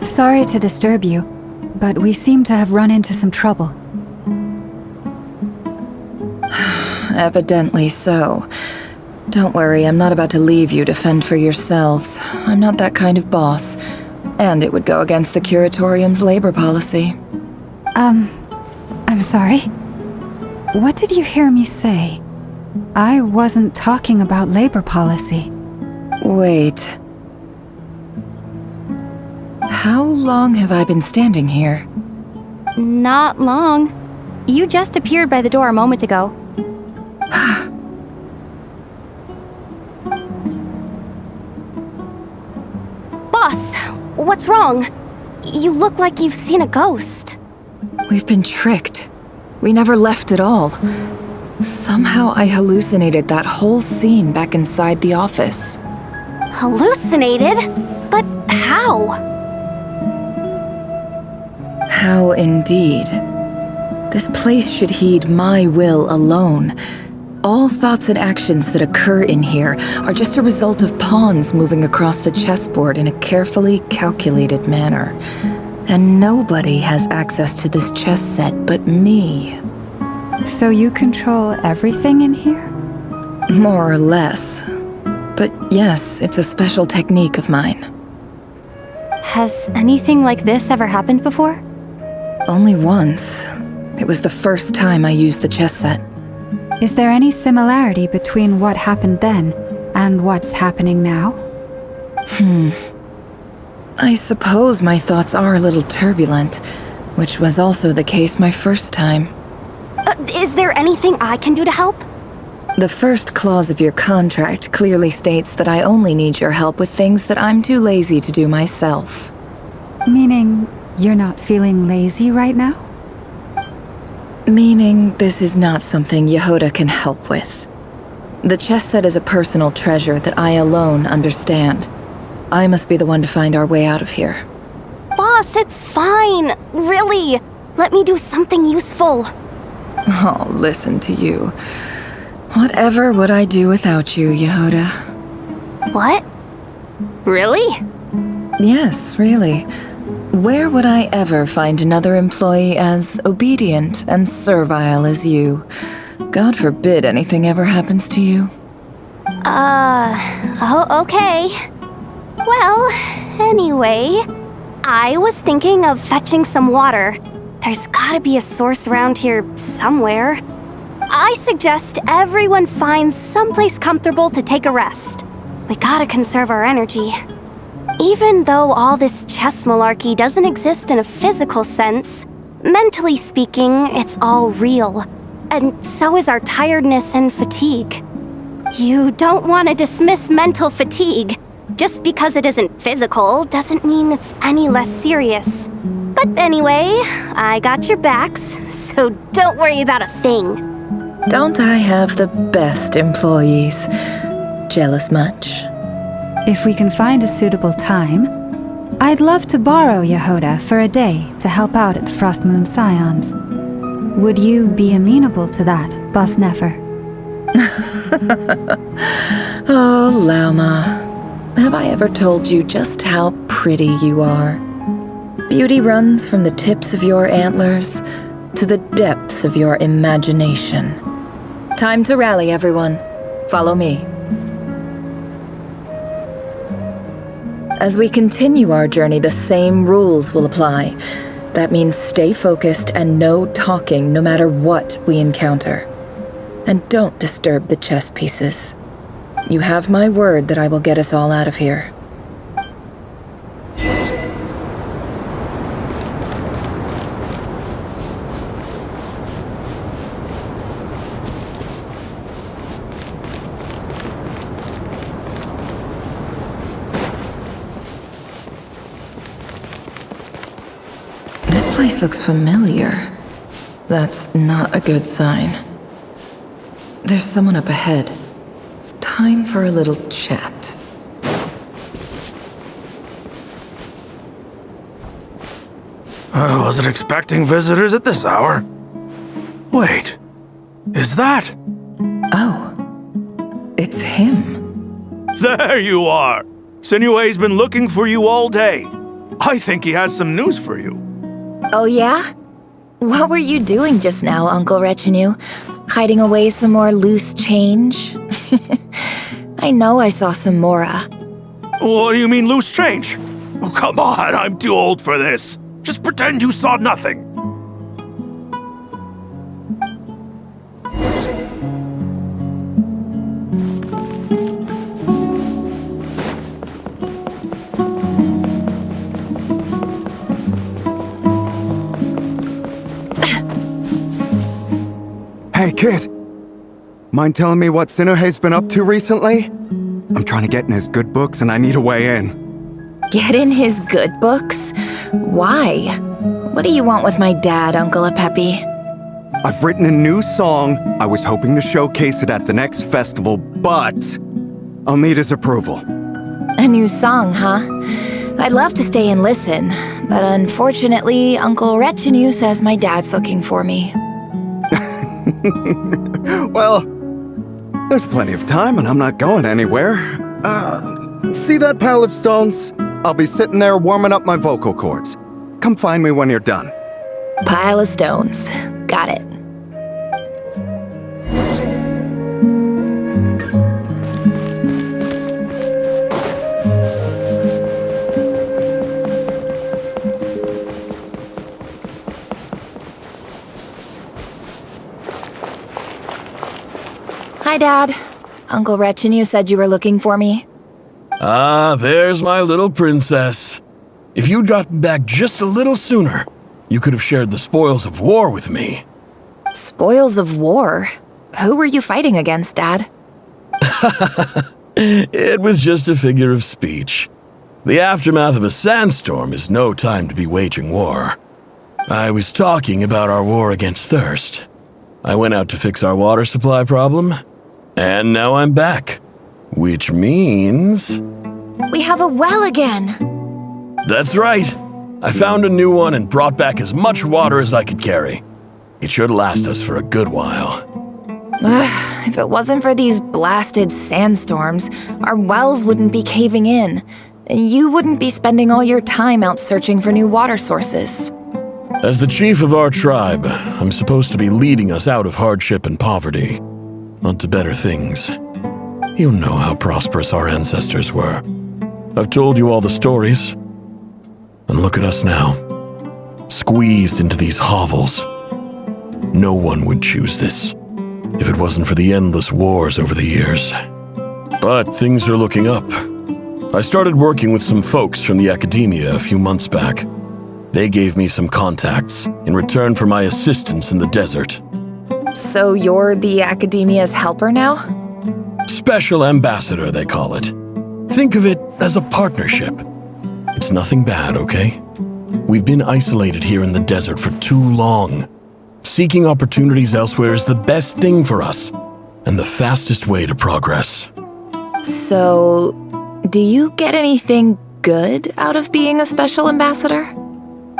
Sorry to disturb you, but we seem to have run into some trouble. Evidently so. Don't worry, I'm not about to leave you to fend for yourselves. I'm not that kind of boss. And it would go against the curatorium's labor policy. I'm sorry. What did you hear me say? I wasn't talking about labor policy. Wait. How long have I been standing here? Not long. You just appeared by the door a moment ago. Boss, what's wrong? You look like you've seen a ghost. We've been tricked. We never left at all. Somehow I hallucinated that whole scene back inside the office. Hallucinated? But how? How indeed. This place should heed my will alone. All thoughts and actions that occur in here are just a result of pawns moving across the chessboard in a carefully calculated manner. And nobody has access to this chess set but me. So you control everything in here? More or less. But yes, it's a special technique of mine. Has anything like this ever happened before? Only once. It was the first time I used the chess set. Is there any similarity between what happened then and what's happening now? I suppose my thoughts are a little turbulent, which was also the case my first time. Is there anything I can do to help? The first clause of your contract clearly states that I only need your help with things that I'm too lazy to do myself. Meaning you're not feeling lazy right now? Meaning this is not something Yehoda can help with. The chess set is a personal treasure that I alone understand. I must be the one to find our way out of here. Boss, it's fine. Really. Let me do something useful. Oh, listen to you. Whatever would I do without you, Yehoda? What? Really? Yes, really. Where would I ever find another employee as obedient and servile as you? God forbid anything ever happens to you. Oh, okay. Well, anyway, I was thinking of fetching some water. There's gotta be a source around here somewhere. I suggest everyone finds someplace comfortable to take a rest. We gotta conserve our energy. Even though all this chess malarkey doesn't exist in a physical sense, Mentally speaking, it's all real. And so is our tiredness and fatigue. You don't want to dismiss mental fatigue. Just because it isn't physical doesn't mean it's any less serious. But anyway, I got your backs, so don't worry about a thing. Don't I have the best employees? Jealous much? If we can find a suitable time, I'd love to borrow Yehoda for a day to help out at the Frost Moon Scions. Would you be amenable to that, Boss Neffer? Oh, Lauma. Have I ever told you just how pretty you are? Beauty runs from the tips of your antlers to the depths of your imagination. Time to rally, everyone. Follow me. As we continue our journey, the same rules will apply. That means stay focused and no talking no matter what we encounter. And don't disturb the chess pieces. You have my word that I will get us all out of here. This place looks familiar. That's not a good sign. There's someone up ahead. Time for a little chat. I wasn't expecting visitors at this hour. Wait, is that? Oh, it's him. There you are! Sinue's been looking for you all day. I think he has some news for you. Oh yeah? What were you doing just now, Uncle Retinue? Hiding away some more loose change? I know I saw some Mora. What do you mean loose change? Oh, come on, I'm too old for this. Just pretend you saw nothing. Hey, kid. Mind telling me what Sinuhe's been up to recently? I'm trying to get in his good books and I need a way in. Get in his good books? Why? What do you want with my dad, Uncle Apepi? I've written a new song. I was hoping to showcase it at the next festival, but I'll need his approval. A new song, huh? I'd love to stay and listen, but unfortunately, Uncle Retinue says my dad's looking for me. Well, there's plenty of time and I'm not going anywhere. See that pile of stones? I'll be sitting there warming up my vocal cords. Come find me when you're done. Pile of stones. Got it. Hi, Dad. Uncle Retinue said you were looking for me. Ah, there's my little princess. If you'd gotten back just a little sooner, you could have shared the spoils of war with me. Spoils of war? Who were you fighting against, Dad? It was just a figure of speech. The aftermath of a sandstorm is no time to be waging war. I was talking about our war against thirst. I went out to fix our water supply problem, and now I'm back. Which means... We have a well again! That's right. I found a new one and brought back as much water as I could carry. It should last us for a good while. If it wasn't for these blasted sandstorms, our wells wouldn't be caving in. You wouldn't be spending all your time out searching for new water sources. As the chief of our tribe, I'm supposed to be leading us out of hardship and poverty, onto better things. You know how prosperous our ancestors were. I've told you all the stories. And look at us now, squeezed into these hovels. No one would choose this, if it wasn't for the endless wars over the years. But things are looking up. I started working with some folks from the academia a few months back. They gave me some contacts in return for my assistance in the desert. So you're the Academia's helper now? Special ambassador, they call it. Think of it as a partnership. It's nothing bad, okay? We've been isolated here in the desert for too long. Seeking opportunities elsewhere is the best thing for us, and the fastest way to progress. So, do you get anything good out of being a special ambassador?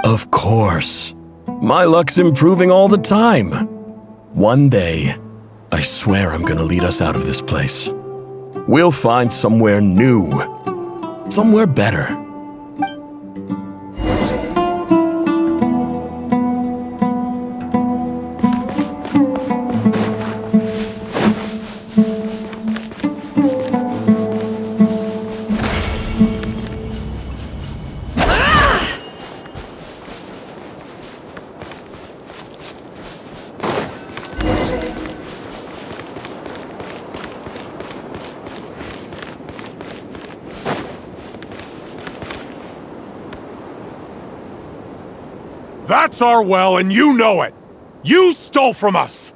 Of course. My luck's improving all the time. One day, I swear I'm gonna lead us out of this place. We'll find somewhere new. Somewhere better. That's our well, and you know it! You stole from us!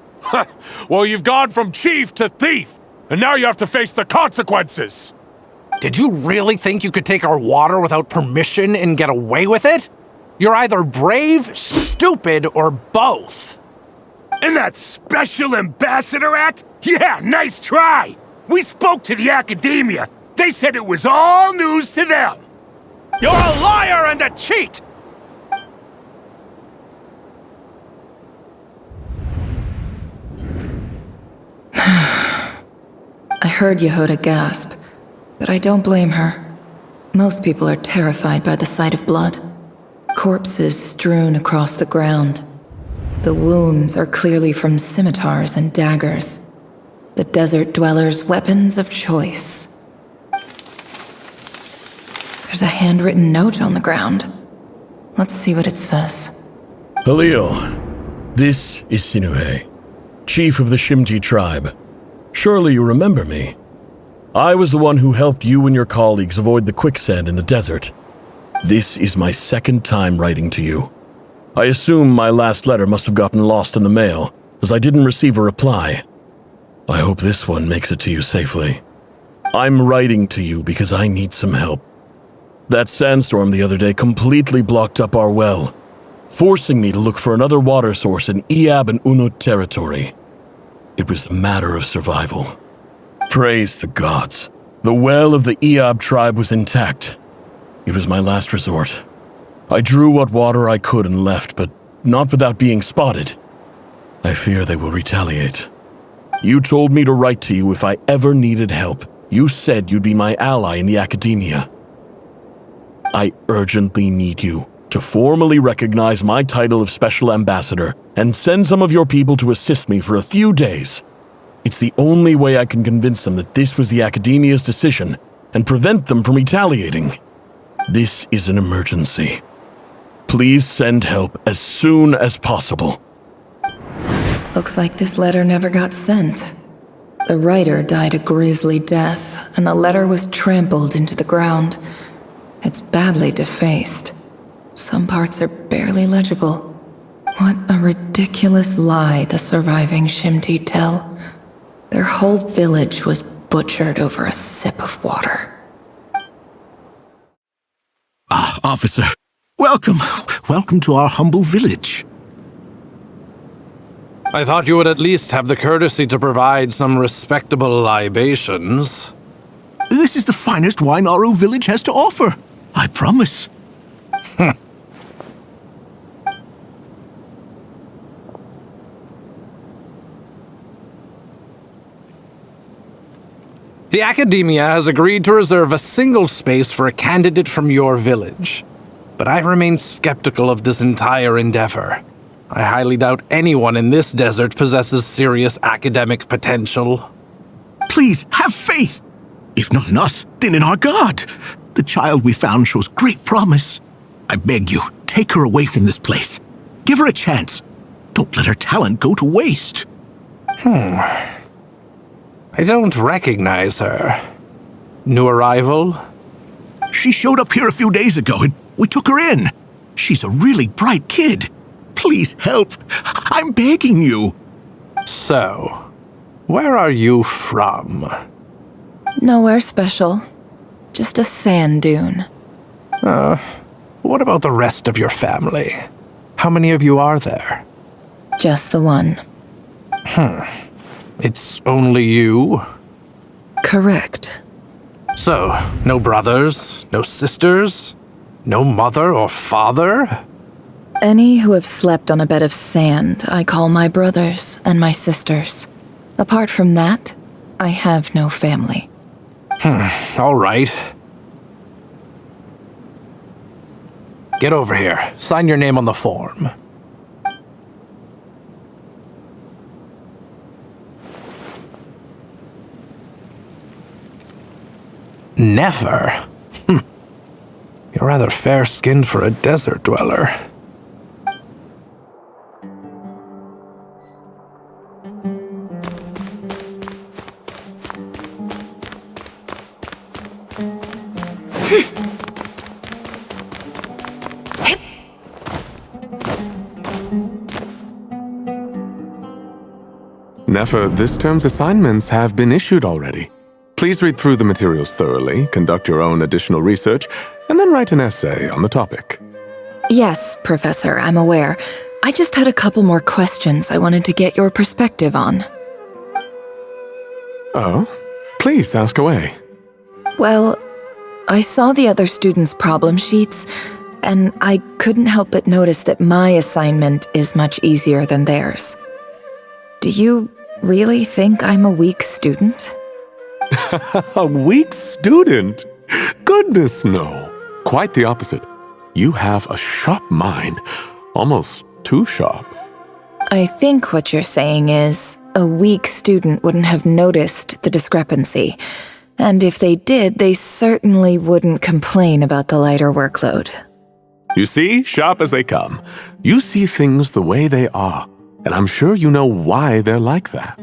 Well, you've gone from chief to thief, and now you have to face the consequences! Did you really think you could take our water without permission and get away with it? You're either brave, stupid, or both. And that special ambassador act? Yeah, nice try! We spoke to the academia. They said it was all news to them. You're a liar and a cheat! I heard Yehuda gasp, but I don't blame her. Most people are terrified by the sight of blood. Corpses strewn across the ground. The wounds are clearly from scimitars and daggers. The desert dwellers' weapons of choice. There's a handwritten note on the ground. Let's see what it says. Halil, this is Sinuhe, chief of the Shimti tribe. Surely you remember me. I was the one who helped you and your colleagues avoid the quicksand in the desert. This is my second time writing to you. I assume my last letter must have gotten lost in the mail, as I didn't receive a reply. I hope this one makes it to you safely. I'm writing to you because I need some help. That sandstorm the other day completely blocked up our well, forcing me to look for another water source in Iab and Unut territory. It was a matter of survival. Praise the gods. The well of the Iab tribe was intact. It was my last resort. I drew what water I could and left, but not without being spotted. I fear they will retaliate. You told me to write to you if I ever needed help. You said you'd be my ally in the academia. I urgently need you to formally recognize my title of Special Ambassador and send some of your people to assist me for a few days. It's the only way I can convince them that this was the Academia's decision and prevent them from retaliating. This is an emergency. Please send help as soon as possible. Looks like this letter never got sent. The writer died a grisly death, and the letter was trampled into the ground. It's badly defaced. Some parts are barely legible. What a ridiculous lie the surviving Shimti tell. Their whole village was butchered over a sip of water. Ah, officer. Welcome. Welcome to our humble village. I thought you would at least have the courtesy to provide some respectable libations. This is the finest wine Aru village has to offer. I promise. The Academia has agreed to reserve a single space for a candidate from your village. But I remain skeptical of this entire endeavor. I highly doubt anyone in this desert possesses serious academic potential. Please, have faith. If not in us, then in our God. The child we found shows great promise. I beg you, take her away from this place. Give her a chance. Don't let her talent go to waste. I don't recognize her. New arrival? She showed up here a few days ago and we took her in. She's a really bright kid. Please help. I'm begging you. So, where are you from? Nowhere special. Just a sand dune. What about the rest of your family? How many of you are there? Just the one. It's only you? Correct. So, no brothers, no sisters, no mother or father? Any who have slept on a bed of sand, I call my brothers and my sisters. Apart from that, I have no family. All right. Get over here. Sign your name on the form. Neffer? You're rather fair-skinned for a desert dweller. Neffer, this term's assignments have been issued already. Please read through the materials thoroughly, conduct your own additional research, and then write an essay on the topic. Yes, Professor, I'm aware. I just had a couple more questions I wanted to get your perspective on. Oh? Please, ask away. Well, I saw the other students' problem sheets, and I couldn't help but notice that my assignment is much easier than theirs. Do you really think I'm a weak student? A weak student? Goodness, no. Quite the opposite. You have a sharp mind, almost too sharp. I think what you're saying is, a weak student wouldn't have noticed the discrepancy. And if they did, they certainly wouldn't complain about the lighter workload. You see, sharp as they come. You see things the way they are, and I'm sure you know why they're like that.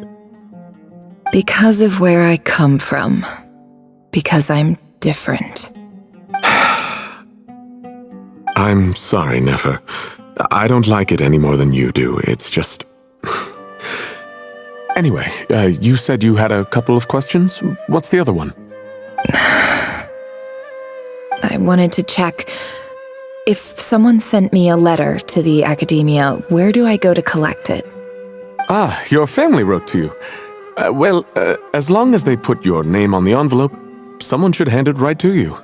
Because of where I come from. Because I'm different. I'm sorry, Neffer. I don't like it any more than you do. It's just... Anyway, you said you had a couple of questions. What's the other one? I wanted to check. If someone sent me a letter to the academia, where do I go to collect it? Ah, your family wrote to you. Well, as long as they put your name on the envelope, someone should hand it right to you.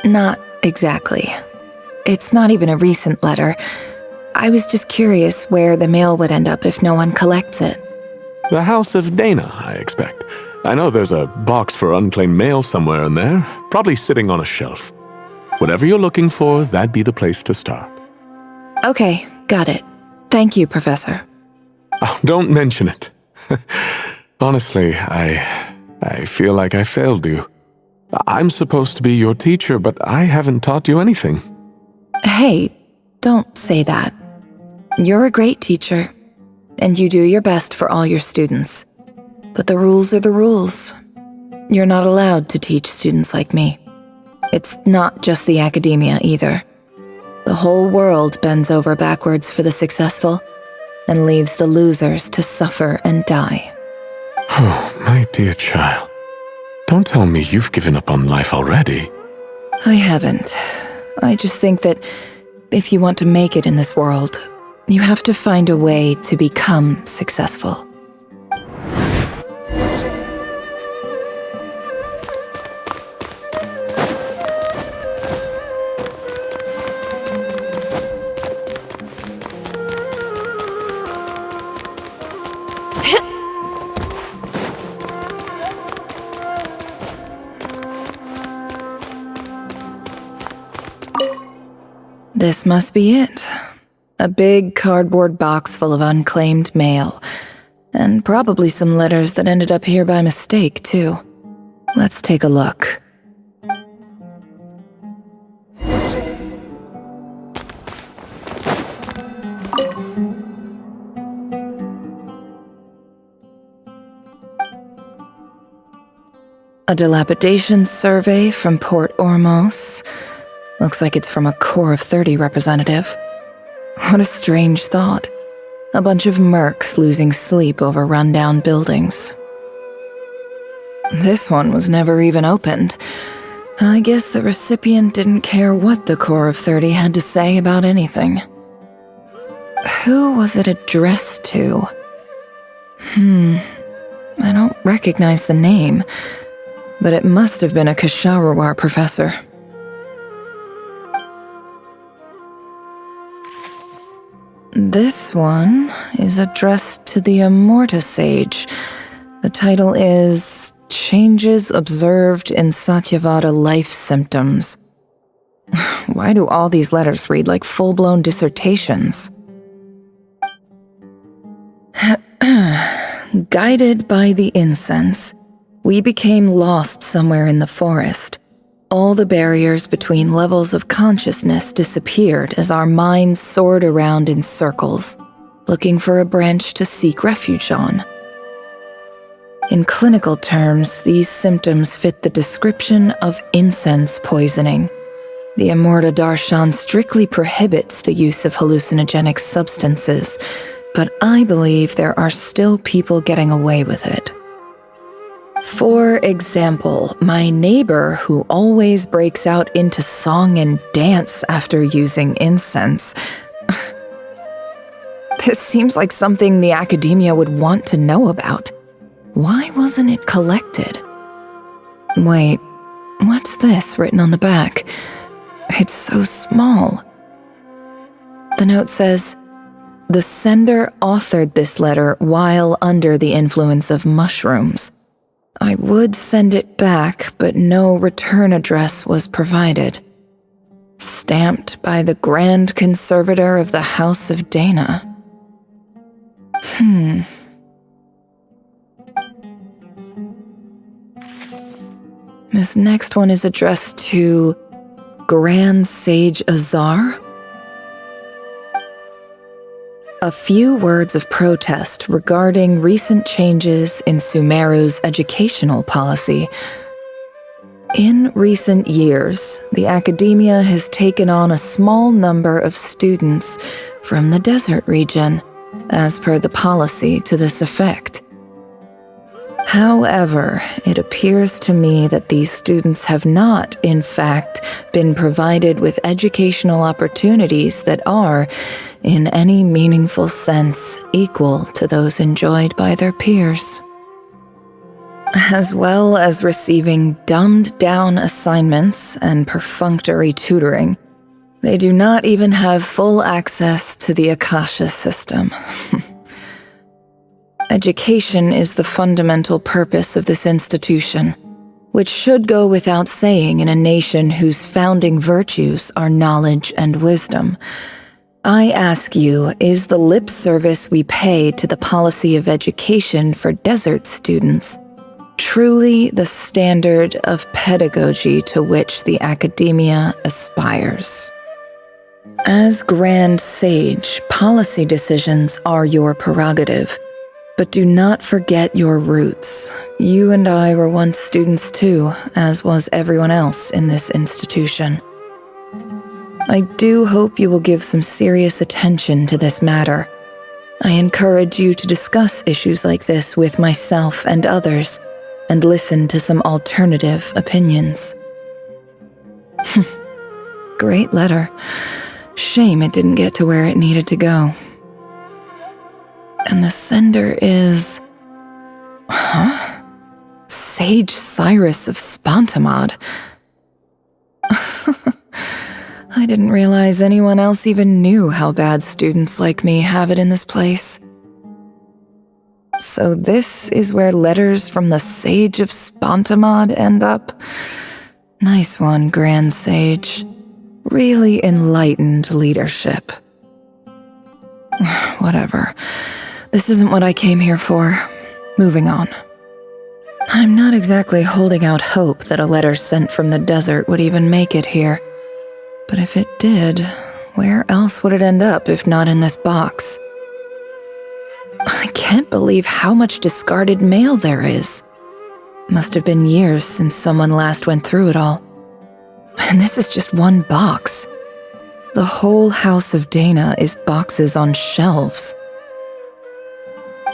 Not exactly. It's not even a recent letter. I was just curious where the mail would end up if no one collects it. The house of Dana, I expect. I know there's a box for unclaimed mail somewhere in there, probably sitting on a shelf. Whatever you're looking for, that'd be the place to start. Okay, got it. Thank you, Professor. Oh, don't mention it. Honestly, I feel like I failed you. I'm supposed to be your teacher, but I haven't taught you anything. Hey, don't say that. You're a great teacher, and you do your best for all your students. But the rules are the rules. You're not allowed to teach students like me. It's not just the academia either. The whole world bends over backwards for the successful, and leaves the losers to suffer and die. Oh, my dear child. Don't tell me you've given up on life already. I haven't. I just think that if you want to make it in this world, you have to find a way to become successful. This must be it. A big cardboard box full of unclaimed mail. And probably some letters that ended up here by mistake, too. Let's take a look. A dilapidation survey from Port Ormos. Looks like it's from a Core of 30 representative. What a strange thought. A bunch of mercs losing sleep over rundown buildings. This one was never even opened. I guess the recipient didn't care what the Core of 30 had to say about anything. Who was it addressed to? I don't recognize the name, but it must have been a Kasharawar professor. This one is addressed to the Amorta Sage. The title is Changes Observed in Satyavada Life Symptoms. Why do all these letters read like full-blown dissertations? Guided by the incense, we became lost somewhere in the forest. All the barriers between levels of consciousness disappeared as our minds soared around in circles, looking for a branch to seek refuge on. In clinical terms, these symptoms fit the description of incense poisoning. The Amorta Darshan strictly prohibits the use of hallucinogenic substances, but I believe there are still people getting away with it. For example, my neighbor who always breaks out into song and dance after using incense. This seems like something the academia would want to know about. Why wasn't it collected? Wait, what's this written on the back? It's so small. The note says, "The sender authored this letter while under the influence of mushrooms. I would send it back, but no return address was provided. Stamped by the Grand Conservator of the House of Dana." This next one is addressed to Grand Sage Azar. A few words of protest regarding recent changes in Sumeru's educational policy. In recent years, the academia has taken on a small number of students from the desert region, as per the policy to this effect. However, it appears to me that these students have not, in fact, been provided with educational opportunities that are, in any meaningful sense, equal to those enjoyed by their peers. As well as receiving dumbed-down assignments and perfunctory tutoring, they do not even have full access to the Akasha system. Education is the fundamental purpose of this institution, which should go without saying in a nation whose founding virtues are knowledge and wisdom. I ask you, is the lip service we pay to the policy of education for desert students truly the standard of pedagogy to which the academia aspires? As Grand Sage, policy decisions are your prerogative. But do not forget your roots. You and I were once students too, as was everyone else in this institution. I do hope you will give some serious attention to this matter. I encourage you to discuss issues like this with myself and others, and listen to some alternative opinions. Great letter. Shame it didn't get to where it needed to go. And the sender is... Sage Cyrus of Spontamod. I didn't realize anyone else even knew how bad students like me have it in this place. So this is where letters from the Sage of Spontamod end up? Nice one, Grand Sage. Really enlightened leadership. Whatever. This isn't what I came here for. Moving on. I'm not exactly holding out hope that a letter sent from the desert would even make it here. But if it did, where else would it end up if not in this box? I can't believe how much discarded mail there is. Must have been years since someone last went through it all. And this is just one box. The whole house of Dana is boxes on shelves.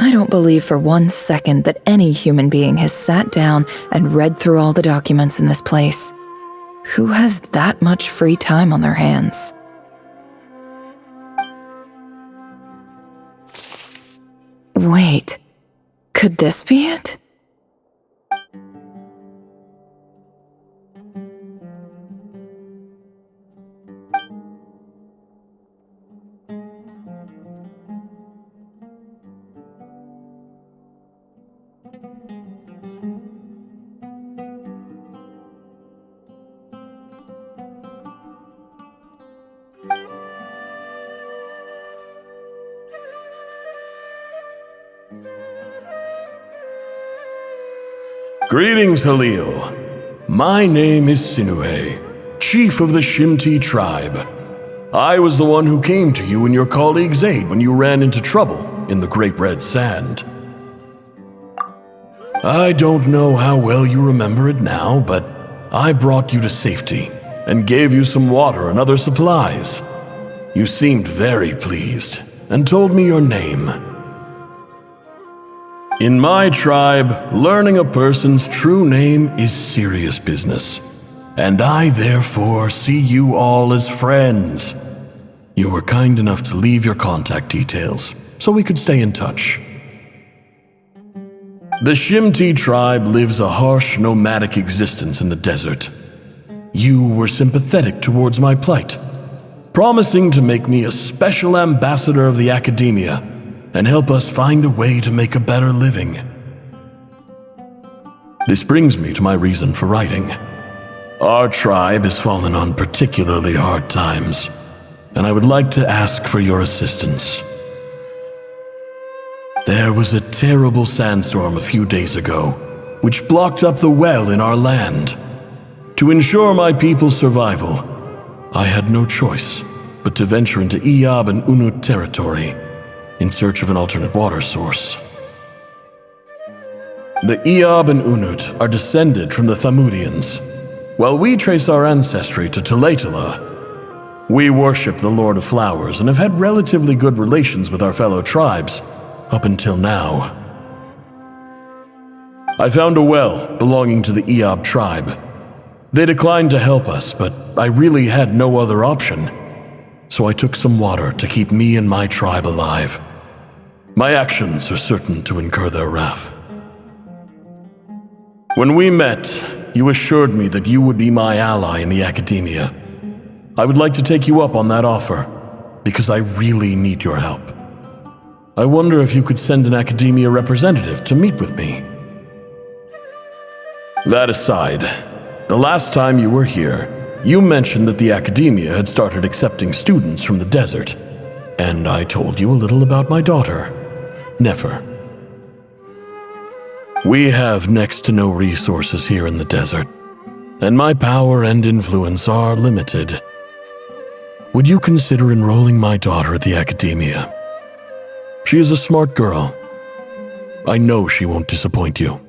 I don't believe for 1 second that any human being has sat down and read through all the documents in this place. Who has that much free time on their hands? Wait, could this be it? Greetings, Halil. My name is Sinue, chief of the Shimti tribe. I was the one who came to you and your colleague's aid when you ran into trouble in the Great Red Sand. I don't know how well you remember it now, but I brought you to safety and gave you some water and other supplies. You seemed very pleased and told me your name. In my tribe, learning a person's true name is serious business, and I therefore see you all as friends. You were kind enough to leave your contact details so we could stay in touch. The Shimti tribe lives a harsh, nomadic existence in the desert. You were sympathetic towards my plight, promising to make me a special ambassador of the academia and help us find a way to make a better living. This brings me to my reason for writing. Our tribe has fallen on particularly hard times, and I would like to ask for your assistance. There was a terrible sandstorm a few days ago, which blocked up the well in our land. To ensure my people's survival, I had no choice but to venture into Iyab and Unut territory in search of an alternate water source. The Iyab and Unut are descended from the Thamudians, while we trace our ancestry to Tulatula. We worship the Lord of Flowers and have had relatively good relations with our fellow tribes up until now. I found a well belonging to the Iyab tribe. They declined to help us, but I really had no other option. So I took some water to keep me and my tribe alive. My actions are certain to incur their wrath. When we met, you assured me that you would be my ally in the academia. I would like to take you up on that offer, because I really need your help. I wonder if you could send an academia representative to meet with me. That aside, the last time you were here, you mentioned that the academia had started accepting students from the desert, and I told you a little about my daughter, Neffer. We have next to no resources here in the desert, and my power and influence are limited. Would you consider enrolling my daughter at the academia? She is a smart girl. I know she won't disappoint you.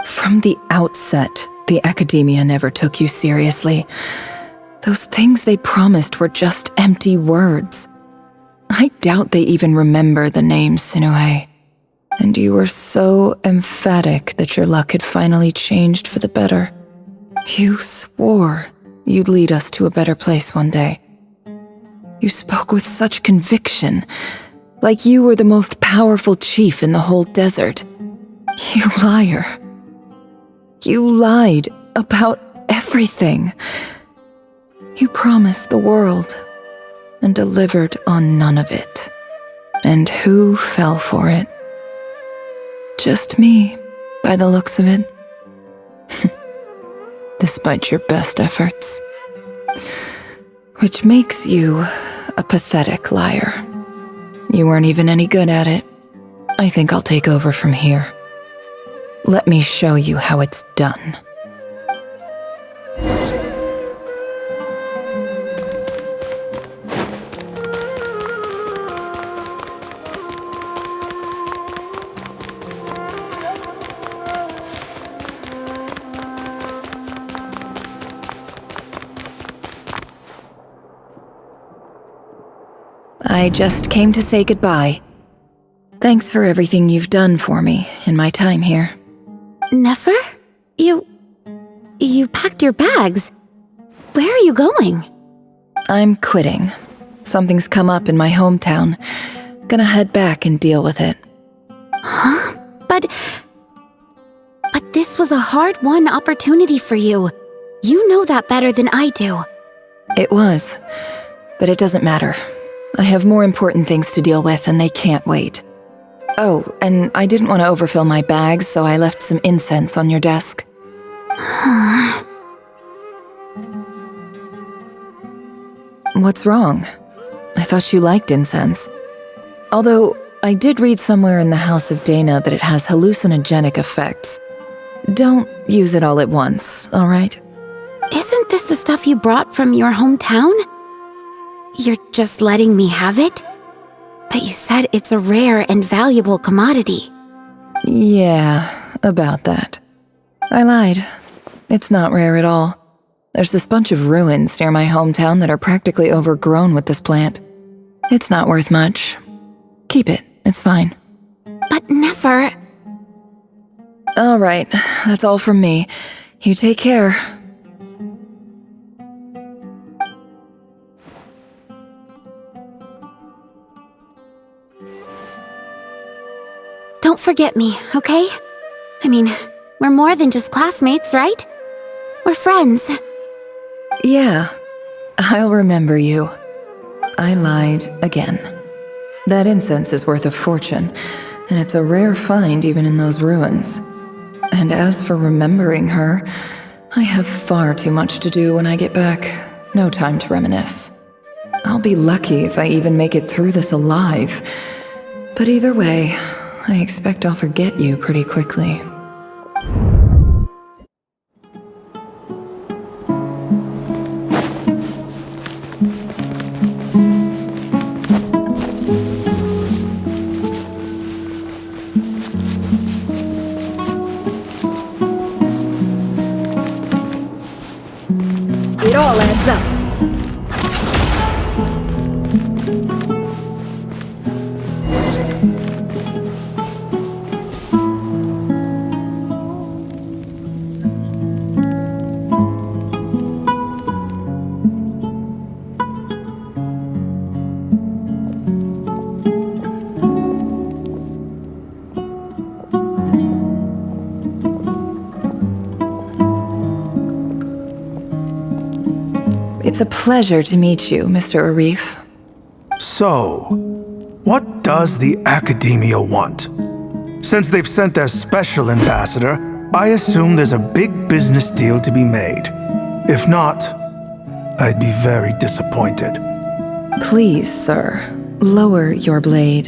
From the outset, the academia never took you seriously. Those things they promised were just empty words. I doubt they even remember the name Sinue. And you were so emphatic that your luck had finally changed for the better. You swore you'd lead us to a better place one day. You spoke with such conviction, like you were the most powerful chief in the whole desert. You liar. You lied about everything. You promised the world and delivered on none of it. And who fell for it? Just me, by the looks of it. Despite your best efforts. Which makes you a pathetic liar. You weren't even any good at it. I think I'll take over from here. Let me show you how it's done. I just came to say goodbye. Thanks for everything you've done for me in my time here. Neffer? You packed your bags. Where are you going? I'm quitting. Something's come up in my hometown. Gonna head back and deal with it. Huh? But this was a hard-won opportunity for you. You know that better than I do. It was, but it doesn't matter. I have more important things to deal with, and they can't wait. Oh, and I didn't want to overfill my bags, so I left some incense on your desk. What's wrong? I thought you liked incense. Although, I did read somewhere in the House of Dana that it has hallucinogenic effects. Don't use it all at once, alright? Isn't this the stuff you brought from your hometown? You're just letting me have it? But you said it's a rare and valuable commodity. Yeah, about that. I lied. It's not rare at all. There's this bunch of ruins near my hometown that are practically overgrown with this plant. It's not worth much. Keep it, it's fine. But Neffer... Alright, that's all from me. You take care. Don't forget me, okay? I mean, we're more than just classmates, right? We're friends. Yeah, I'll remember you. I lied again. That incense is worth a fortune, and it's a rare find even in those ruins. And as for remembering her, I have far too much to do when I get back. No time to reminisce. I'll be lucky if I even make it through this alive. But either way, I expect I'll forget you pretty quickly. It all adds up. It's a pleasure to meet you, Mr. Arif. So, what does the Academia want? Since they've sent their special ambassador, I assume there's a big business deal to be made. If not, I'd be very disappointed. Please, sir, lower your blade.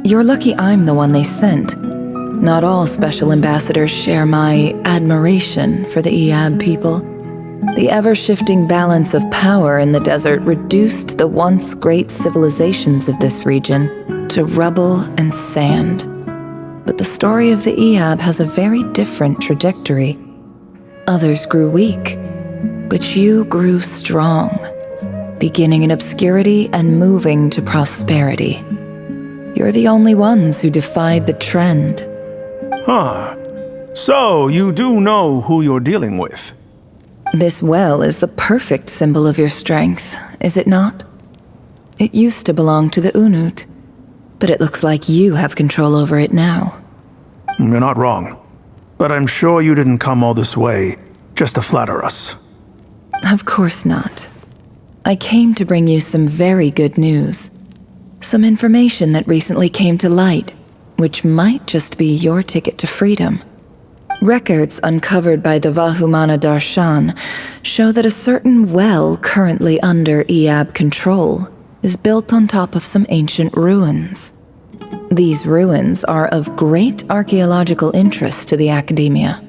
You're lucky I'm the one they sent. Not all special ambassadors share my admiration for the Iab people. The ever-shifting balance of power in the desert reduced the once great civilizations of this region to rubble and sand. But the story of the Iab has a very different trajectory. Others grew weak, but you grew strong, beginning in obscurity and moving to prosperity. You're the only ones who defied the trend. Huh. So, you do know who you're dealing with? This well is the perfect symbol of your strength, is it not? It used to belong to the Unut, but it looks like you have control over it now. You're not wrong. But I'm sure you didn't come all this way just to flatter us. Of course not. I came to bring you some very good news. Some information that recently came to light, which might just be your ticket to freedom. Records uncovered by the Vahumana Darshan show that a certain well currently under Iab control is built on top of some ancient ruins. These ruins are of great archaeological interest to the Academia.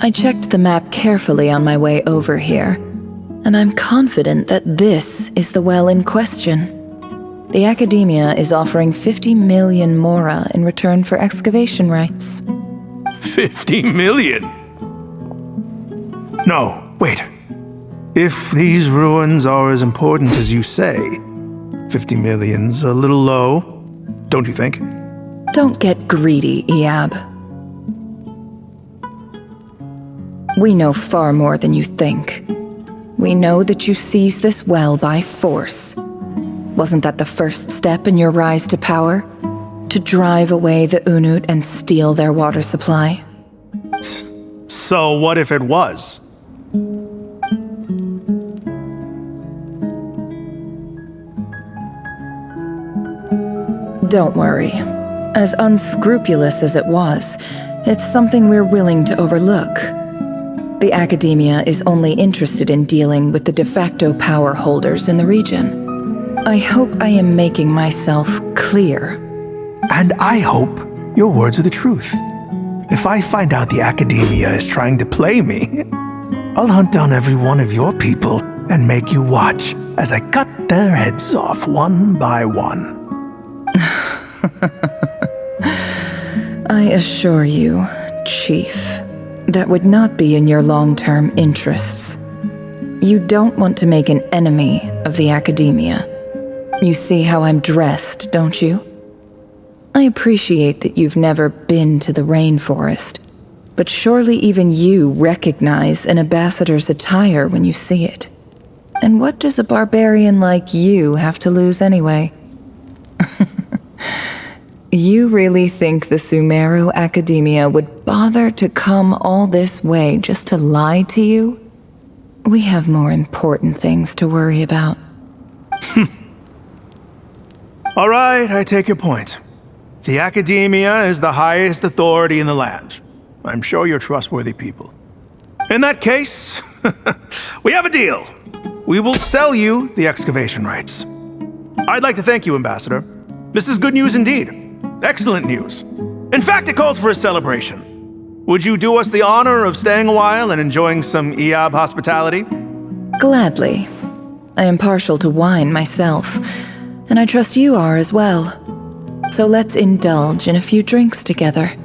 I checked the map carefully on my way over here, and I'm confident that this is the well in question. The Academia is offering 50 million mora in return for excavation rights. 50 million? No, wait. If these ruins are as important as you say, 50 million's a little low, don't you think? Don't get greedy, Iab. We know far more than you think. We know that you seized this well by force. Wasn't that the first step in your rise to power? To drive away the Unut and steal their water supply? So what if it was? Don't worry. As unscrupulous as it was, it's something we're willing to overlook. The Academia is only interested in dealing with the de facto power holders in the region. I hope I am making myself clear. And I hope your words are the truth. If I find out the Academia is trying to play me, I'll hunt down every one of your people and make you watch as I cut their heads off one by one. I assure you, Chief, that would not be in your long-term interests. You don't want to make an enemy of the Academia. You see how I'm dressed, don't you? I appreciate that you've never been to the rainforest, but surely even you recognize an ambassador's attire when you see it. And what does a barbarian like you have to lose anyway? You really think the Sumeru Academia would bother to come all this way just to lie to you? We have more important things to worry about. All right, I take your point. The Academia is the highest authority in the land. I'm sure you're trustworthy people. In that case, we have a deal. We will sell you the excavation rights. I'd like to thank you, Ambassador. This is good news indeed. Excellent news. In fact, it calls for a celebration. Would you do us the honor of staying a while and enjoying some Iab hospitality? Gladly. I am partial to wine myself, and I trust you are as well. So let's indulge in a few drinks together,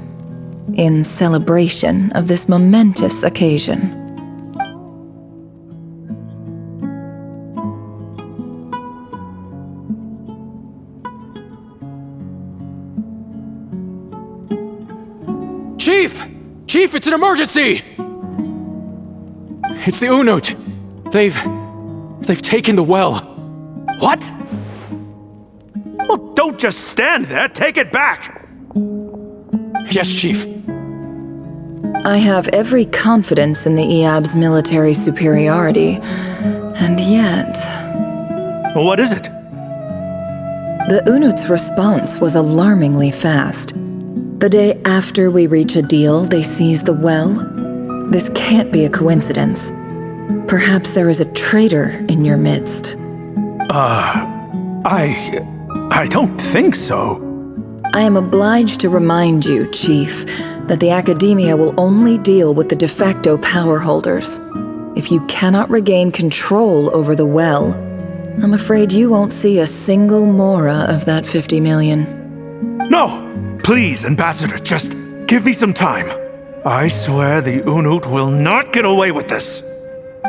in celebration of this momentous occasion. Chief! Chief, it's an emergency! It's the Unut. They've taken the well. What? Well, don't just stand there. Take it back. Yes, Chief. I have every confidence in the Iab's military superiority, and yet... What is it? The Unut's response was alarmingly fast. The day after we reach a deal, they seize the well. This can't be a coincidence. Perhaps there is a traitor in your midst. I don't think so. I am obliged to remind you, Chief, that the Academia will only deal with the de facto power holders. If you cannot regain control over the well, I'm afraid you won't see a single mora of that 50 million. No! Please, Ambassador, just give me some time. I swear the Unut will not get away with this.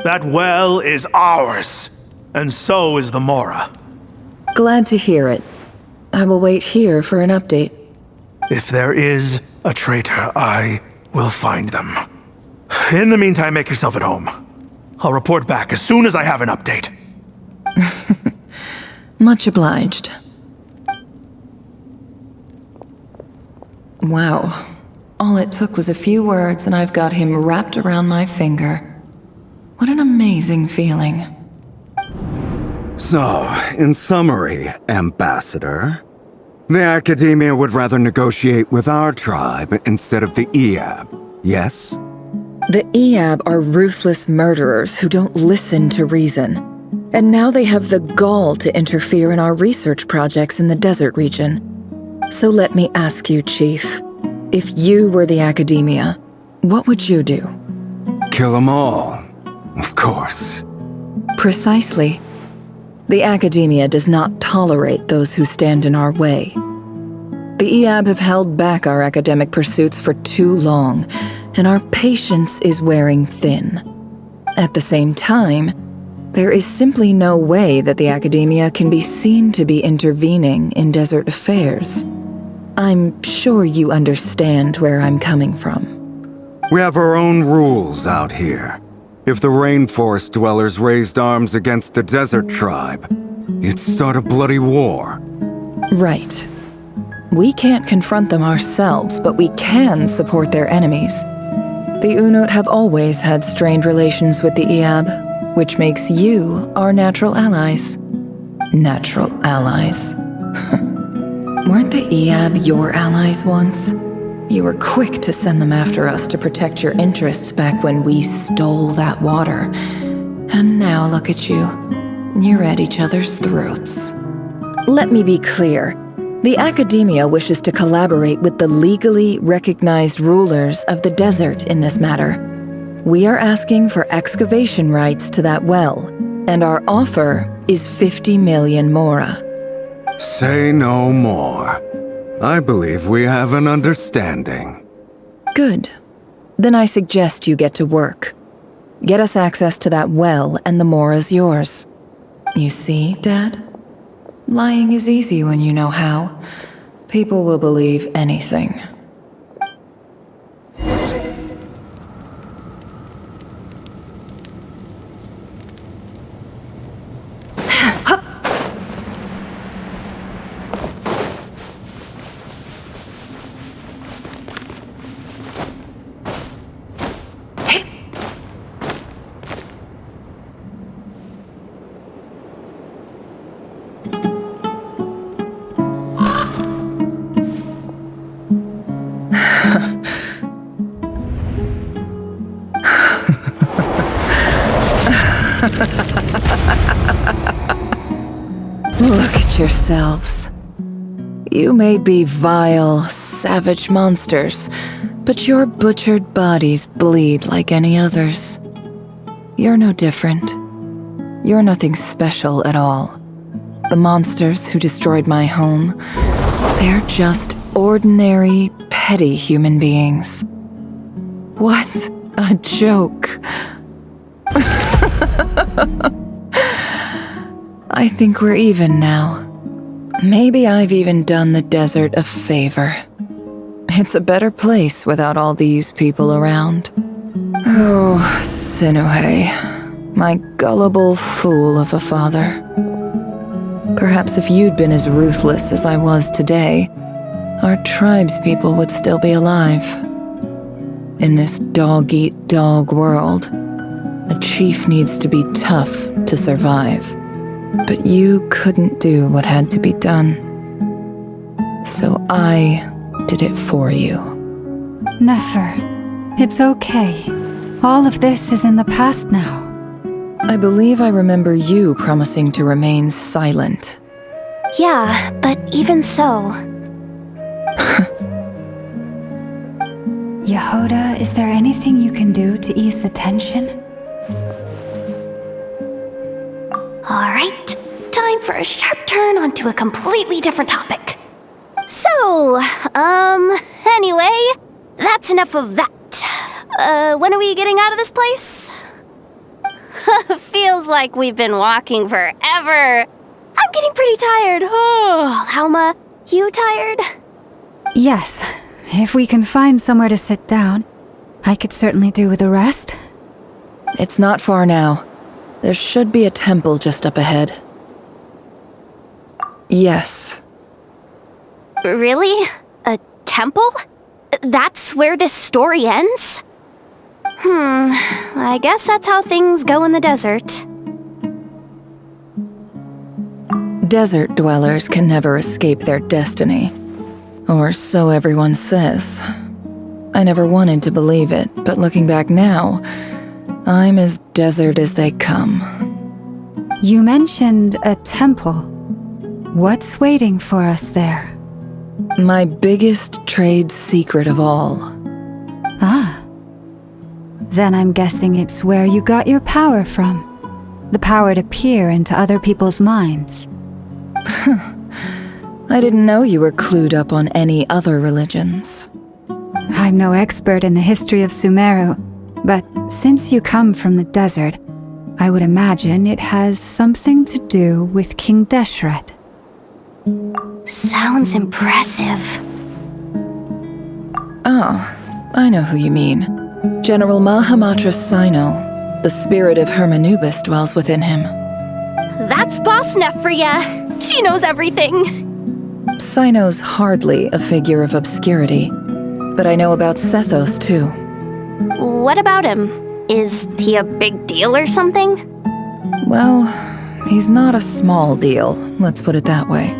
That well is ours, and so is the mora. Glad to hear it. I will wait here for an update. If there is a traitor, I will find them. In the meantime, make yourself at home. I'll report back as soon as I have an update. Much obliged. Wow. All it took was a few words and I've got him wrapped around my finger. What an amazing feeling. So, in summary, Ambassador, the Academia would rather negotiate with our tribe instead of the Iab, yes? The Iab are ruthless murderers who don't listen to reason. And now they have the gall to interfere in our research projects in the desert region. So let me ask you, Chief, if you were the Academia, what would you do? Kill them all, of course. Precisely. The Academia does not tolerate those who stand in our way. The Iab have held back our academic pursuits for too long, and our patience is wearing thin. At the same time, There is simply no way that the Academia can be seen to be intervening in desert affairs. I'm sure you understand where I'm coming from. We have our own rules out here. If the rainforest dwellers raised arms against a desert tribe, you'd start a bloody war. Right. We can't confront them ourselves, but we can support their enemies. The Unut have always had strained relations with the Iab, which makes you our natural allies. Natural allies. Weren't the Iab your allies once? You were quick to send them after us to protect your interests back when we stole that water. And now look at you. You're at each other's throats. Let me be clear. The Academia wishes to collaborate with the legally recognized rulers of the desert in this matter. We are asking for excavation rights to that well, and our offer is 50 million mora. Say no more. I believe we have an understanding. Good. Then I suggest you get to work. Get us access to that well, and the mora's yours. You see, Dad? Lying is easy when you know how. People will believe anything. Look at yourselves. You may be vile, savage monsters, but your butchered bodies bleed like any others. You're no different. You're nothing special at all. The monsters who destroyed my home, they're just ordinary, petty human beings. What a joke. I think we're even now. Maybe I've even done the desert a favor. It's a better place without all these people around. Oh, Sinuhe, my gullible fool of a father. Perhaps if you'd been as ruthless as I was today, our tribespeople would still be alive. In this dog-eat-dog world, a chief needs to be tough to survive. But you couldn't do what had to be done. So I did it for you. Neffer, it's okay. All of this is in the past now. I believe I remember you promising to remain silent. Yeah, but even so... Yehoda, is there anything you can do to ease the tension? Alright, time for a sharp turn onto a completely different topic. So, anyway, that's enough of that. When are we getting out of this place? Feels like we've been walking forever. I'm getting pretty tired. Oh, Alma, you tired? Yes, if we can find somewhere to sit down, I could certainly do with a rest. It's not far now. There should be a temple just up ahead. Yes. Really? A temple? That's where this story ends? I guess that's how things go in the desert. Desert dwellers can never escape their destiny. Or so everyone says. I never wanted to believe it, but looking back now, I'm as desert as they come. You mentioned a temple. What's waiting for us there? My biggest trade secret of all. Ah. Then I'm guessing it's where you got your power from. The power to peer into other people's minds. I didn't know you were clued up on any other religions. I'm no expert in the history of Sumeru, but since you come from the desert, I would imagine it has something to do with King Deshret. Sounds impressive. Oh, I know who you mean. General Mahamatra Sino. The spirit of Hermanubis dwells within him. That's Boss Nef for ya. She knows everything. Sino's hardly a figure of obscurity, but I know about Sethos too. What about him? Is he a big deal or something? Well, he's not a small deal, let's put it that way.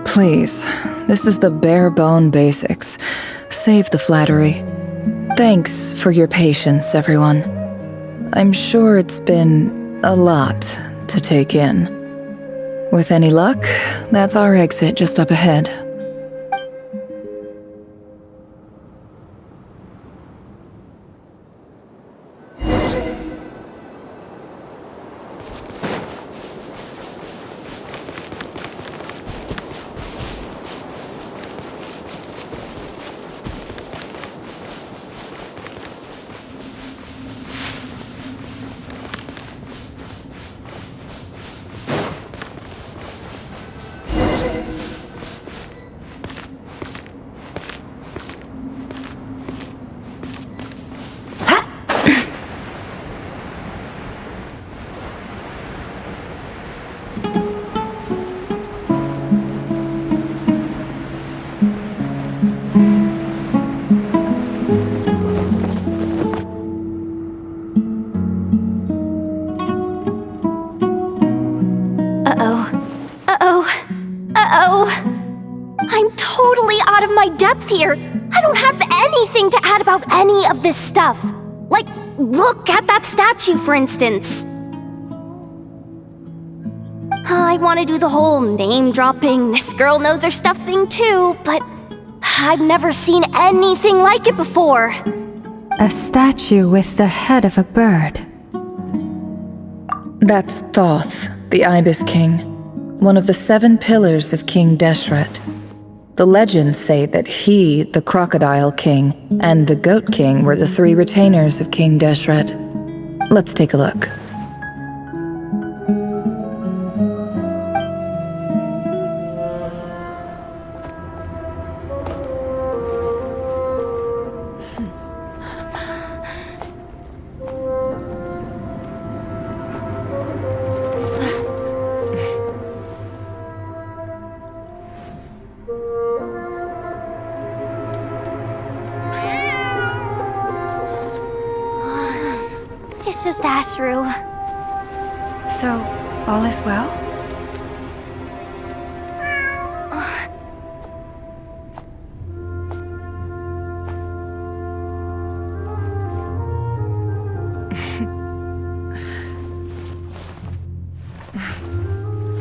Please, this is the bare-bone basics. Save the flattery. Thanks for your patience, everyone. I'm sure it's been a lot to take in. With any luck, that's our exit just up ahead. I'm totally out of my depth here. I don't have anything to add about any of this stuff. Like, look at that statue, for instance. I want to do the whole name-dropping, this girl knows her stuff thing too, but I've never seen anything like it before. A statue with the head of a bird. That's Thoth, the Ibis King, one of the 7 pillars of King Deshret. The legends say that he, the Crocodile King, and the Goat King were the 3 retainers of King Deshret. Let's take a look. It's just Ashru. So, all is well?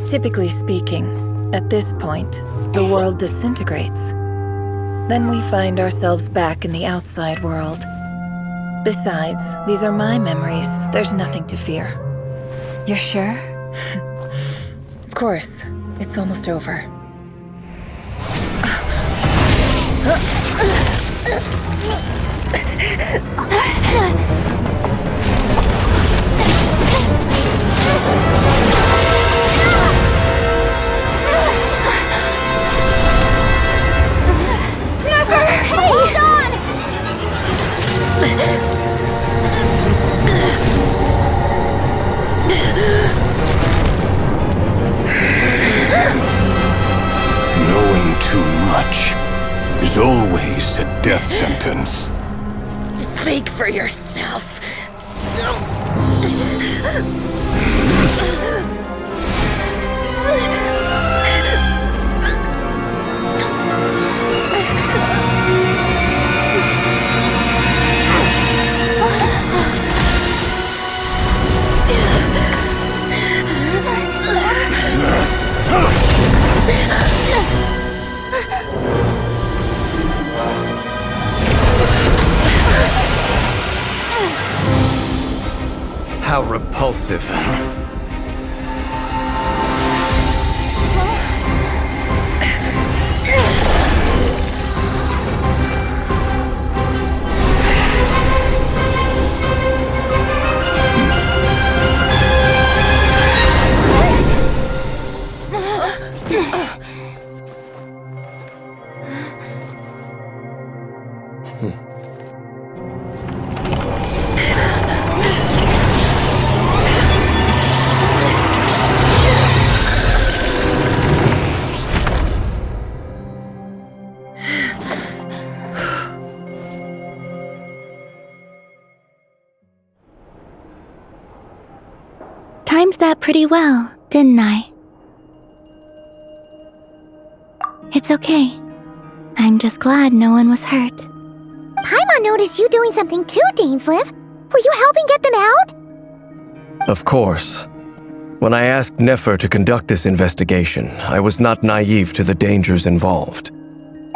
Typically speaking, at this point, the world disintegrates. Then we find ourselves back in the outside world. Besides, these are my memories. There's nothing to fear. You're sure? Of course. It's almost over. Neffer! Hey! Hold on! Knowing too much is always a death sentence. Speak for yourself. How repulsive. Timed that pretty well, didn't I? It's okay. I'm just glad no one was hurt. Paimon noticed you doing something too, Dainsleif. Were you helping get them out? Of course. When I asked Neffer to conduct this investigation, I was not naive to the dangers involved.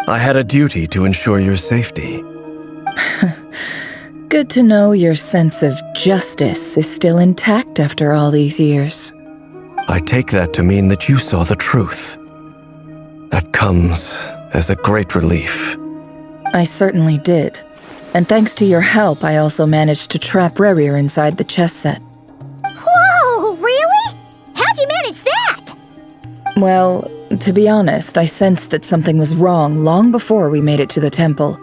I had a duty to ensure your safety. Good to know your sense of justice is still intact after all these years. I take that to mean that you saw the truth. That comes as a great relief. I certainly did. And thanks to your help, I also managed to trap Reri inside the chess set. Whoa, really? How'd you manage that? Well, to be honest, I sensed that something was wrong long before we made it to the temple.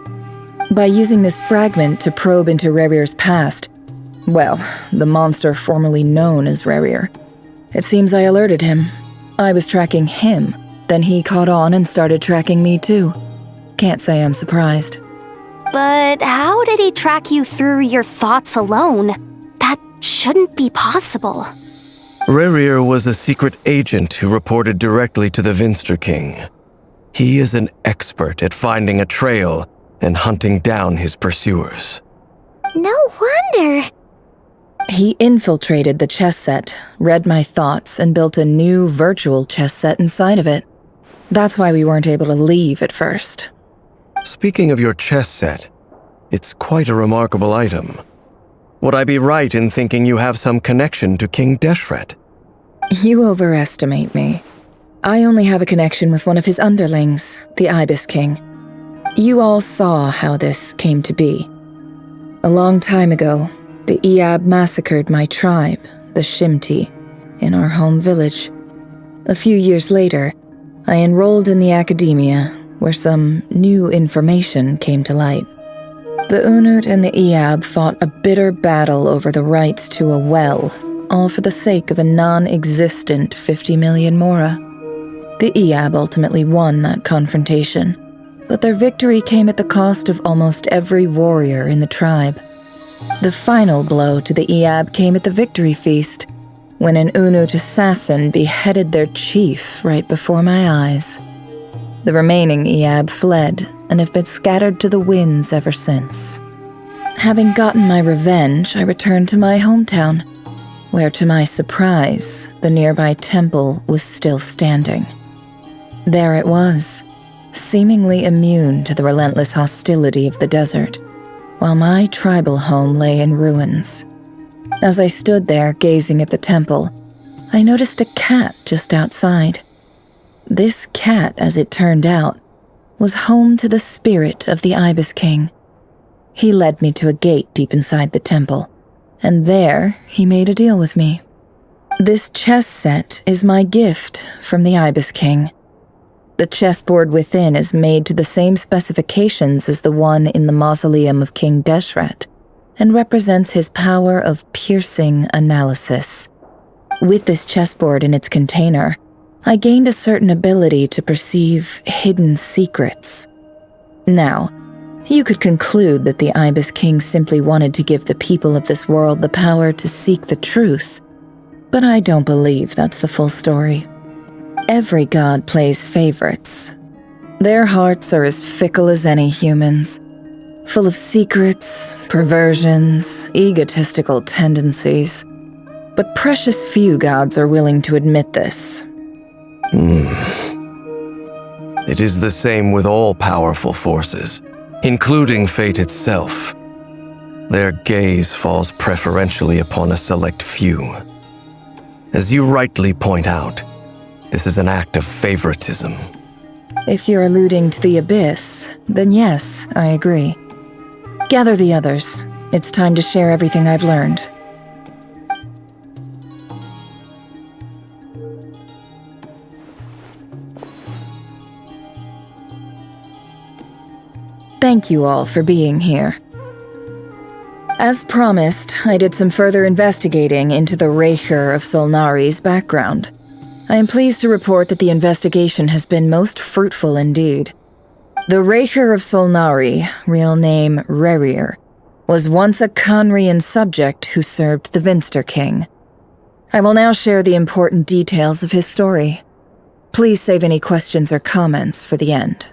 By using this fragment to probe into Rerir's past, well, the monster formerly known as Rerir, it seems I alerted him. I was tracking him, then he caught on and started tracking me too. Can't say I'm surprised. But how did he track you through your thoughts alone? That shouldn't be possible. Rerir was a secret agent who reported directly to the Vinster King. He is an expert at finding a trail and hunting down his pursuers. No wonder. He infiltrated the chess set, read my thoughts, and built a new virtual chess set inside of it. That's why we weren't able to leave at first. Speaking of your chess set, it's quite a remarkable item. Would I be right in thinking you have some connection to King Deshret? You overestimate me. I only have a connection with one of his underlings, the Ibis King. You all saw how this came to be. A long time ago, the Iab massacred my tribe, the Shimti, in our home village. A few years later, I enrolled in the academia, where some new information came to light. The Unut and the Iab fought a bitter battle over the rights to a well, all for the sake of a non-existent 50 million mora. The Iab ultimately won that confrontation, but their victory came at the cost of almost every warrior in the tribe. The final blow to the Iab came at the victory feast, when an Unut assassin beheaded their chief right before my eyes. The remaining Iab fled and have been scattered to the winds ever since. Having gotten my revenge, I returned to my hometown, where to my surprise, the nearby temple was still standing. There it was, seemingly immune to the relentless hostility of the desert, while my tribal home lay in ruins. As I stood there gazing at the temple, I noticed a cat just outside. This cat, as it turned out, was home to the spirit of the Ibis King. He led me to a gate deep inside the temple, and there he made a deal with me. This chess set is my gift from the Ibis King. The chessboard within is made to the same specifications as the one in the mausoleum of King Deshret, and represents his power of piercing analysis. With this chessboard in its container, I gained a certain ability to perceive hidden secrets. Now, you could conclude that the Ibis King simply wanted to give the people of this world the power to seek the truth, but I don't believe that's the full story. Every god plays favorites. Their hearts are as fickle as any human's, full of secrets, perversions, egotistical tendencies. But precious few gods are willing to admit this. It is the same with all powerful forces, including fate itself. Their gaze falls preferentially upon a select few. As you rightly point out, this is an act of favoritism. If you're alluding to the Abyss, then yes, I agree. Gather the others. It's time to share everything I've learned. Thank you all for being here. As promised, I did some further investigating into the Reicher of Solnari's background. I am pleased to report that the investigation has been most fruitful indeed. The Reicher of Solnari, real name Reri, was once a Khanrian subject who served the Vinster King. I will now share the important details of his story. Please save any questions or comments for the end.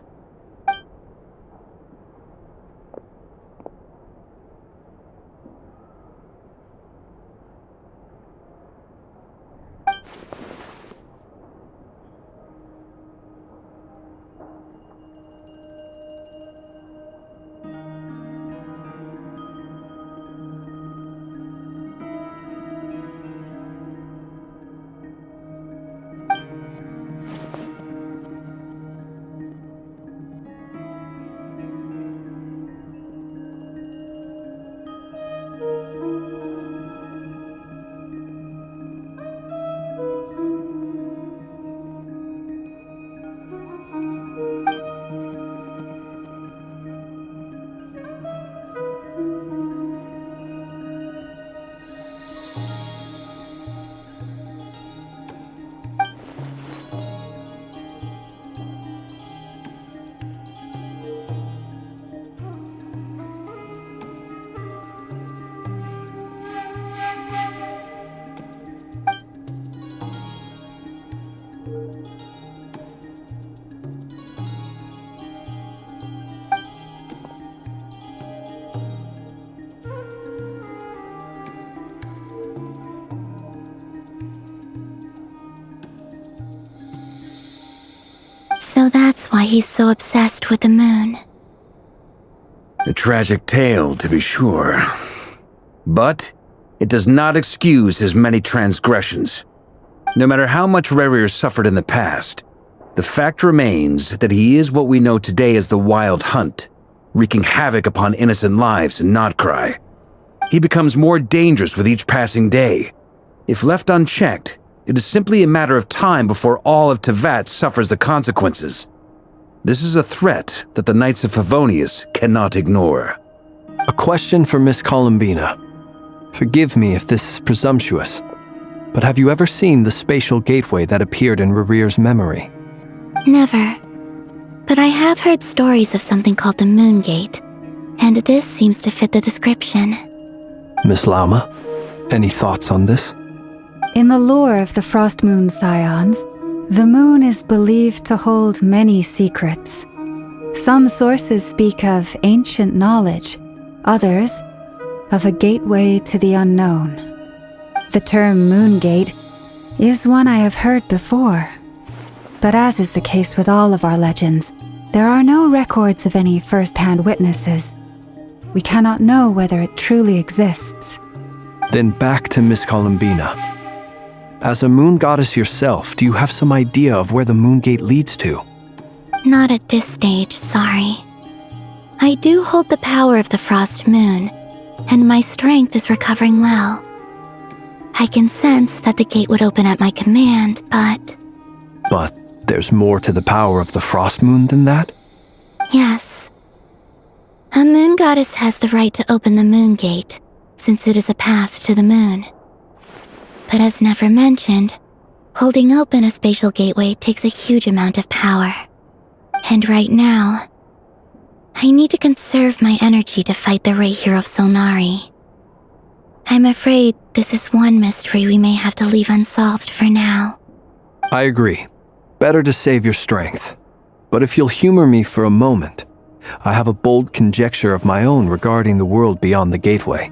So that's why he's so obsessed with the moon. A tragic tale, to be sure. But it does not excuse his many transgressions. No matter how much Reri suffered in the past, the fact remains that he is what we know today as the Wild Hunt, wreaking havoc upon innocent lives in Notcry. He becomes more dangerous with each passing day. If left unchecked, it is simply a matter of time before all of Tevat suffers the consequences. This is a threat that the Knights of Favonius cannot ignore. A question for Miss Columbina. Forgive me if this is presumptuous, but have you ever seen the spatial gateway that appeared in Rerir's memory? Never. But I have heard stories of something called the Moon Gate, and this seems to fit the description. Miss Lauma, any thoughts on this? In the lore of the Frost Moon Scions, the moon is believed to hold many secrets. Some sources speak of ancient knowledge, others of a gateway to the unknown. The term Moon Gate is one I have heard before. But as is the case with all of our legends, there are no records of any first-hand witnesses. We cannot know whether it truly exists. Then back to Miss Columbina. As a moon goddess yourself, do you have some idea of where the Moon Gate leads to? Not at this stage, sorry. I do hold the power of the Frost Moon, and my strength is recovering well. I can sense that the gate would open at my command, but... But there's more to the power of the Frost Moon than that? Yes. A moon goddess has the right to open the Moon Gate, since it is a path to the moon. But as Neffer mentioned, holding open a spatial gateway takes a huge amount of power. And right now, I need to conserve my energy to fight the Reicher of Solnari. I'm afraid this is one mystery we may have to leave unsolved for now. I agree. Better to save your strength. But if you'll humor me for a moment, I have a bold conjecture of my own regarding the world beyond the gateway.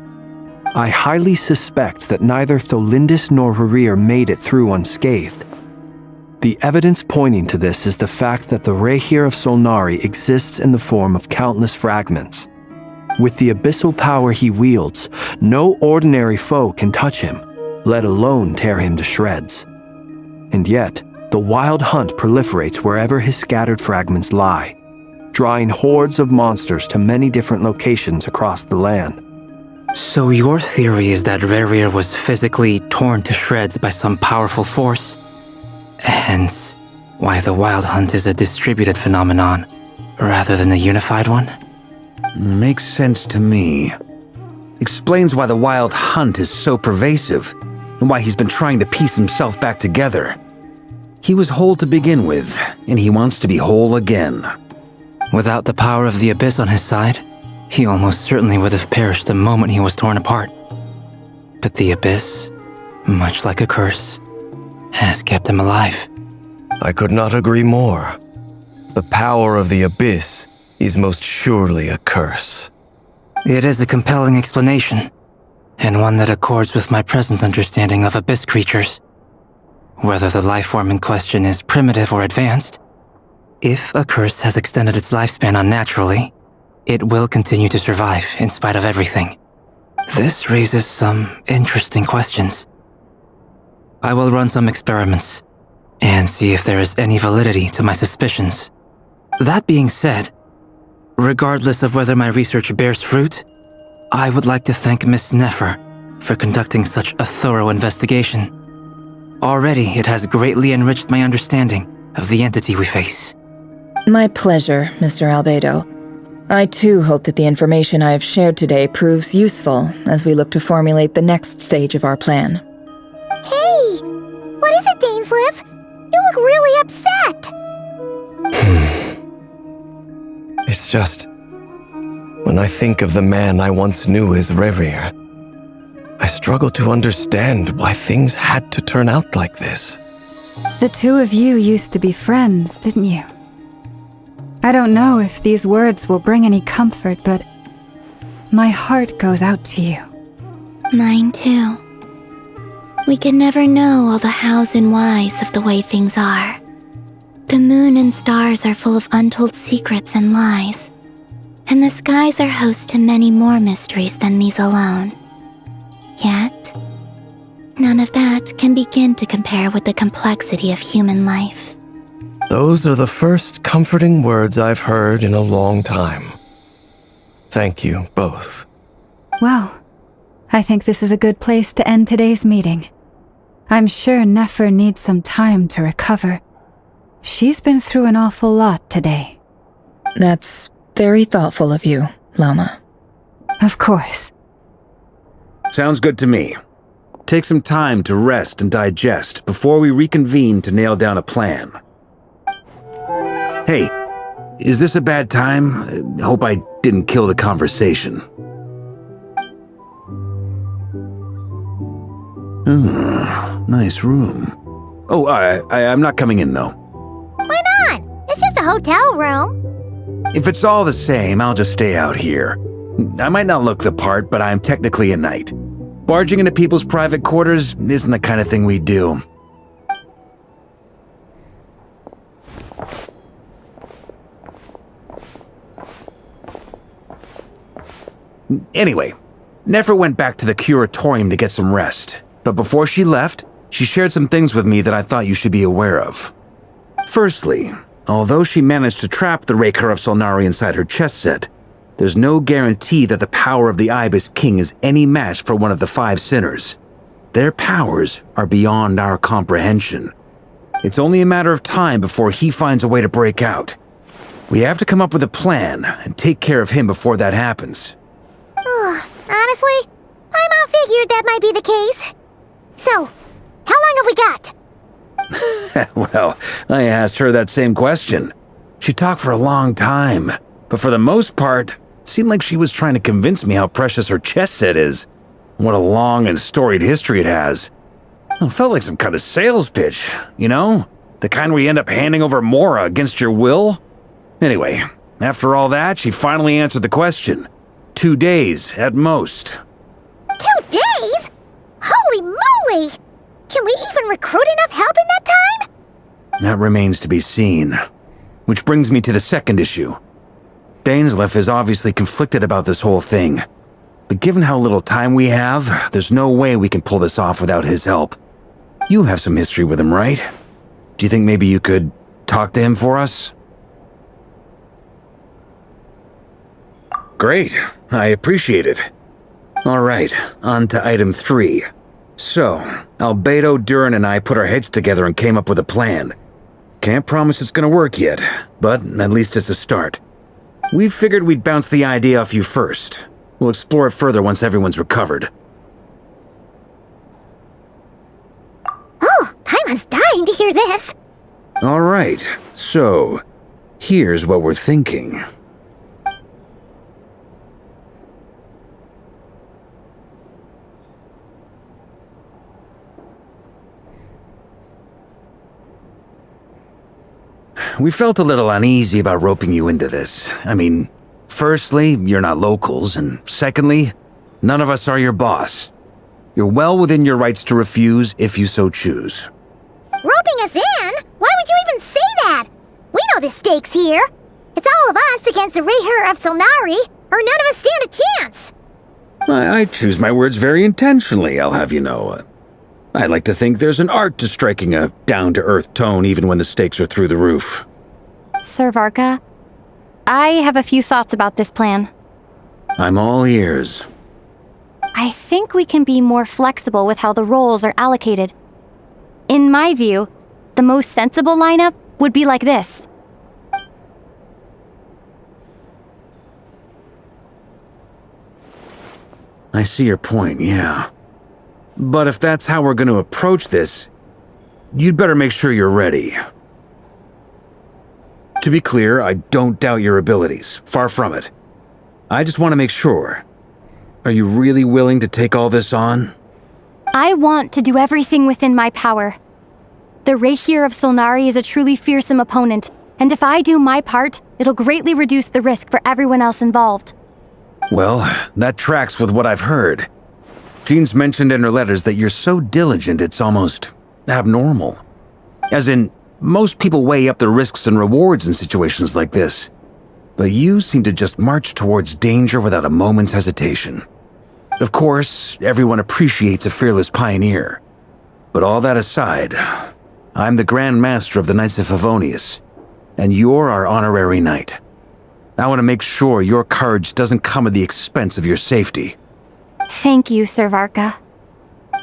I highly suspect that neither Tholindis nor Rerir made it through unscathed. The evidence pointing to this is the fact that the Reicher of Solnari exists in the form of countless fragments. With the abyssal power he wields, no ordinary foe can touch him, let alone tear him to shreds. And yet, the Wild Hunt proliferates wherever his scattered fragments lie, drawing hordes of monsters to many different locations across the land. So your theory is that Rerir was physically torn to shreds by some powerful force? Hence, why the Wild Hunt is a distributed phenomenon, rather than a unified one? Makes sense to me. Explains why the wild hunt is so pervasive, and why he's been trying to piece himself back together. He was whole to begin with, and he wants to be whole again. Without the power of the Abyss on his side, he almost certainly would have perished the moment he was torn apart. But the Abyss, much like a curse, has kept him alive. I could not agree more. The power of the Abyss is most surely a curse. It is a compelling explanation, and one that accords with my present understanding of Abyss creatures. Whether the life form in question is primitive or advanced, if a curse has extended its lifespan unnaturally, it will continue to survive in spite of everything. This raises some interesting questions. I will run some experiments and see if there is any validity to my suspicions. That being said, regardless of whether my research bears fruit, I would like to thank Miss Neffer for conducting such a thorough investigation. Already, it has greatly enriched my understanding of the entity we face. My pleasure, Mr. Albedo. I too hope that the information I have shared today proves useful as we look to formulate the next stage of our plan. Hey! What is it, Dainsleif? You look really upset! It's just... when I think of the man I once knew as Rerier, I struggle to understand why things had to turn out like this. The two of you used to be friends, didn't you? I don't know if these words will bring any comfort, but my heart goes out to you. Mine too. We can never know all the hows and whys of the way things are. The moon and stars are full of untold secrets and lies, and the skies are host to many more mysteries than these alone. Yet, none of that can begin to compare with the complexity of human life. Those are the first comforting words I've heard in a long time. Thank you, both. Well, I think this is a good place to end today's meeting. I'm sure Neffer needs some time to recover. She's been through an awful lot today. That's very thoughtful of you, Lama. Of course. Sounds good to me. Take some time to rest and digest before we reconvene to nail down a plan. Hey, is this a bad time? Hope I didn't kill the conversation. Nice room. Oh, I'm not coming in, though. Why not? It's just a hotel room. If it's all the same, I'll just stay out here. I might not look the part, but I'm technically a knight. Barging into people's private quarters isn't the kind of thing we do. Anyway, Neffer went back to the curatorium to get some rest, but before she left, she shared some things with me that I thought you should be aware of. Firstly, although she managed to trap the Raker of Solnari inside her chest set, there's no guarantee that the power of the Ibis King is any match for one of the 5 sinners. Their powers are beyond our comprehension. It's only a matter of time before he finds a way to break out. We have to come up with a plan and take care of him before that happens. Honestly, Paimon figured that might be the case. So, how long have we got? Well, I asked her that same question. She talked for a long time, but for the most part, it seemed like she was trying to convince me how precious her chess set is, and what a long and storied history it has. It felt like some kind of sales pitch, you know? The kind where you end up handing over Mora against your will? Anyway, after all that, she finally answered the question. 2 days, at most. 2 days? Holy moly! Can we even recruit enough help in that time? That remains to be seen. Which brings me to the second issue. Dainsleif is obviously conflicted about this whole thing. But given how little time we have, there's no way we can pull this off without his help. You have some history with him, right? Do you think maybe you could talk to him for us? Great, I appreciate it. Alright, on to item 3. So, Albedo, Durin, and I put our heads together and came up with a plan. Can't promise it's gonna work yet, but at least it's a start. We figured we'd bounce the idea off you first. We'll explore it further once everyone's recovered. Oh, Paimon's dying to hear this. All right, so here's what we're thinking. We felt a little uneasy about roping you into this. I mean, firstly, you're not locals, and secondly, none of us are your boss. You're well within your rights to refuse if you so choose. Roping us in? Why would you even say that? We know the stakes here. It's all of us against the Reher of Solnari, or none of us stand a chance. I choose my words very intentionally, I'll have you know. I like to think there's an art to striking a down-to-earth tone even when the stakes are through the roof. Sir Varka, I have a few thoughts about this plan. I'm all ears. I think we can be more flexible with how the roles are allocated. In my view, the most sensible lineup would be like this. I see your point, yeah. But if that's how we're going to approach this, you'd better make sure you're ready. To be clear, I don't doubt your abilities. Far from it. I just want to make sure. Are you really willing to take all this on? I want to do everything within my power. The Reher of Solnari is a truly fearsome opponent, and if I do my part, it'll greatly reduce the risk for everyone else involved. Well, that tracks with what I've heard. Jean's mentioned in her letters that you're so diligent it's almost abnormal. As in, most people weigh up the risks and rewards in situations like this. But you seem to just march towards danger without a moment's hesitation. Of course, everyone appreciates a fearless pioneer. But all that aside, I'm the Grand Master of the Knights of Favonius, and you're our honorary knight. I want to make sure your courage doesn't come at the expense of your safety. Thank you, Sir Varka.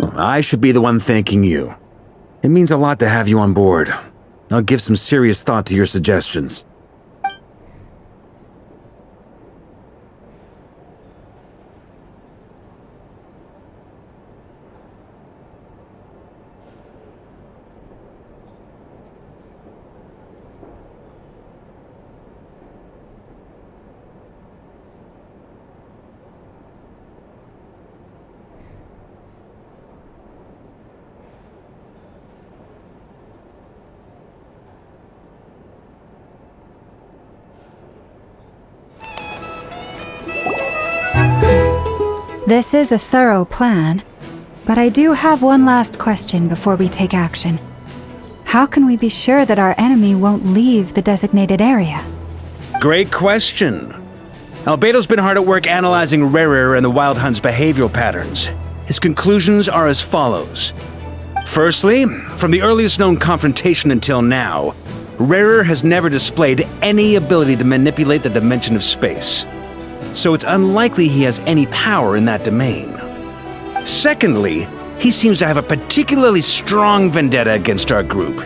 I should be the one thanking you. It means a lot to have you on board. I'll give some serious thought to your suggestions. This is a thorough plan, but I do have one last question before we take action. How can we be sure that our enemy won't leave the designated area? Great question. Albedo's been hard at work analyzing Reri and the Wild Hunt's behavioral patterns. His conclusions are as follows. Firstly, from the earliest known confrontation until now, Reri has never displayed any ability to manipulate the dimension of space. So it's unlikely he has any power in that domain. Secondly, he seems to have a particularly strong vendetta against our group.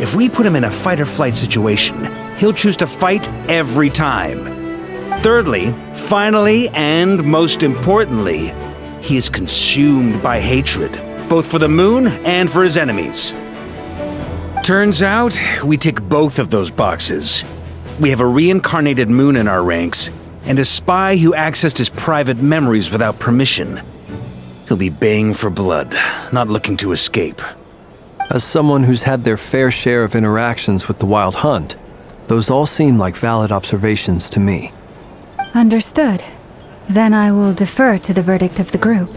If we put him in a fight-or-flight situation, he'll choose to fight every time. Thirdly, finally, and most importantly, he is consumed by hatred, both for the moon and for his enemies. Turns out, we tick both of those boxes. We have a reincarnated moon in our ranks, and a spy who accessed his private memories without permission. He'll be baying for blood, not looking to escape. As someone who's had their fair share of interactions with the Wild Hunt, those all seem like valid observations to me. Understood. Then I will defer to the verdict of the group.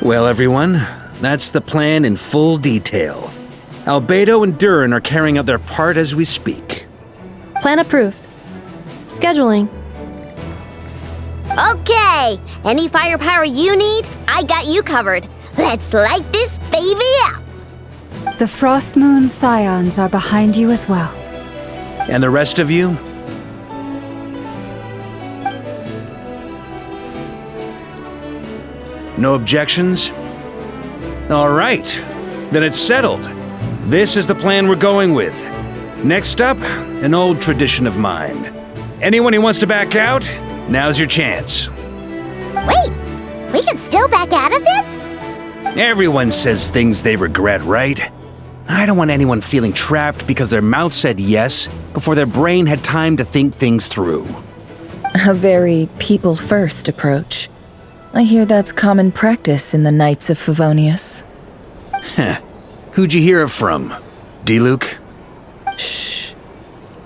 Well, everyone, that's the plan in full detail. Albedo and Durin are carrying out their part as we speak. Plan approved. Scheduling. Okay, any firepower you need, I got you covered. Let's light this baby up. The Frost Moon Scions are behind you as well. And the rest of you? No objections? All right, then it's settled. This is the plan we're going with. Next up, an old tradition of mine. Anyone who wants to back out, now's your chance. Wait, we can still back out of this? Everyone says things they regret, right? I don't want anyone feeling trapped because their mouth said yes before their brain had time to think things through. A very people-first approach. I hear that's common practice in the Knights of Favonius. Heh. Who'd you hear it from? D-Luke? Shh.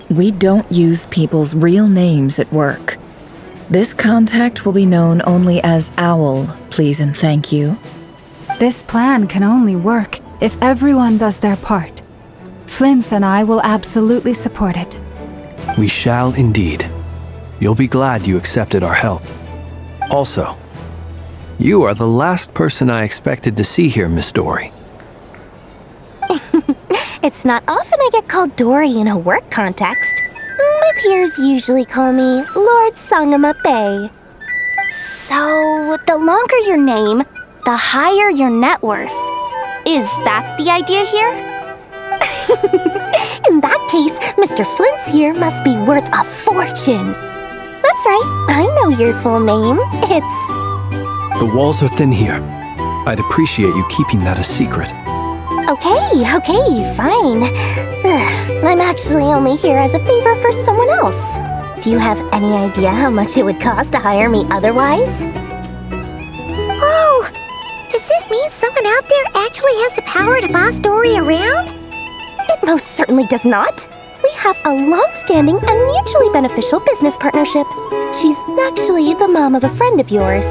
We don't use people's real names at work. This contact will be known only as Owl, please and thank you. This plan can only work if everyone does their part. Flint's and I will absolutely support it. We shall indeed. You'll be glad you accepted our help. Also, you are the last person I expected to see here, Miss Dory. It's not often I get called Dory in a work context. My peers usually call me Lord Sangama Bay. So, the longer your name, the higher your net worth. Is that the idea here? In that case, Mr. Flint's here must be worth a fortune. That's right, I know your full name. It's... The walls are thin here. I'd appreciate you keeping that a secret. Okay, fine. I'm actually only here as a favor for someone else. Do you have any idea how much it would cost to hire me otherwise? Oh, does this mean someone out there actually has the power to boss Dory around? It most certainly does not. We have a long-standing and mutually beneficial business partnership. She's actually the mom of a friend of yours.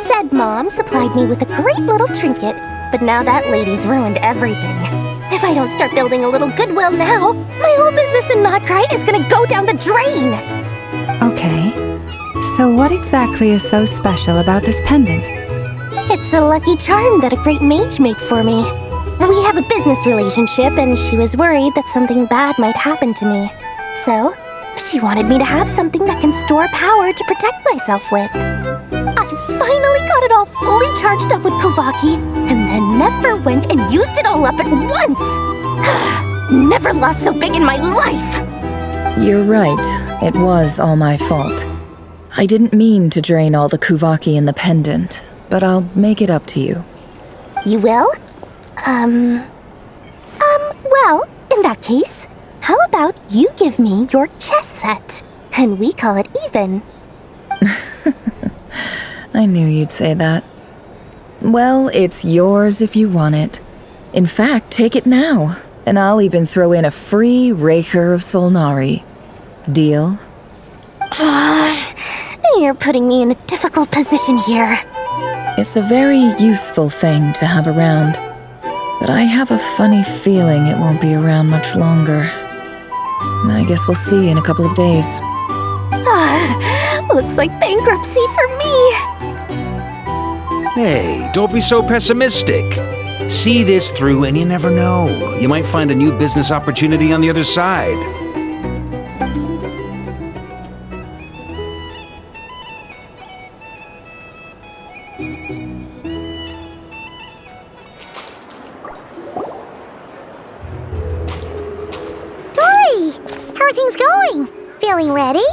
Said mom supplied me with a great little trinket, but now that lady's ruined everything. If I don't start building a little goodwill now, my whole business in Notcry is gonna go down the drain! Okay. So what exactly is so special about this pendant? It's a lucky charm that a great mage made for me. We have a business relationship, and she was worried that something bad might happen to me. So, she wanted me to have something that can store power to protect myself with. I finally got it all fully charged up with Kovaki, and then Neffer went and used it all up at once! Never lost so big in my life! You're right, it was all my fault. I didn't mean to drain all the Kuvaki in the pendant, but I'll make it up to you. You will? Well, in that case, how about you give me your chess set, and we call it even? I knew you'd say that. Well, it's yours if you want it. In fact, take it now, and I'll even throw in a free Raker of Solnari. Deal? You're putting me in a difficult position here. It's a very useful thing to have around, but I have a funny feeling it won't be around much longer. I guess we'll see in a couple of days. Looks like bankruptcy for me. Hey, don't be so pessimistic. See this through and you never know. You might find a new business opportunity on the other side. How are things going? Feeling ready?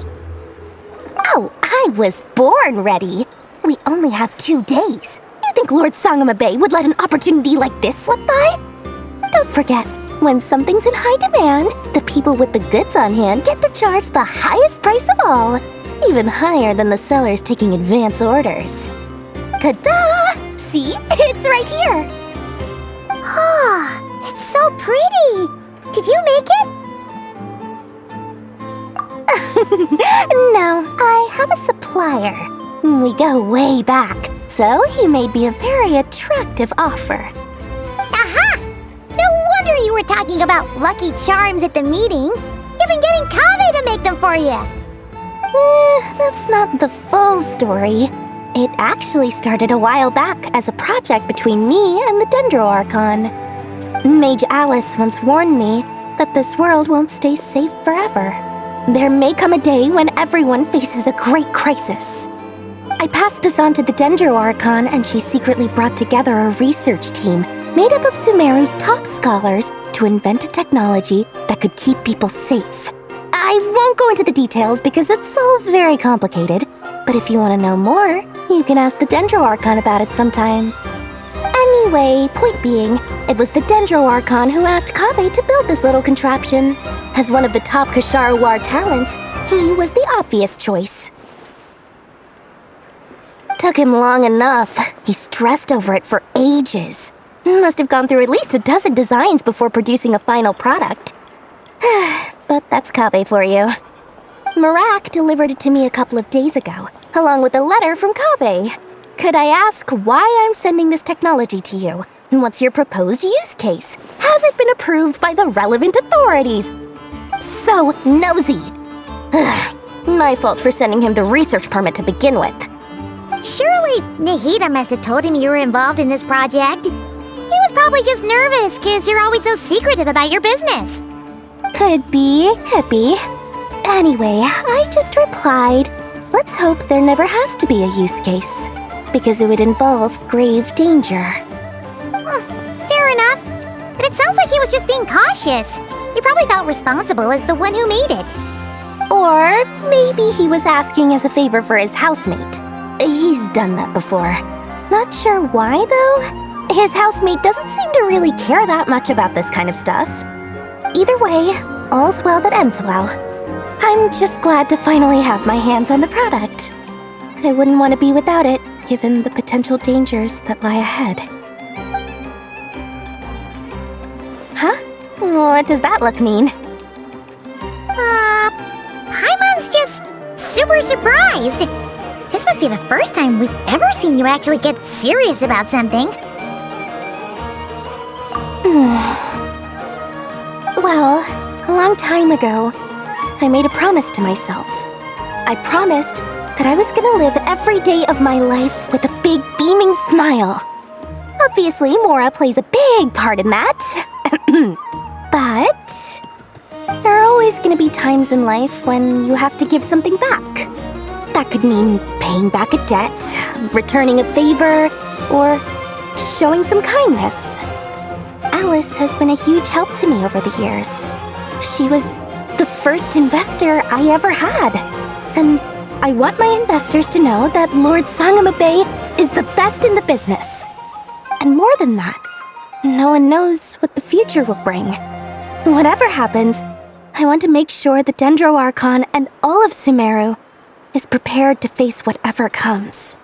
Oh, I was born ready. We only have 2 days. You think Lord Sangama Bay would let an opportunity like this slip by? Don't forget, when something's in high demand, the people with the goods on hand get to charge the highest price of all, even higher than the sellers taking advance orders. Ta-da! See? It's right here! Ah, it's so pretty! Did you make it? No, I have a supplier. We go way back, so he made me a very attractive offer. Aha! No wonder you were talking about lucky charms at the meeting. You've been getting Kaveh to make them for you. That's not the full story. It actually started a while back as a project between me and the Dendro Archon. Mage Alice once warned me that this world won't stay safe forever. There may come a day when everyone faces a great crisis. I passed this on to the Dendro Archon, and she secretly brought together a research team made up of Sumeru's top scholars to invent a technology that could keep people safe. I won't go into the details because it's all very complicated, but if you want to know more, you can ask the Dendro Archon about it sometime. Anyway, point being, it was the Dendro Archon who asked Kaveh to build this little contraption. As one of the top Kashara War talents, he was the obvious choice. Took him long enough. He stressed over it for ages. Must have gone through at least a dozen designs before producing a final product. But that's Kaveh for you. Marak delivered it to me a couple of days ago, along with a letter from Kaveh. Could I ask why I'm sending this technology to you? What's your proposed use case? Has it been approved by the relevant authorities? So nosy. My fault for sending him the research permit to begin with. Surely Nahida must have told him you were involved in this project. He was probably just nervous because you're always so secretive about your business. Could be. Anyway, I just replied, let's hope there never has to be a use case, because it would involve grave danger. Fair enough. But it sounds like he was just being cautious. He probably felt responsible as the one who made it. Or maybe he was asking as a favor for his housemate. He's done that before. Not sure why, though. His housemate doesn't seem to really care that much about this kind of stuff. Either way, all's well that ends well. I'm just glad to finally have my hands on the product. I wouldn't want to be without it, given the potential dangers that lie ahead. Huh? What does that look mean? Paimon's just super surprised. This must be the first time we've ever seen you actually get serious about something. Well, a long time ago, I made a promise to myself. I promised that I was gonna live every day of my life with a big beaming smile. Obviously, Mora plays a big part in that. But there are always gonna be times in life when you have to give something back. That could mean paying back a debt, returning a favor, or showing some kindness. Alice has been a huge help to me over the years. She was the first investor I ever had. And I want my investors to know that Lord Sangamabe is the best in the business. And more than that, no one knows what the future will bring. Whatever happens, I want to make sure the Dendro Archon and all of Sumeru is prepared to face whatever comes.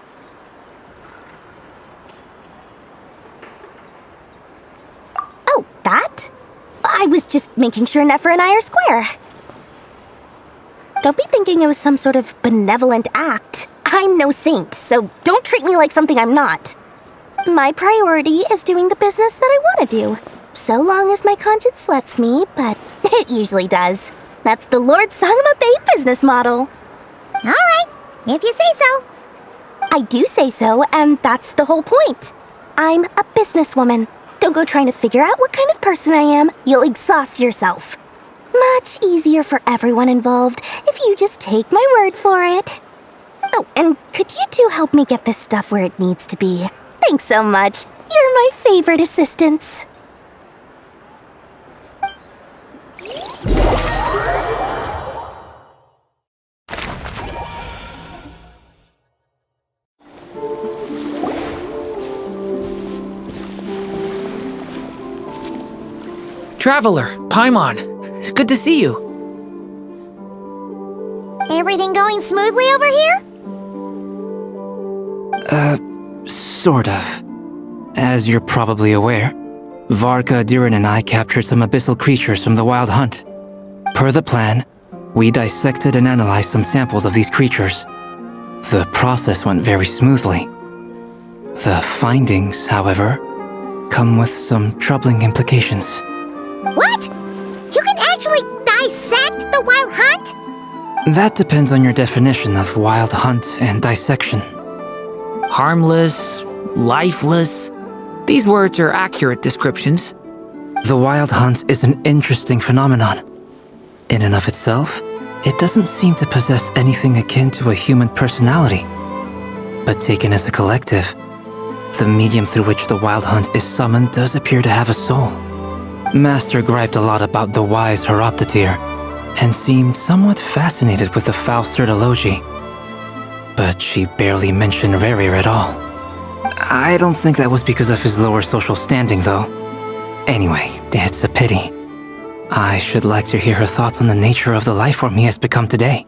Oh, that? I was just making sure Neffer and I are square. Don't be thinking it was some sort of benevolent act. I'm no saint, so don't treat me like something I'm not. My priority is doing the business that I want to do, so long as my conscience lets me, but it usually does. That's the Lord Sangamabe business model. All right, if you say so. I do say so, and that's the whole point. I'm a businesswoman. Don't go trying to figure out what kind of person I am. You'll exhaust yourself. Much easier for everyone involved if you just take my word for it. Oh, and could you two help me get this stuff where it needs to be? Thanks so much. You're my favorite assistants. Traveler, Paimon, it's good to see you. Everything going smoothly over here? Sort of. As you're probably aware, Varka, Diren, and I captured some abyssal creatures from the Wild Hunt. Per the plan, we dissected and analyzed some samples of these creatures. The process went very smoothly. The findings, however, come with some troubling implications. What? You can actually dissect the Wild Hunt? That depends on your definition of Wild Hunt and dissection. Harmless, lifeless. These words are accurate descriptions. The Wild Hunt is an interesting phenomenon. In and of itself, it doesn't seem to possess anything akin to a human personality. But taken as a collective, the medium through which the Wild Hunt is summoned does appear to have a soul. Master griped a lot about the wise Horoptatir, and seemed somewhat fascinated with the foul certology. But she barely mentioned Reri at all. I don't think that was because of his lower social standing, though. Anyway, it's a pity. I should like to hear her thoughts on the nature of the lifeform he has become today.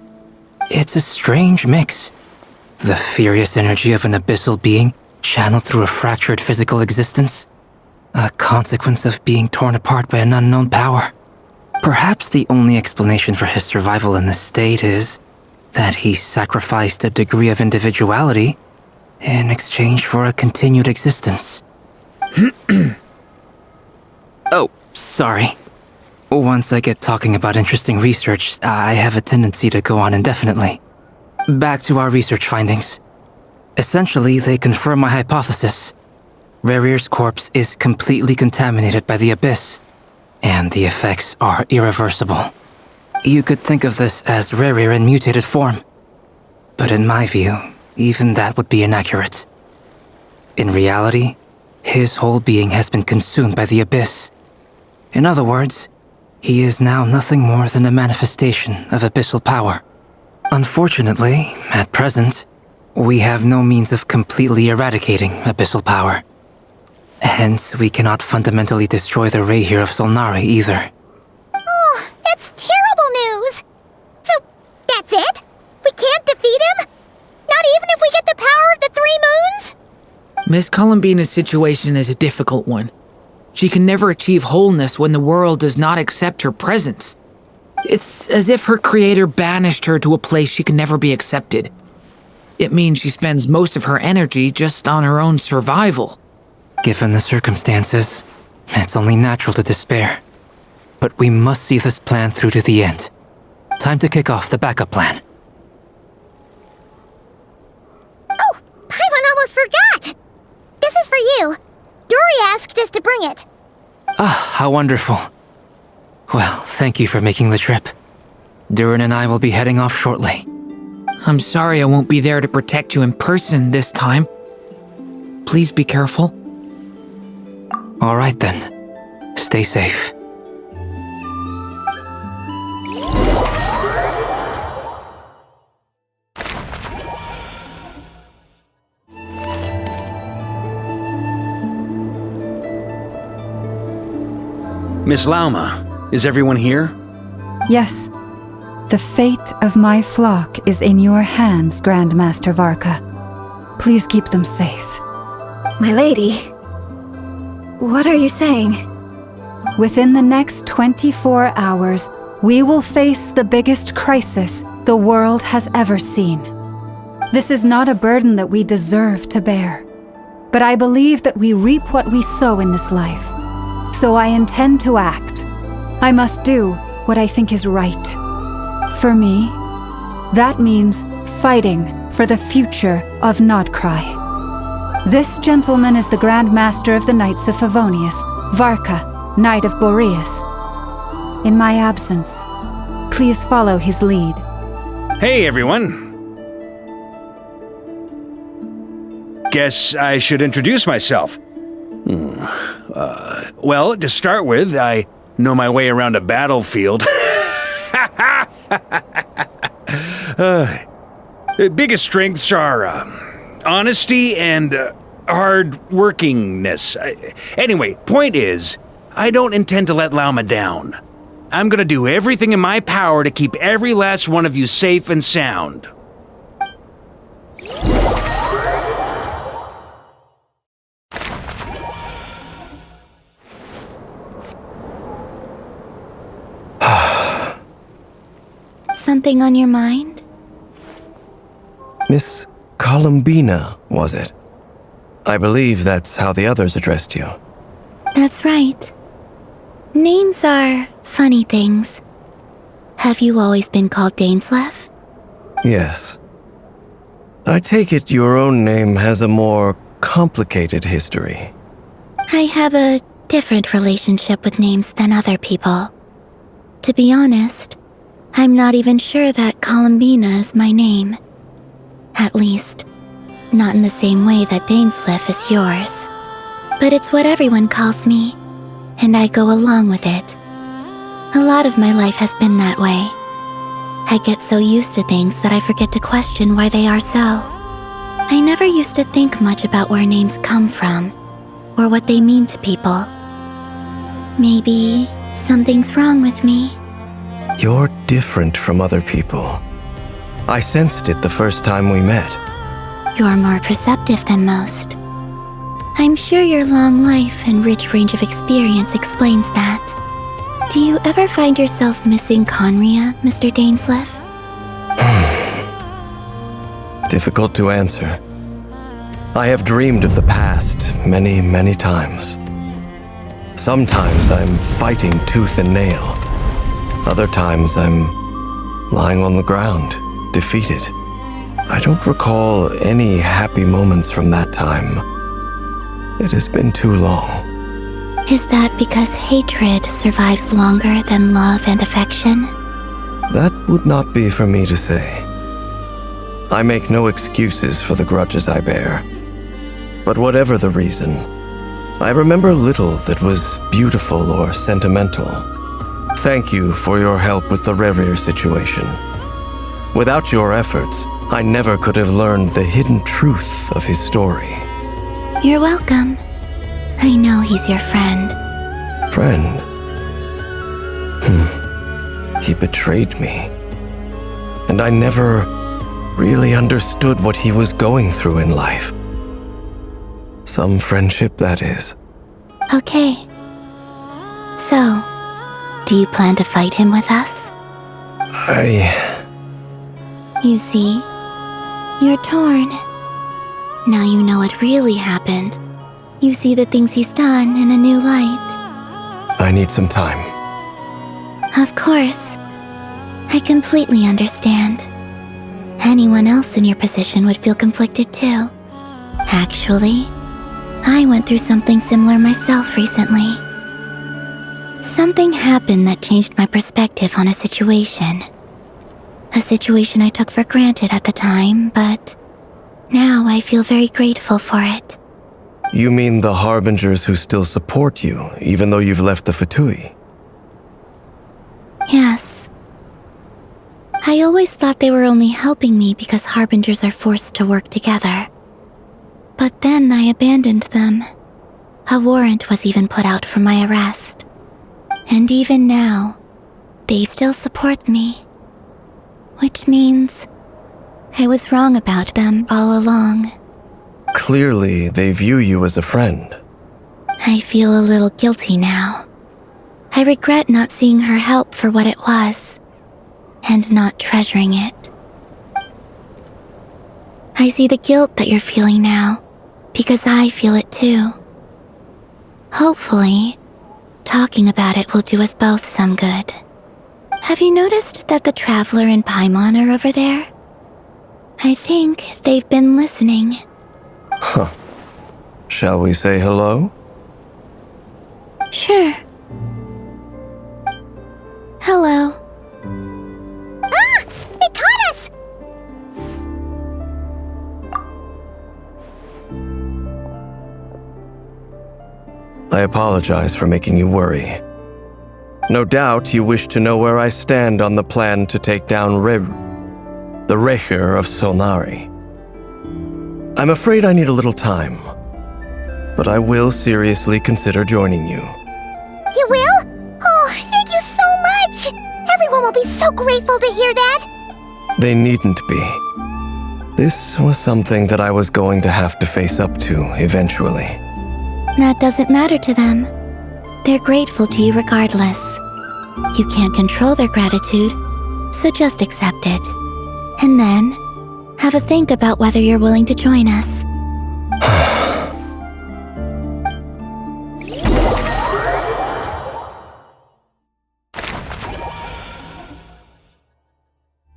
It's a strange mix. The furious energy of an abyssal being channeled through a fractured physical existence. A consequence of being torn apart by an unknown power. Perhaps the only explanation for his survival in this state is that he sacrificed a degree of individuality in exchange for a continued existence. Oh, sorry. Once I get talking about interesting research, I have a tendency to go on indefinitely. Back to our research findings. Essentially, they confirm my hypothesis. Rerir's corpse is completely contaminated by the abyss, and the effects are irreversible. You could think of this as Rerir in mutated form. But in my view, even that would be inaccurate. In reality, his whole being has been consumed by the abyss. In other words, he is now nothing more than a manifestation of abyssal power. Unfortunately, at present, we have no means of completely eradicating abyssal power. Hence, we cannot fundamentally destroy the Rehir of Solnari either. Oh, that's terrible news! So, that's it? We can't defeat him? Not even if we get the power of the Three Moons? Miss Columbina's situation is a difficult one. She can never achieve wholeness when the world does not accept her presence. It's as if her creator banished her to a place she can never be accepted. It means she spends most of her energy just on her own survival. Given the circumstances, it's only natural to despair. But we must see this plan through to the end. Time to kick off the backup plan. Oh, Paimon almost forgot! This is for you. Dory asked us to bring it. Ah, how wonderful. Well, thank you for making the trip. Durin and I will be heading off shortly. I'm sorry I won't be there to protect you in person this time. Please be careful. All right then. Stay safe. Miss Lauma, is everyone here? Yes. The fate of my flock is in your hands, Grand Master Varka. Please keep them safe. My lady, what are you saying? Within the next 24 hours, we will face the biggest crisis the world has ever seen. This is not a burden that we deserve to bear, but I believe that we reap what we sow in this life. So I intend to act. I must do what I think is right. For me, that means fighting for the future of Nodcry. This gentleman is the Grand Master of the Knights of Favonius, Varka, Knight of Boreas. In my absence, please follow his lead. Hey, everyone. Guess I should introduce myself. Well, to start with, I know my way around a battlefield. Biggest strengths are honesty and hard-workingness. Anyway, point is, I don't intend to let Lauma down. I'm gonna do everything in my power to keep every last one of you safe and sound. Something on your mind? Miss Columbina, was it? I believe that's how the others addressed you. That's right. Names are funny things. Have you always been called Dainsleif? Yes. I take it your own name has a more complicated history. I have a different relationship with names than other people. To be honest, I'm not even sure that Columbina is my name. At least, not in the same way that Dainsleif is yours. But it's what everyone calls me, and I go along with it. A lot of my life has been that way. I get so used to things that I forget to question why they are so. I never used to think much about where names come from, or what they mean to people. Maybe something's wrong with me. You're different from other people. I sensed it the first time we met. You're more perceptive than most. I'm sure your long life and rich range of experience explains that. Do you ever find yourself missing Conria, Mr. Dainsleif? Difficult to answer. I have dreamed of the past many, many times. Sometimes I'm fighting tooth and nail. Other times I'm lying on the ground, defeated. I don't recall any happy moments from that time. It has been too long. Is that because hatred survives longer than love and affection? That would not be for me to say. I make no excuses for the grudges I bear. But whatever the reason, I remember little that was beautiful or sentimental. Thank you for your help with the Reri situation. Without your efforts, I never could have learned the hidden truth of his story. You're welcome. I know he's your friend. Friend? He betrayed me. And I never really understood what he was going through in life. Some friendship, that is. Okay. So, do you plan to fight him with us? You see, you're torn. Now you know what really happened. You see the things he's done in a new light. I need some time. Of course. I completely understand. Anyone else in your position would feel conflicted too. Actually, I went through something similar myself recently. Something happened that changed my perspective on a situation. A situation I took for granted at the time, but now I feel very grateful for it. You mean the Harbingers who still support you, even though you've left the Fatui? Yes. I always thought they were only helping me because Harbingers are forced to work together. But then I abandoned them. A warrant was even put out for my arrest. And even now, they still support me. Which means I was wrong about them all along. Clearly, they view you as a friend. I feel a little guilty now. I regret not seeing her help for what it was, and not treasuring it. I see the guilt that you're feeling now, because I feel it too. Hopefully, talking about it will do us both some good. Have you noticed that the Traveler and Paimon are over there? I think they've been listening. Huh. Shall we say hello? Sure. Hello. Ah! They caught us! I apologize for making you worry. No doubt you wish to know where I stand on the plan to take down the Recher of Solnari. I'm afraid I need a little time, but I will seriously consider joining you. You will? Oh, thank you so much! Everyone will be so grateful to hear that! They needn't be. This was something that I was going to have to face up to eventually. That doesn't matter to them. They're grateful to you regardless. You can't control their gratitude, so just accept it. And then, have a think about whether you're willing to join us.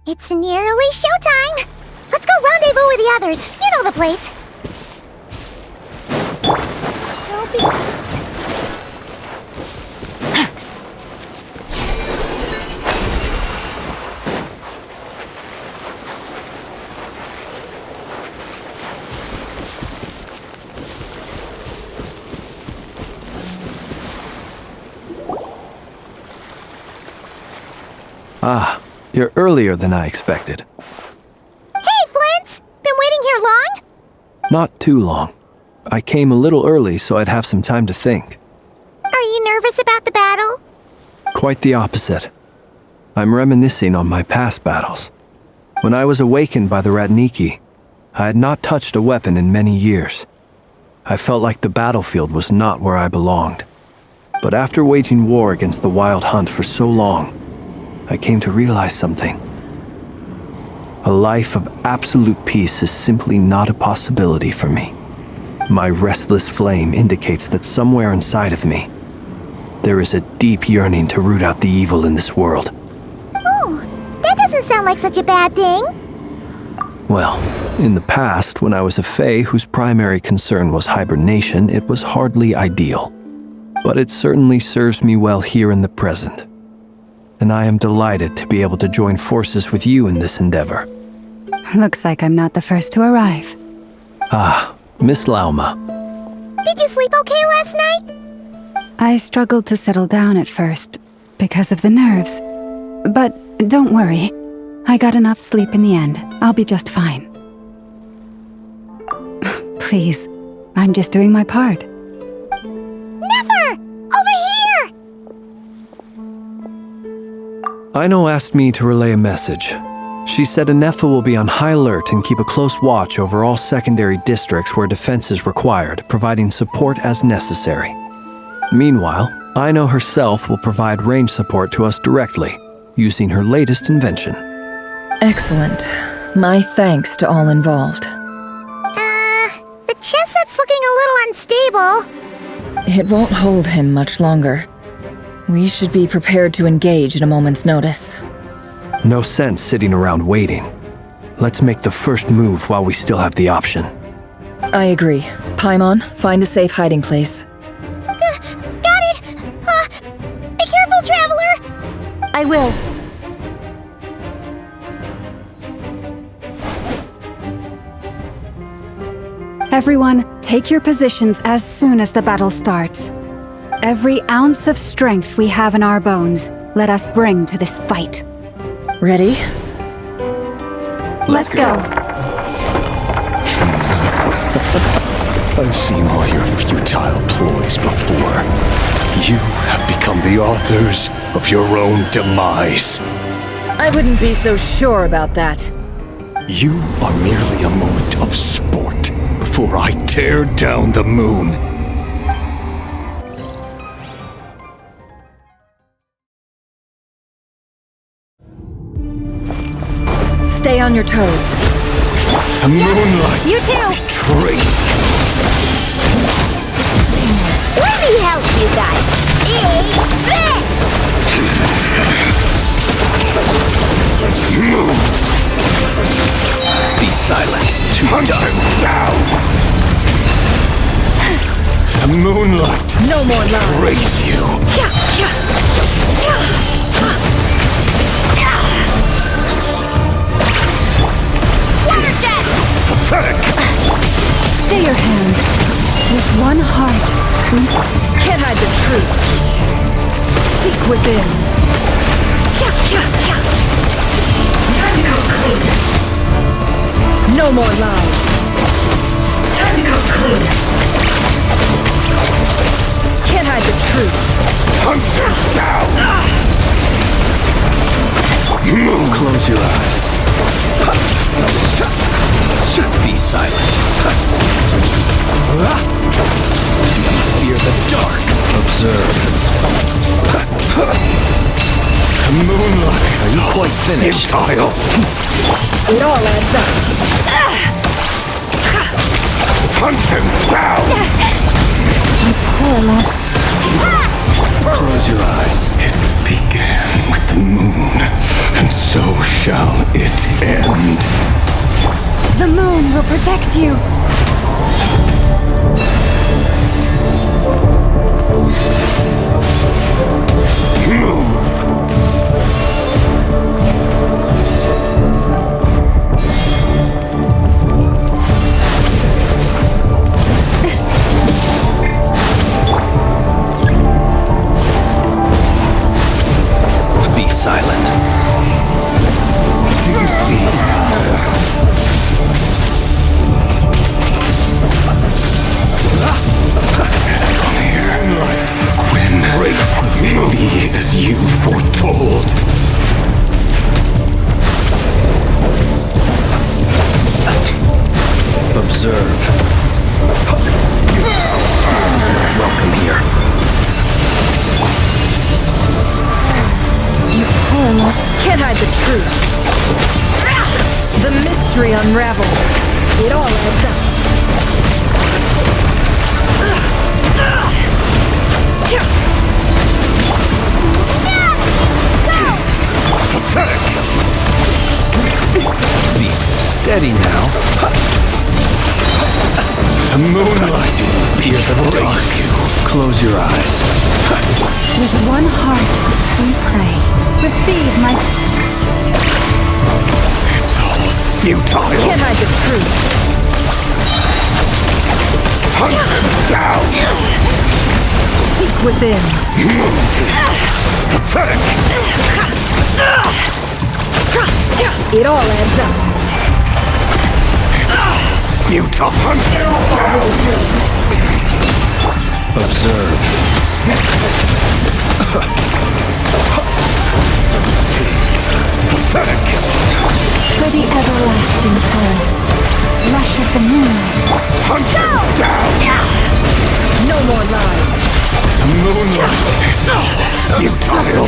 It's nearly showtime! Let's go rendezvous with the others. You know the place. Ah, You're earlier than I expected. Hey, Flint's! Been waiting here long? Not too long. I came a little early so I'd have some time to think. Are you nervous about the battle? Quite the opposite. I'm reminiscing on my past battles. When I was awakened by the Ratniki, I had not touched a weapon in many years. I felt like the battlefield was not where I belonged. But after waging war against the Wild Hunt for so long, I came to realize something. A life of absolute peace is simply not a possibility for me. My restless flame indicates that somewhere inside of me, there is a deep yearning to root out the evil in this world. Oh, that doesn't sound like such a bad thing. Well, in the past, when I was a Fae whose primary concern was hibernation, it was hardly ideal. But it certainly serves me well here in the present. And I am delighted to be able to join forces with you in this endeavor. Looks like I'm not the first to arrive. Ah, Miss Lauma. Did you sleep okay last night? I struggled to settle down at first, because of the nerves. But don't worry. I got enough sleep in the end. I'll be just fine. Please, I'm just doing my part. Neffer! Over here! Aino asked me to relay a message. She said Neffer will be on high alert and keep a close watch over all secondary districts where defense is required, providing support as necessary. Meanwhile, Aino herself will provide range support to us directly, using her latest invention. Excellent. My thanks to all involved. The chest set's looking a little unstable. It won't hold him much longer. We should be prepared to engage at a moment's notice. No sense sitting around waiting. Let's make the first move while we still have the option. I agree. Paimon, find a safe hiding place. Got it! Be careful, Traveler! I will. Everyone, take your positions as soon as the battle starts. Every ounce of strength we have in our bones, let us bring to this fight. Ready? Let's go. I've seen all your futile ploys before. You have become the authors of your own demise. I wouldn't be so sure about that. You are merely a moment of sport before I tear down the moon. Stay on your toes. The moonlight You too! betrays you. Let me help you guys. Eat this! Be silent. To dust. Down. The moonlight No more lies. betrays you. Water jet! Pathetic. Stay your hand. With one heart. Can't hide the truth. Seek within. Time to come clean. No more lies. Time to come clean. Can't hide the truth. Hunter down. Close your eyes. Be silent. Do you fear the dark? Observe. The moonlight. Are you quite finished? Futile. It all adds up. Hunt him down. Poor lost. Close your eyes. It began with the moon, and so shall it end. The moon will protect you. Move. Be silent. Observe. Welcome here. Can't hide the truth. The mystery unravels. It all adds up. Pathetic! Be steady now. The moonlight Hear the dark. Close your eyes. With one heart, we pray. Receive my... It's all futile! Can't hide the truth. Hunt them down! Seek within. Pathetic! It all adds up. Futile! Hunt them down! Observe. Pathetic! For the everlasting forest, lush as the moon. Hunt them down! No more lies. The moonlight is futile!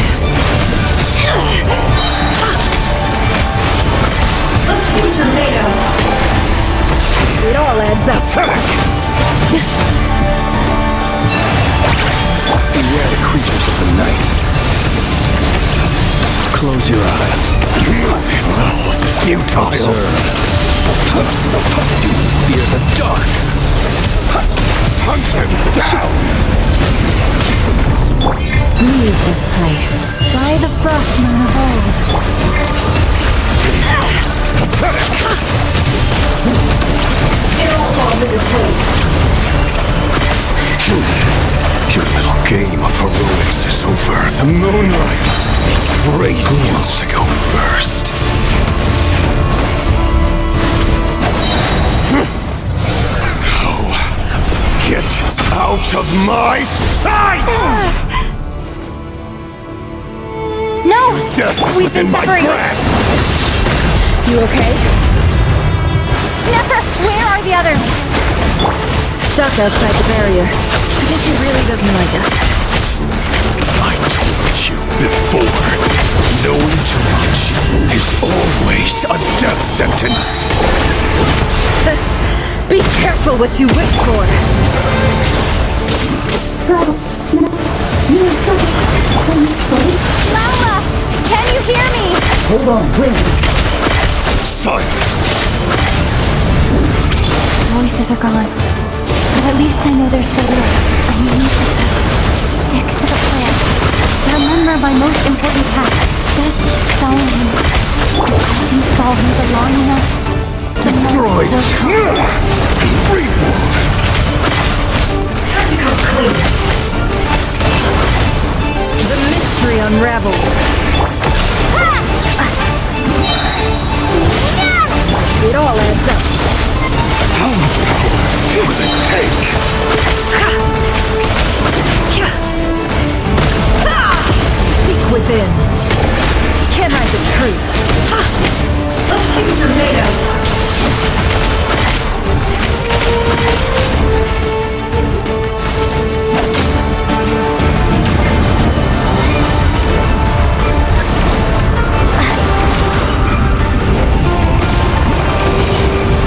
It all adds up. Pathetic! Beware the creatures of the night. Close your eyes. It's all futile! Observe. Fear the dark. Hunt them down! Leave this place, by the frost moon of old. Pathetic! It all falls into place. Your little game of heroics is over. The moonlight. Great. Who wants to go first? No. Get out of my sight! No! Your death is We've within been my separated. grasp! You okay? Neffer, where are the others? Stuck outside the barrier. I guess he really doesn't like us. I told you before. Knowing too much is always a death sentence. Be careful what you wish for. Lala! Can you hear me? Hold on, please. Silence. Voices are gone, but at least I know they're still there. I need to stick to the plan. Remember my most important task. Just installing him. Install him for long enough. Destroyed. Reborn. Time to come clean. The mystery unravels. It all adds up. How much power will it take? Seek within. Can't hide the truth. Let's see what you're made of.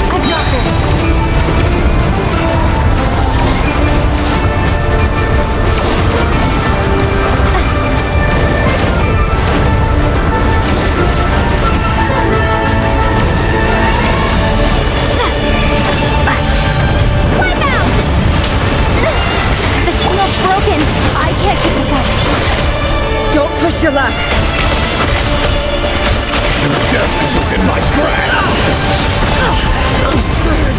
I've got this. Push your luck. Your death is within my grasp. Absurd.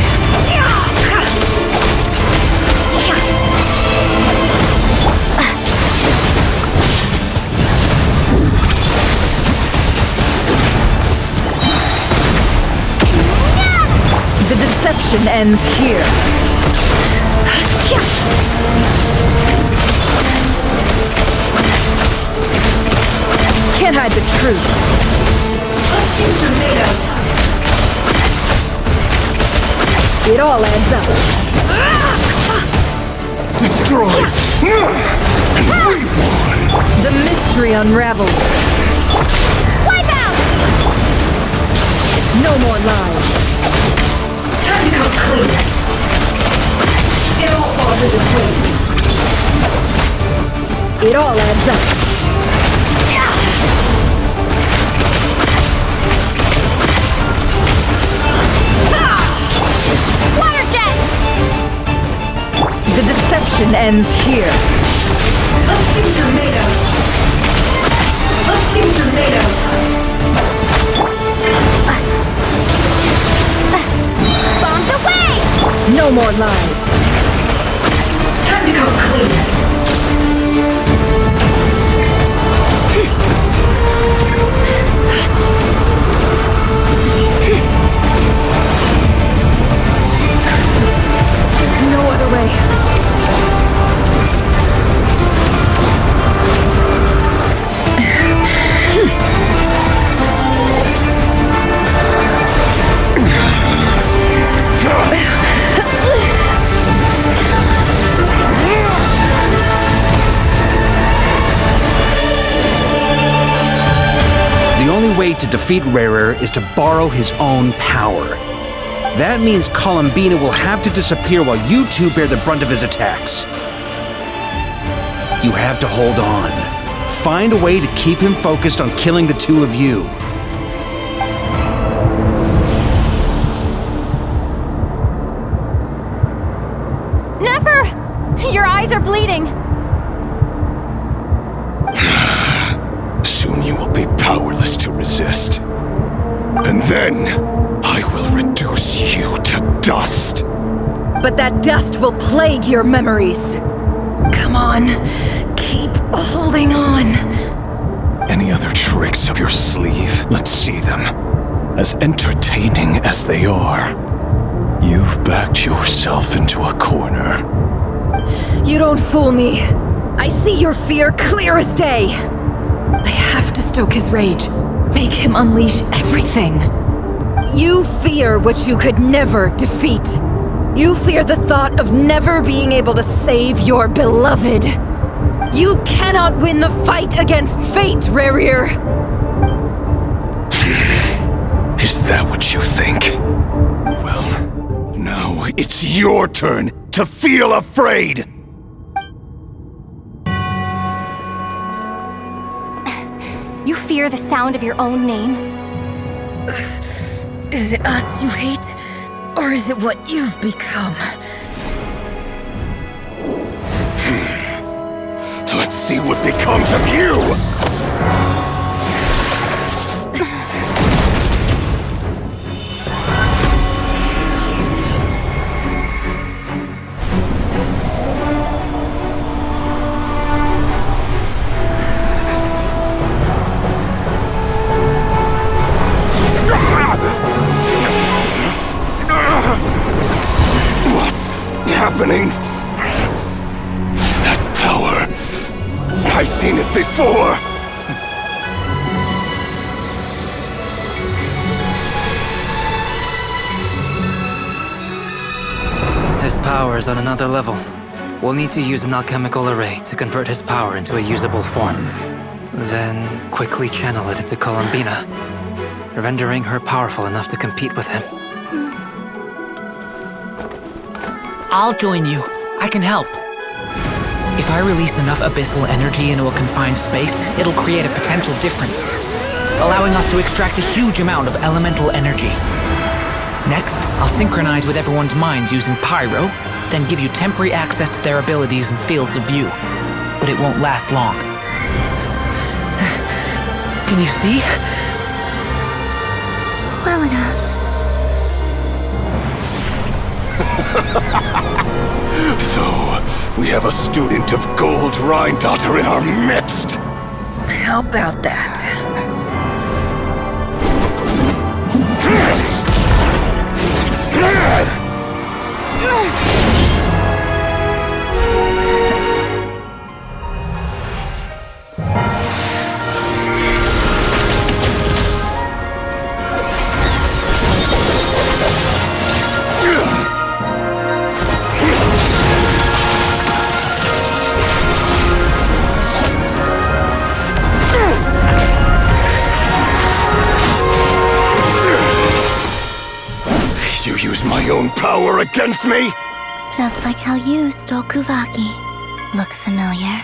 The deception ends here. Can't hide the truth. Let's see what you're made of. It all adds up. Destroy! The mystery unravels. Wipe out! No more lies. Time to come clean. It all falls into place. It all adds up. Water jet! The deception ends here. Let's see what you're made of. Let's see what you're made of. Bombs away! No more lies. Time to come clean. There's no other way. The only way to defeat Reri is to borrow his own power. That means Columbina will have to disappear while you two bear the brunt of his attacks. You have to hold on. Find a way to keep him focused on killing the two of you. Neffer! Your eyes are bleeding. Soon you will be powerless to resist. And then, I will reduce you to dust. But that dust will plague your memories. Come on, keep holding on. Any other tricks up your sleeve? Let's see them. As entertaining as they are, you've backed yourself into a corner. You don't fool me. I see your fear clear as day. I have to stoke his rage. Make him unleash everything. You fear what you could never defeat. You fear the thought of never being able to save your beloved. You cannot win the fight against fate, Reri. Is that what you think? Well, now it's your turn to feel afraid! You fear the sound of your own name? Is it us you hate? Or is it what you've become? Let's see what becomes of you! Happening? That power. I've seen it before. His power is on another level. We'll need to use an alchemical array to convert his power into a usable form. Then quickly channel it into Columbina, rendering her powerful enough to compete with him. I'll join you. I can help. If I release enough abyssal energy into a confined space, it'll create a potential difference, allowing us to extract a huge amount of elemental energy. Next, I'll synchronize with everyone's minds using pyro, then give you temporary access to their abilities and fields of view. But it won't last long. Can you see? Well enough. So, we have a student of Gold Rhine-Daughter in our midst. How about that? my own power against me? Just like how you stole Kuvaki. Look familiar?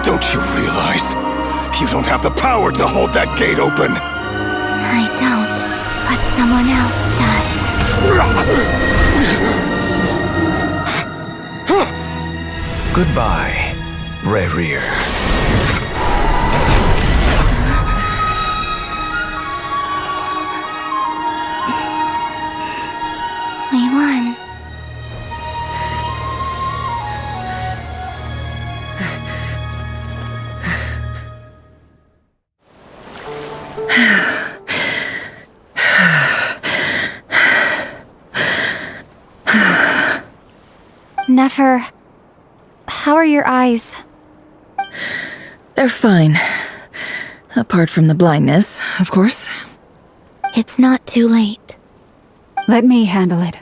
Don't you realize you don't have the power to hold that gate open? I don't, but someone else does. Goodbye, Reri. We won. Neffer, how are your eyes? They're fine. Apart from the blindness, of course. It's not too late. Let me handle it.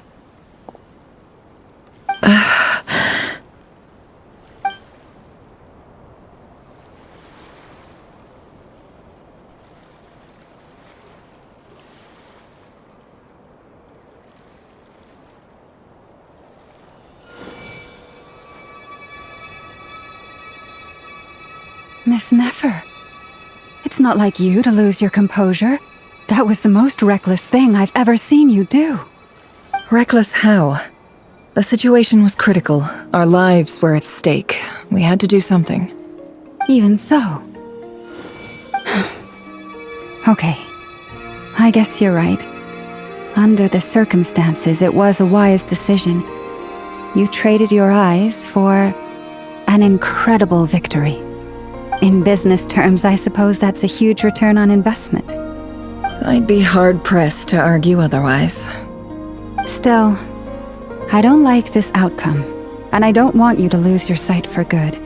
Miss Neffer, it's not like you to lose your composure. That was the most reckless thing I've ever seen you do. Reckless how? The situation was critical. Our lives were at stake. We had to do something. Even so. Okay. I guess you're right. Under the circumstances, it was a wise decision. You traded your eyes for an incredible victory. In business terms, I suppose that's a huge return on investment. I'd be hard-pressed to argue otherwise. Still, I don't like this outcome, and I don't want you to lose your sight for good.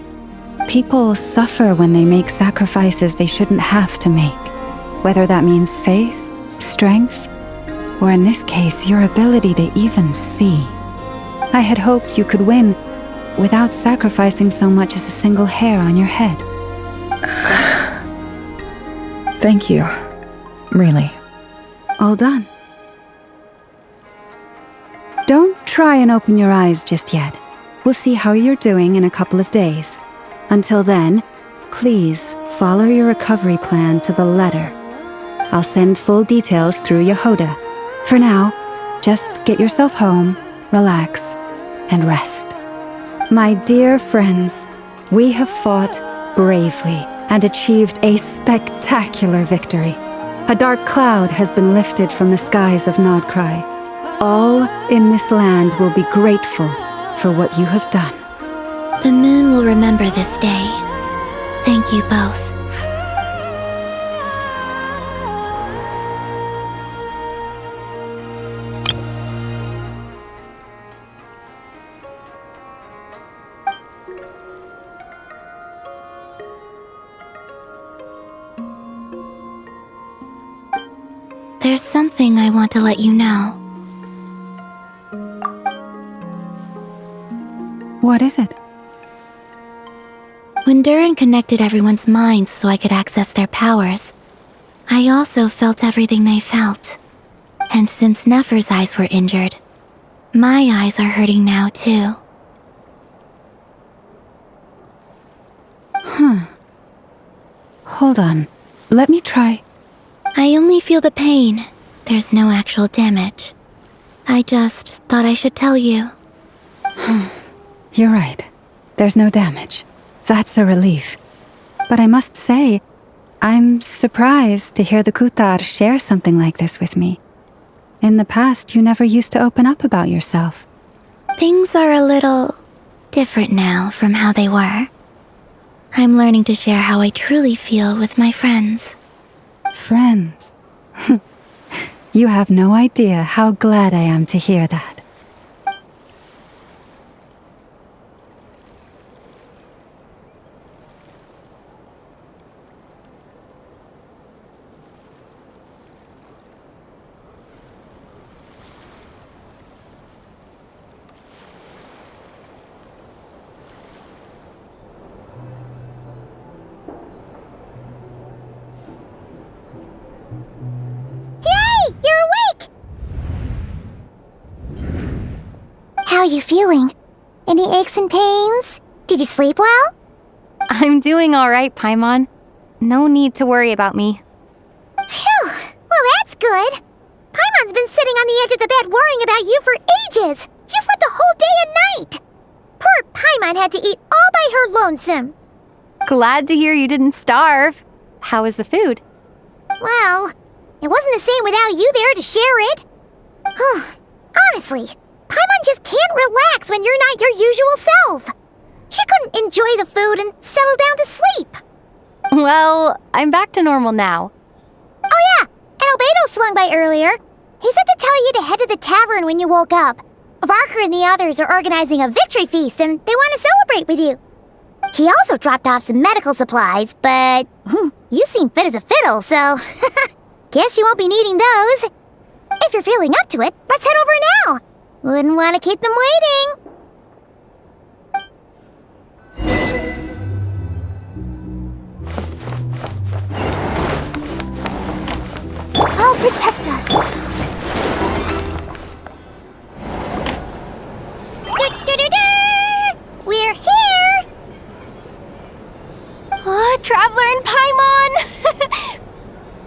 People suffer when they make sacrifices they shouldn't have to make, whether that means faith, strength, or in this case, your ability to even see. I had hoped you could win without sacrificing so much as a single hair on your head. Thank you. Really. All done. Don't try and open your eyes just yet. We'll see how you're doing in a couple of days. Until then, please follow your recovery plan to the letter. I'll send full details through Yehoda. For now, just get yourself home, relax, and rest. My dear friends, we have fought bravely and achieved a spectacular victory. A dark cloud has been lifted from the skies of Nodcry. All in this land will be grateful for what you have done. The moon will remember this day. Thank you both. There's something I want to let you know. What is it? When Durin connected everyone's minds so I could access their powers, I also felt everything they felt. And since Nefer's eyes were injured, my eyes are hurting now too. Hold on. Let me try. I only feel the pain. There's no actual damage. I just thought I should tell you. You're right. There's no damage. That's a relief. But I must say, I'm surprised to hear the Kutar share something like this with me. In the past, you never used to open up about yourself. Things are a little different now from how they were. I'm learning to share how I truly feel with my friends. Friends? You have no idea how glad I am to hear that. How are you feeling? Any aches and pains? Did you sleep well? I'm doing all right, Paimon. No need to worry about me. Phew! Well, that's good. Paimon's been sitting on the edge of the bed worrying about you for ages. You slept a whole day and night. Poor Paimon had to eat all by her lonesome. Glad to hear you didn't starve. How was the food? Well, it wasn't the same without you there to share it. Honestly, Paimon just can't relax when you're not your usual self. She couldn't enjoy the food and settle down to sleep. Well, I'm back to normal now. Oh yeah, and Albedo swung by earlier. He said to tell you to head to the tavern when you woke up. Varker and the others are organizing a victory feast and they want to celebrate with you. He also dropped off some medical supplies, but you seem fit as a fiddle, so guess you won't be needing those. If you're feeling up to it, let's head over now. Wouldn't want to keep them waiting. I'll protect us. We're here! Oh, Traveler and Paimon!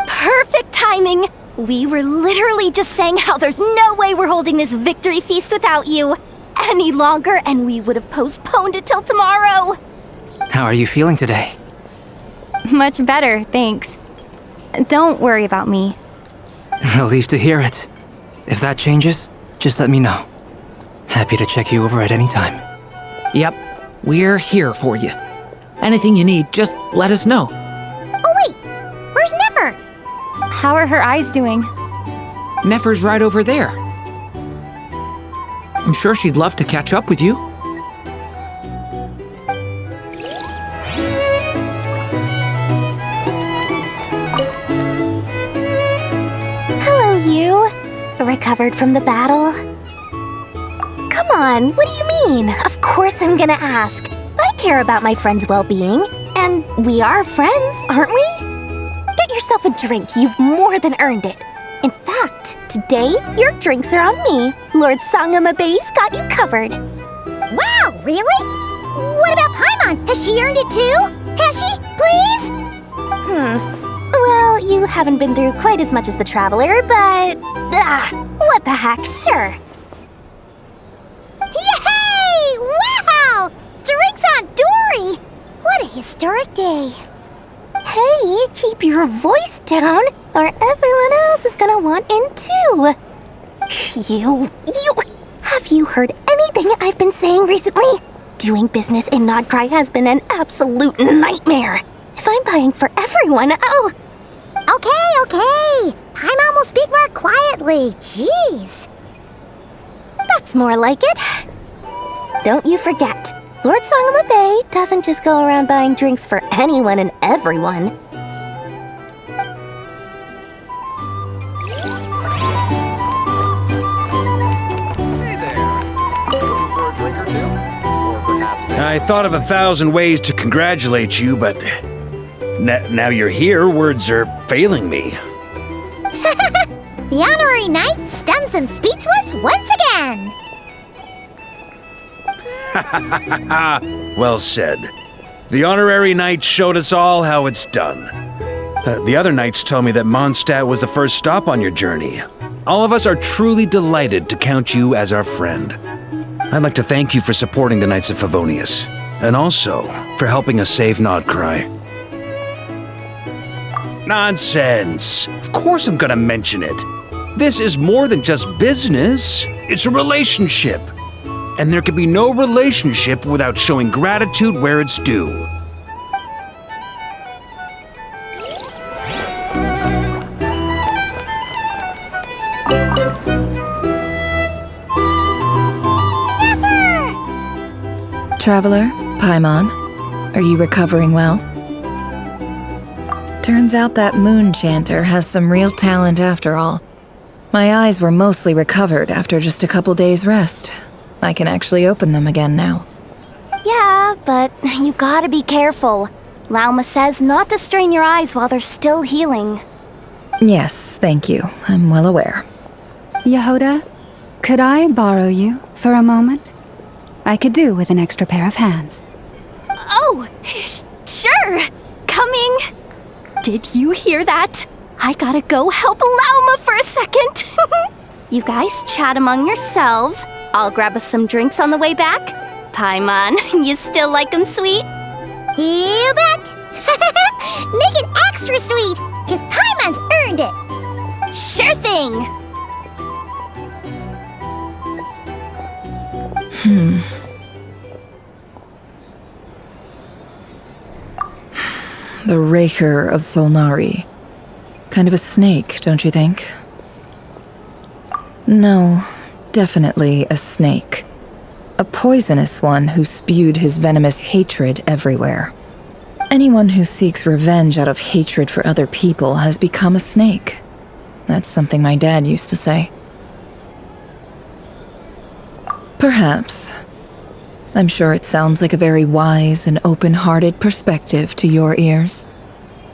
Perfect timing! We were literally just saying how there's no way we're holding this victory feast without you any longer, and we would have postponed it till tomorrow. How are you feeling today? Much better, thanks. Don't worry about me. Relieved to hear it. If that changes, just let me know. Happy to check you over at any time. Yep, we're here for you. Anything you need, just let us know. Oh wait, where's Neffer? How are her eyes doing? Nefer's right over there. I'm sure she'd love to catch up with you. Hello, you. Recovered from the battle? Come on, what do you mean? Of course I'm gonna ask. I care about my friend's well-being. And we are friends, aren't we? Get yourself a drink, you've more than earned it. In fact, today, your drinks are on me. Lord Sangamabe's got you covered. Wow, really? What about Paimon? Has she earned it too? Has she? Please? Well, you haven't been through quite as much as the Traveler, but... what the heck, sure. Yay! Wow! Drinks on Dory! What a historic day. Hey, keep your voice down, or everyone else is gonna want in too. You... Have you heard anything I've been saying recently? Doing business in Nodcry has been an absolute nightmare. If I'm buying for everyone, oh... Okay. Paimon will speak more quietly. Jeez. That's more like it. Don't you forget, Lord Sangamabe doesn't just go around buying drinks for anyone and everyone. Hey there. Looking for a drink or two? Or perhaps I thought of 1,000 ways to congratulate you, but now you're here, words are failing me. The honorary knight stuns them speechless once again. Well said. The honorary knight showed us all how it's done. The other knights tell me that Mondstadt was the first stop on your journey. All of us are truly delighted to count you as our friend. I'd like to thank you for supporting the Knights of Favonius, and also for helping us save Nodcry. Nonsense! Of course I'm gonna mention it. This is more than just business. It's a relationship. And there can be no relationship without showing gratitude where it's due. Traveler, Paimon, are you recovering well? Turns out that moon chanter has some real talent after all. My eyes were mostly recovered after just a couple days' rest. I can actually open them again now. Yeah, but you gotta be careful. Lauma says not to strain your eyes while they're still healing. Yes, thank you. I'm well aware. Yehoda, Could I borrow you for a moment? I could do with an extra pair of hands. Oh, sure. Coming. Did you hear that? I gotta go help Lauma for a second. You guys chat among yourselves. I'll grab us some drinks on the way back. Paimon, you still like them sweet? You bet! Make it extra sweet, because Paimon's earned it! Sure thing! The Raker of Solnari. Kind of a snake, don't you think? No, definitely a snake. A poisonous one who spewed his venomous hatred everywhere. Anyone who seeks revenge out of hatred for other people has become a snake. That's something my dad used to say. Perhaps. I'm sure it sounds like a very wise and open-hearted perspective to your ears.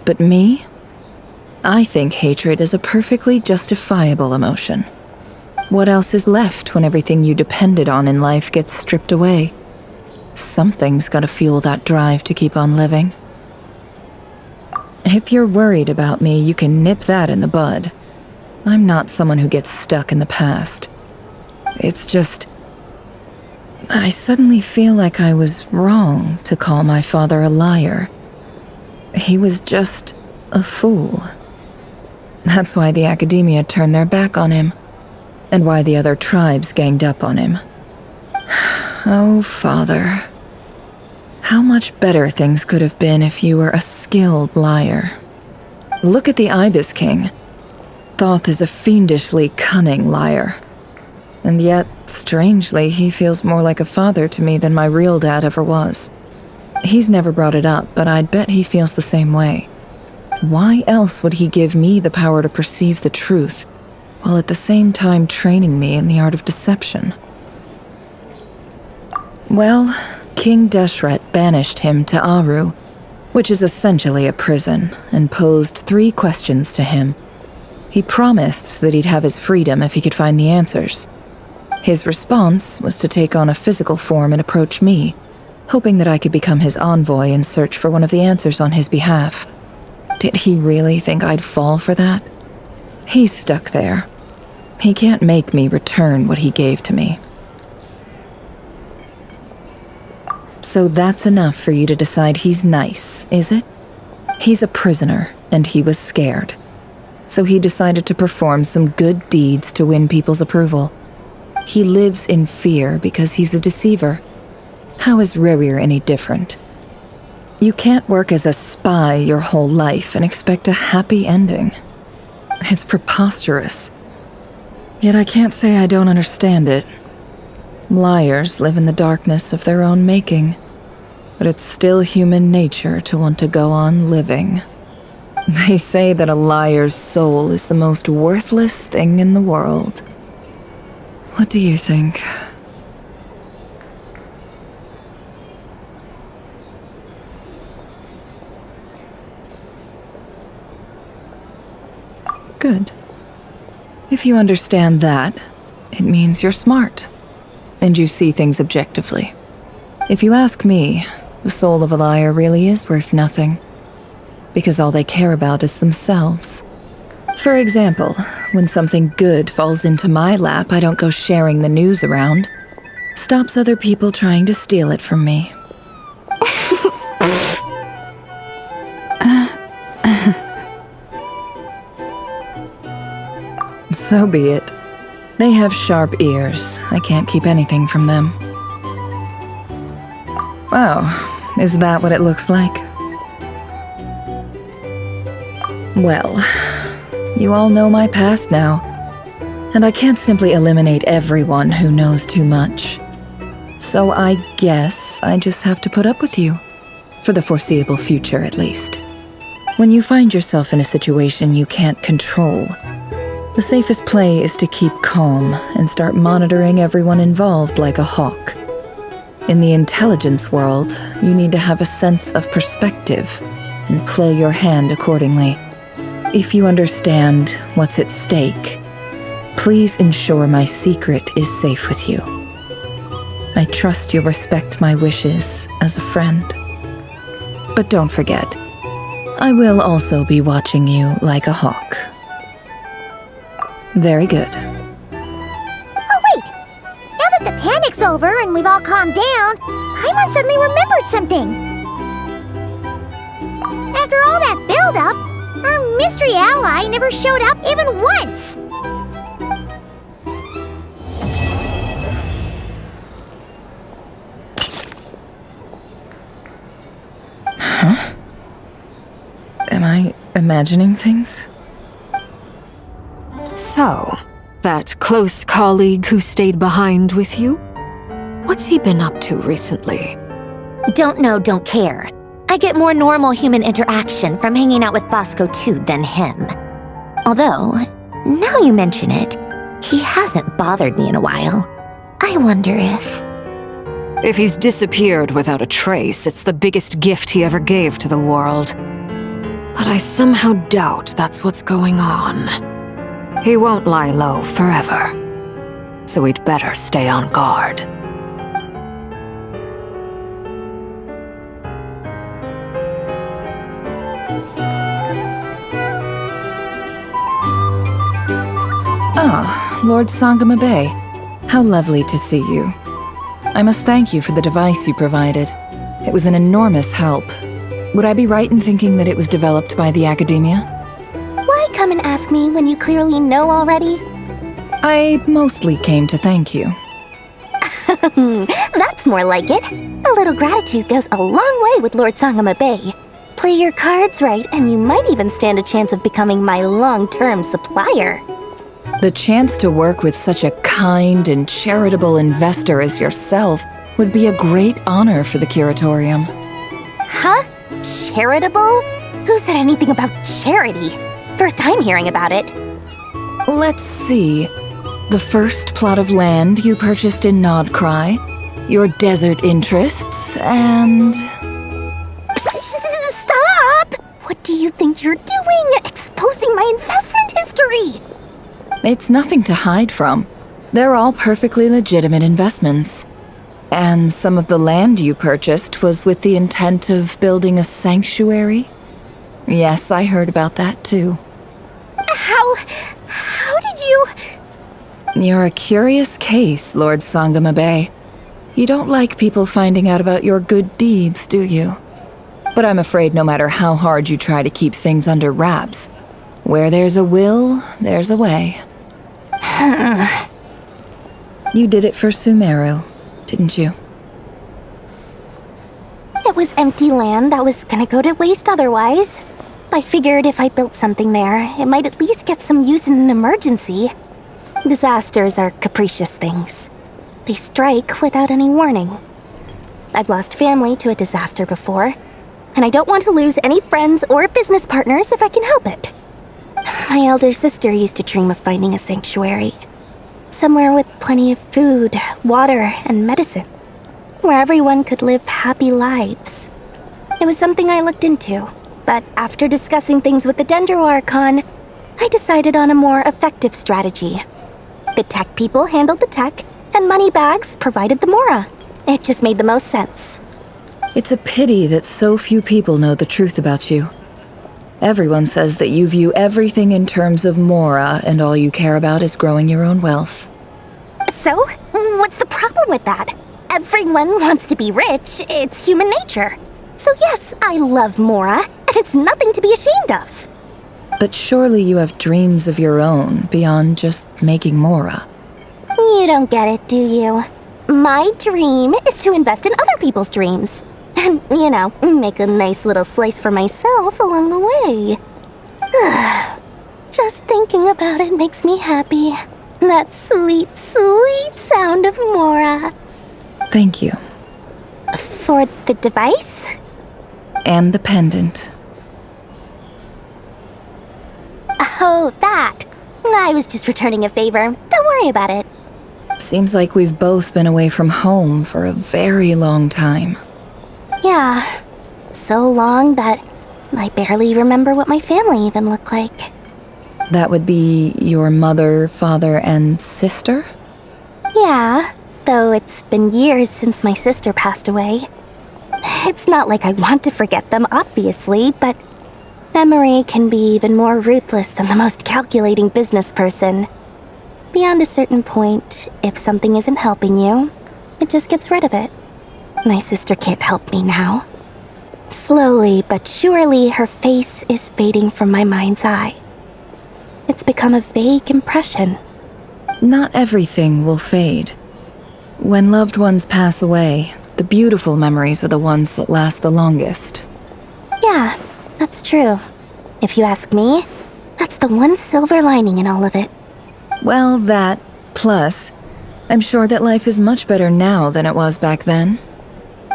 But me? I think hatred is a perfectly justifiable emotion. What else is left when everything you depended on in life gets stripped away? Something's gotta fuel that drive to keep on living. If you're worried about me, you can nip that in the bud. I'm not someone who gets stuck in the past. It's just... I suddenly feel like I was wrong to call my father a liar. He was just a fool. That's why the academia turned their back on him, and why the other tribes ganged up on him. Oh, Father. How much better things could have been if you were a skilled liar. Look at the Ibis King. Thoth is a fiendishly cunning liar. And yet, strangely, he feels more like a father to me than my real dad ever was. He's never brought it up, but I'd bet he feels the same way. Why else would he give me the power to perceive the truth, while at the same time training me in the art of deception? Well, King Deshret banished him to Aru, which is essentially a prison, and posed 3 questions to him. He promised that he'd have his freedom if he could find the answers. His response was to take on a physical form and approach me, hoping that I could become his envoy and search for one of the answers on his behalf. Did he really think I'd fall for that? He's stuck there. He can't make me return what he gave to me. So that's enough for you to decide he's nice, is it? He's a prisoner, and he was scared. So he decided to perform some good deeds to win people's approval. He lives in fear because he's a deceiver. How is Rerir any different? You can't work as a spy your whole life and expect a happy ending. It's preposterous. Yet I can't say I don't understand it. Liars live in the darkness of their own making, but it's still human nature to want to go on living. They say that a liar's soul is the most worthless thing in the world. What do you think? Good. If you understand that, it means you're smart, and you see things objectively. If you ask me, the soul of a liar really is worth nothing, because all they care about is themselves. For example, when something good falls into my lap, I don't go sharing the news around. Stops other people trying to steal it from me. So be it. They have sharp ears. I can't keep anything from them. Oh, is that what it looks like? Well, you all know my past now, and I can't simply eliminate everyone who knows too much. So I guess I just have to put up with you, for the foreseeable future at least. When you find yourself in a situation you can't control, the safest play is to keep calm and start monitoring everyone involved like a hawk. In the intelligence world, you need to have a sense of perspective and play your hand accordingly. If you understand what's at stake, Please ensure my secret is safe with you. I trust you'll respect my wishes as a friend. But don't forget, I will also be watching you like a hawk. Very good. Oh, wait! Now that the panic's over and we've all calmed down, Paimon suddenly remembered something. After all that build-up, our mystery ally never showed up even once! Huh? Am I imagining things? So, that close colleague who stayed behind with you? What's he been up to recently? Don't know, don't care. I get more normal human interaction from hanging out with Bosco too than him. Although, now you mention it, he hasn't bothered me in a while. I wonder if... If he's disappeared without a trace, it's the biggest gift he ever gave to the world. But I somehow doubt that's what's going on. He won't lie low forever. So we'd better stay on guard. Ah, Lord Sangama Bay. How lovely to see you. I must thank you for the device you provided. It was an enormous help. Would I be right in thinking that it was developed by the academia? Why come and ask me when you clearly know already? I mostly came to thank you. That's more like it. A little gratitude goes a long way with Lord Sangama Bay. Play your cards right, and you might even stand a chance of becoming my long-term supplier. The chance to work with such a kind and charitable investor as yourself would be a great honor for the curatorium. Huh? Charitable? Who said anything about charity? First time hearing about it. Let's see. The first plot of land you purchased in Nodcry, your desert interests, and... Stop! What do you think you're doing? Exposing my investment history! It's nothing to hide from. They're all perfectly legitimate investments. And some of the land you purchased was with the intent of building a sanctuary? Yes, I heard about that too. How did you... You're a curious case, Lord Sangama Bay. You don't like people finding out about your good deeds, do you? But I'm afraid no matter how hard you try to keep things under wraps, where there's a will, there's a way. You did it for Sumeru, didn't you? It was empty land that was gonna go to waste otherwise. I figured if I built something there, it might at least get some use in an emergency. Disasters are capricious things. They strike without any warning. I've lost family to a disaster before, and I don't want to lose any friends or business partners if I can help it. My elder sister used to dream of finding a sanctuary. Somewhere with plenty of food, water, and medicine. Where everyone could live happy lives. It was something I looked into, but after discussing things with the Dendro Archon, I decided on a more effective strategy. The tech people handled the tech, and Moneybags provided the Mora. It just made the most sense. It's a pity that so few people know the truth about you. Everyone says that you view everything in terms of Mora, and all you care about is growing your own wealth. So, what's the problem with that? Everyone wants to be rich, it's human nature. So yes, I love Mora, and it's nothing to be ashamed of. But surely you have dreams of your own, beyond just making Mora. You don't get it, do you? My dream is to invest in other people's dreams. And, make a nice little slice for myself along the way. Just thinking about it makes me happy. That sweet, sweet sound of Mora. Thank you. For the device? And the pendant. Oh, that. I was just returning a favor. Don't worry about it. Seems like we've both been away from home for a very long time. Yeah. So long that I barely remember what my family even looked like. That would be your mother, father, and sister? Yeah, though it's been years since my sister passed away. It's not like I want to forget them, obviously, but memory can be even more ruthless than the most calculating business person. Beyond a certain point, if something isn't helping you, it just gets rid of it. My sister can't help me now. Slowly but surely, her face is fading from my mind's eye. It's become a vague impression. Not everything will fade. When loved ones pass away, the beautiful memories are the ones that last the longest. Yeah, that's true. If you ask me, that's the one silver lining in all of it. Well, that, plus, I'm sure that life is much better now than it was back then.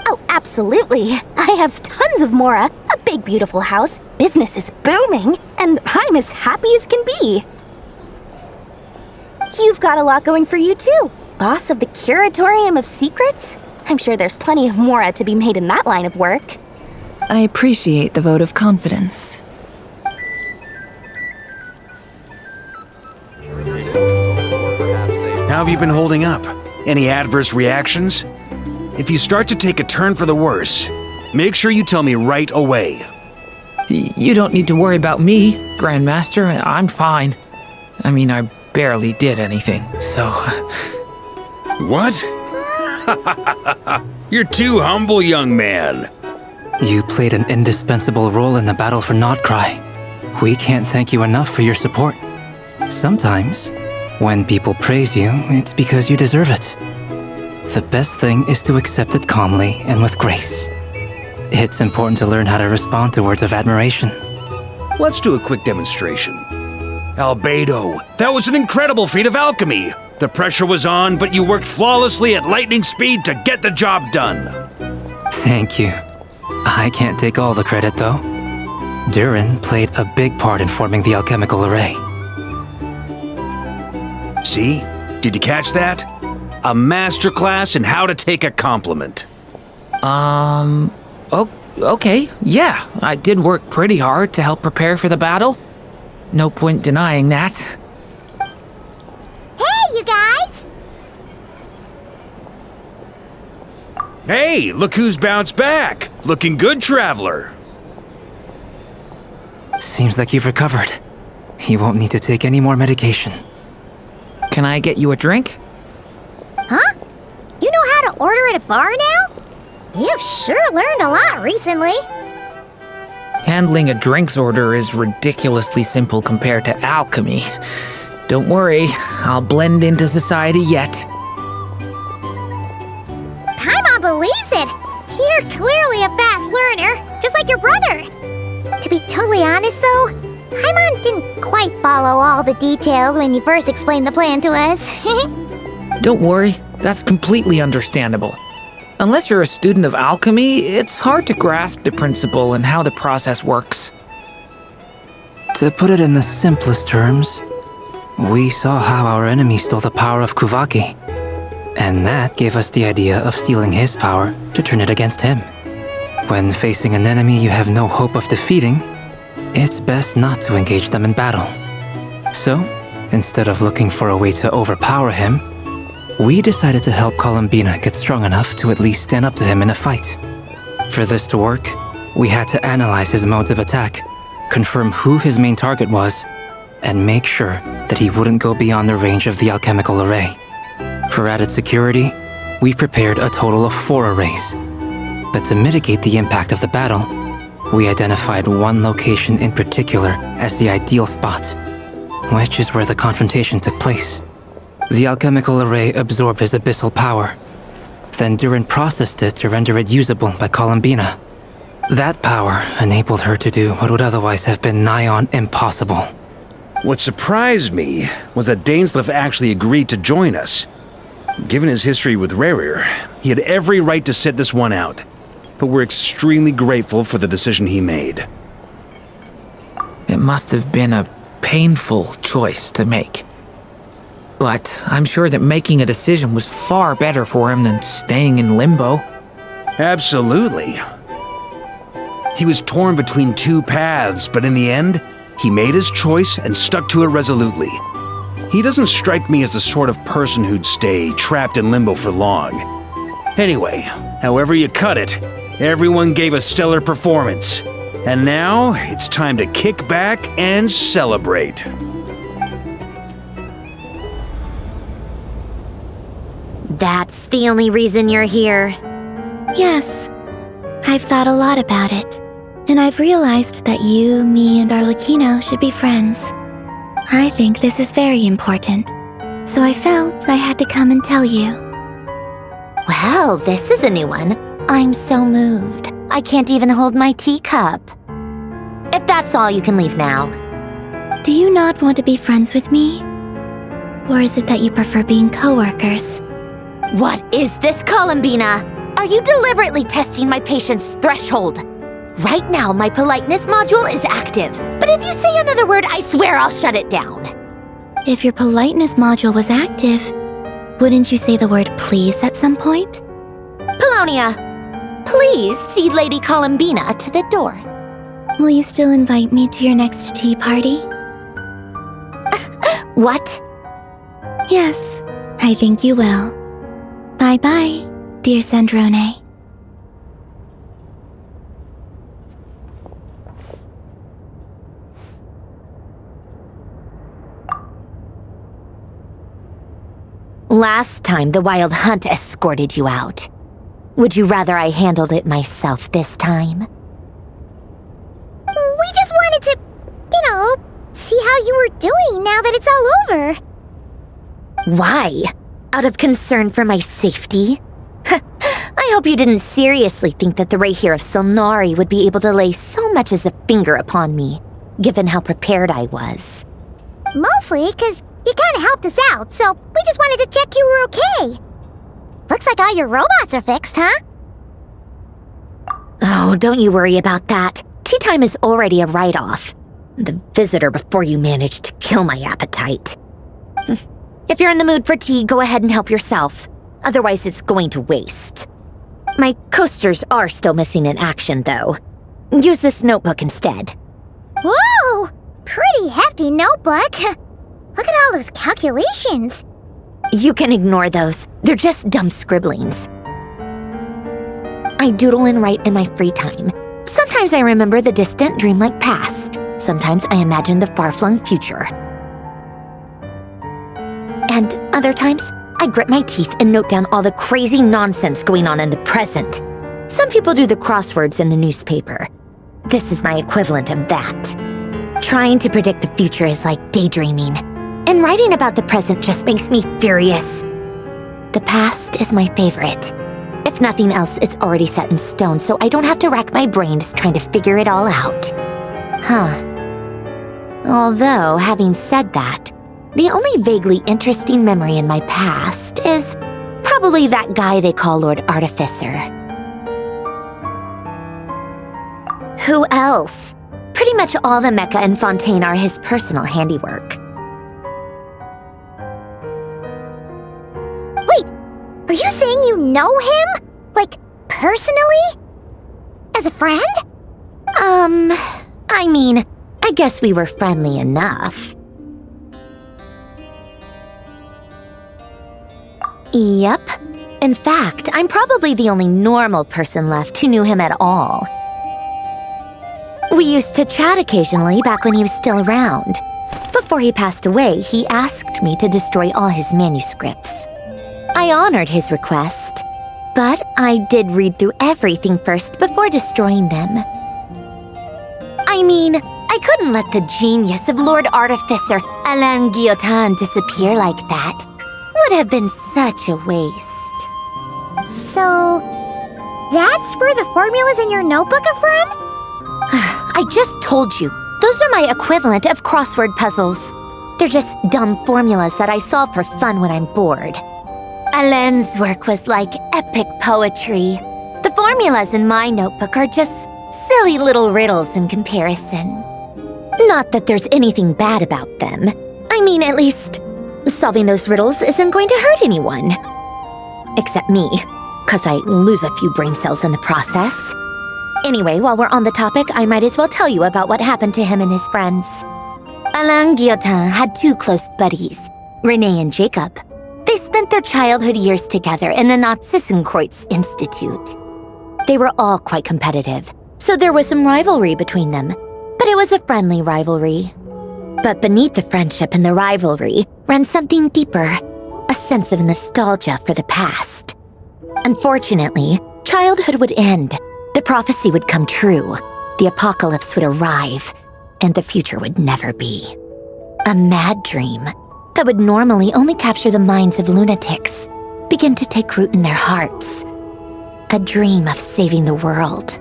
Oh, absolutely. I have tons of Mora, a big beautiful house, business is booming, and I'm as happy as can be. You've got a lot going for you too. Boss of the Curatorium of Secrets? I'm sure there's plenty of Mora to be made in that line of work. I appreciate the vote of confidence. How have you been holding up? Any adverse reactions? If you start to take a turn for the worse, make sure you tell me right away. You don't need to worry about me, Grandmaster. I'm fine. I mean, I barely did anything, so... What? You're too humble, young man. You played an indispensable role in the battle for Notcry. We can't thank you enough for your support. Sometimes, when people praise you, it's because you deserve it. The best thing is to accept it calmly and with grace. It's important to learn how to respond to words of admiration. Let's do a quick demonstration. Albedo, that was an incredible feat of alchemy. The pressure was on, but you worked flawlessly at lightning speed to get the job done. Thank you. I can't take all the credit, though. Durin played a big part in forming the alchemical array. See? Did you catch that? A masterclass in how to take a compliment. Okay, yeah, I did work pretty hard to help prepare for the battle. No point denying that. Hey, you guys! Hey, look who's bounced back. Looking good, traveler. Seems like you've recovered. You won't need to take any more medication. Can I get you a drink? Huh? You know how to order at a bar now? You've sure learned a lot recently. Handling a drinks order is ridiculously simple compared to alchemy. Don't worry, I'll blend into society yet. Paimon believes it! You're clearly a fast learner, just like your brother. To be totally honest though, Paimon didn't quite follow all the details when you first explained the plan to us. Don't worry, that's completely understandable. Unless you're a student of alchemy, it's hard to grasp the principle and how the process works. To put it in the simplest terms, we saw how our enemy stole the power of Kuvaki, and that gave us the idea of stealing his power to turn it against him. When facing an enemy you have no hope of defeating, it's best not to engage them in battle. So, instead of looking for a way to overpower him, we decided to help Columbina get strong enough to at least stand up to him in a fight. For this to work, we had to analyze his modes of attack, confirm who his main target was, and make sure that he wouldn't go beyond the range of the alchemical array. For added security, we prepared a total of 4 arrays. But to mitigate the impact of the battle, we identified one location in particular as the ideal spot, which is where the confrontation took place. The alchemical array absorbed his abyssal power. Then Durin processed it to render it usable by Columbina. That power enabled her to do what would otherwise have been nigh on impossible. What surprised me was that Dainsleif actually agreed to join us. Given his history with Reri, he had every right to sit this one out. But we're extremely grateful for the decision he made. It must have been a painful choice to make. But I'm sure that making a decision was far better for him than staying in limbo. Absolutely. He was torn between 2 paths, but in the end, he made his choice and stuck to it resolutely. He doesn't strike me as the sort of person who'd stay trapped in limbo for long. Anyway, however you cut it, everyone gave a stellar performance. And now, it's time to kick back and celebrate. That's the only reason you're here? Yes. I've thought a lot about it. And I've realized that you, me, and Arlecchino should be friends. I think this is very important. So I felt I had to come and tell you. Well, this is a new one. I'm so moved. I can't even hold my teacup. If that's all, you can leave now. Do you not want to be friends with me? Or is it that you prefer being co-workers? What is this, Columbina? Are you deliberately testing my patience threshold? Right now, my politeness module is active. But if you say another word, I swear I'll shut it down. If your politeness module was active, wouldn't you say the word please at some point? Polonia, please see Lady Columbina to the door. Will you still invite me to your next tea party? What? Yes, I think you will. Bye-bye, dear Sandrone. Last time, the Wild Hunt escorted you out. Would you rather I handled it myself this time? We just wanted to, see how you were doing now that it's all over. Why? Out of concern for my safety? I hope you didn't seriously think that the Rehir of Solnari would be able to lay so much as a finger upon me, given how prepared I was. Mostly because you kind of helped us out, so we just wanted to check you were okay. Looks like all your robots are fixed, huh? Oh, don't you worry about that. Tea time is already a write-off. The visitor before you managed to kill my appetite. If you're in the mood for tea, go ahead and help yourself. Otherwise, it's going to waste. My coasters are still missing in action, though. Use this notebook instead. Whoa! Pretty hefty notebook. Look at all those calculations. You can ignore those. They're just dumb scribblings. I doodle and write in my free time. Sometimes I remember the distant, dreamlike past. Sometimes I imagine the far-flung future. And other times, I grit my teeth and note down all the crazy nonsense going on in the present. Some people do the crosswords in the newspaper. This is my equivalent of that. Trying to predict the future is like daydreaming. And writing about the present just makes me furious. The past is my favorite. If nothing else, it's already set in stone, so I don't have to rack my brains trying to figure it all out. Although, having said that, the only vaguely interesting memory in my past is probably that guy they call Lord Artificer. Who else? Pretty much all the mecha in Fontaine are his personal handiwork. Wait, are you saying you know him? Like, personally? As a friend? I mean, I guess we were friendly enough. Yep. In fact, I'm probably the only normal person left who knew him at all. We used to chat occasionally back when he was still around. Before he passed away, he asked me to destroy all his manuscripts. I honored his request, but I did read through everything first before destroying them. I mean, I couldn't let the genius of Lord Artificer Alain Guillotin disappear like that. Would have been such a waste. So, that's where the formulas in your notebook are from? I just told you. Those are my equivalent of crossword puzzles. They're just dumb formulas that I solve for fun when I'm bored. Alain's work was like epic poetry. The formulas in my notebook are just silly little riddles in comparison. Not that there's anything bad about them. I mean, at least, solving those riddles isn't going to hurt anyone. Except me, 'cause I lose a few brain cells in the process. Anyway, while we're on the topic, I might as well tell you about what happened to him and his friends. Alain Guillotin had two close buddies, René and Jacob. They spent their childhood years together in the Narzissenkreuz Institute. They were all quite competitive, so there was some rivalry between them, but it was a friendly rivalry. But beneath the friendship and the rivalry ran something deeper, a sense of nostalgia for the past. Unfortunately, childhood would end, the prophecy would come true, the apocalypse would arrive, and the future would never be. A mad dream that would normally only capture the minds of lunatics began to take root in their hearts. A dream of saving the world.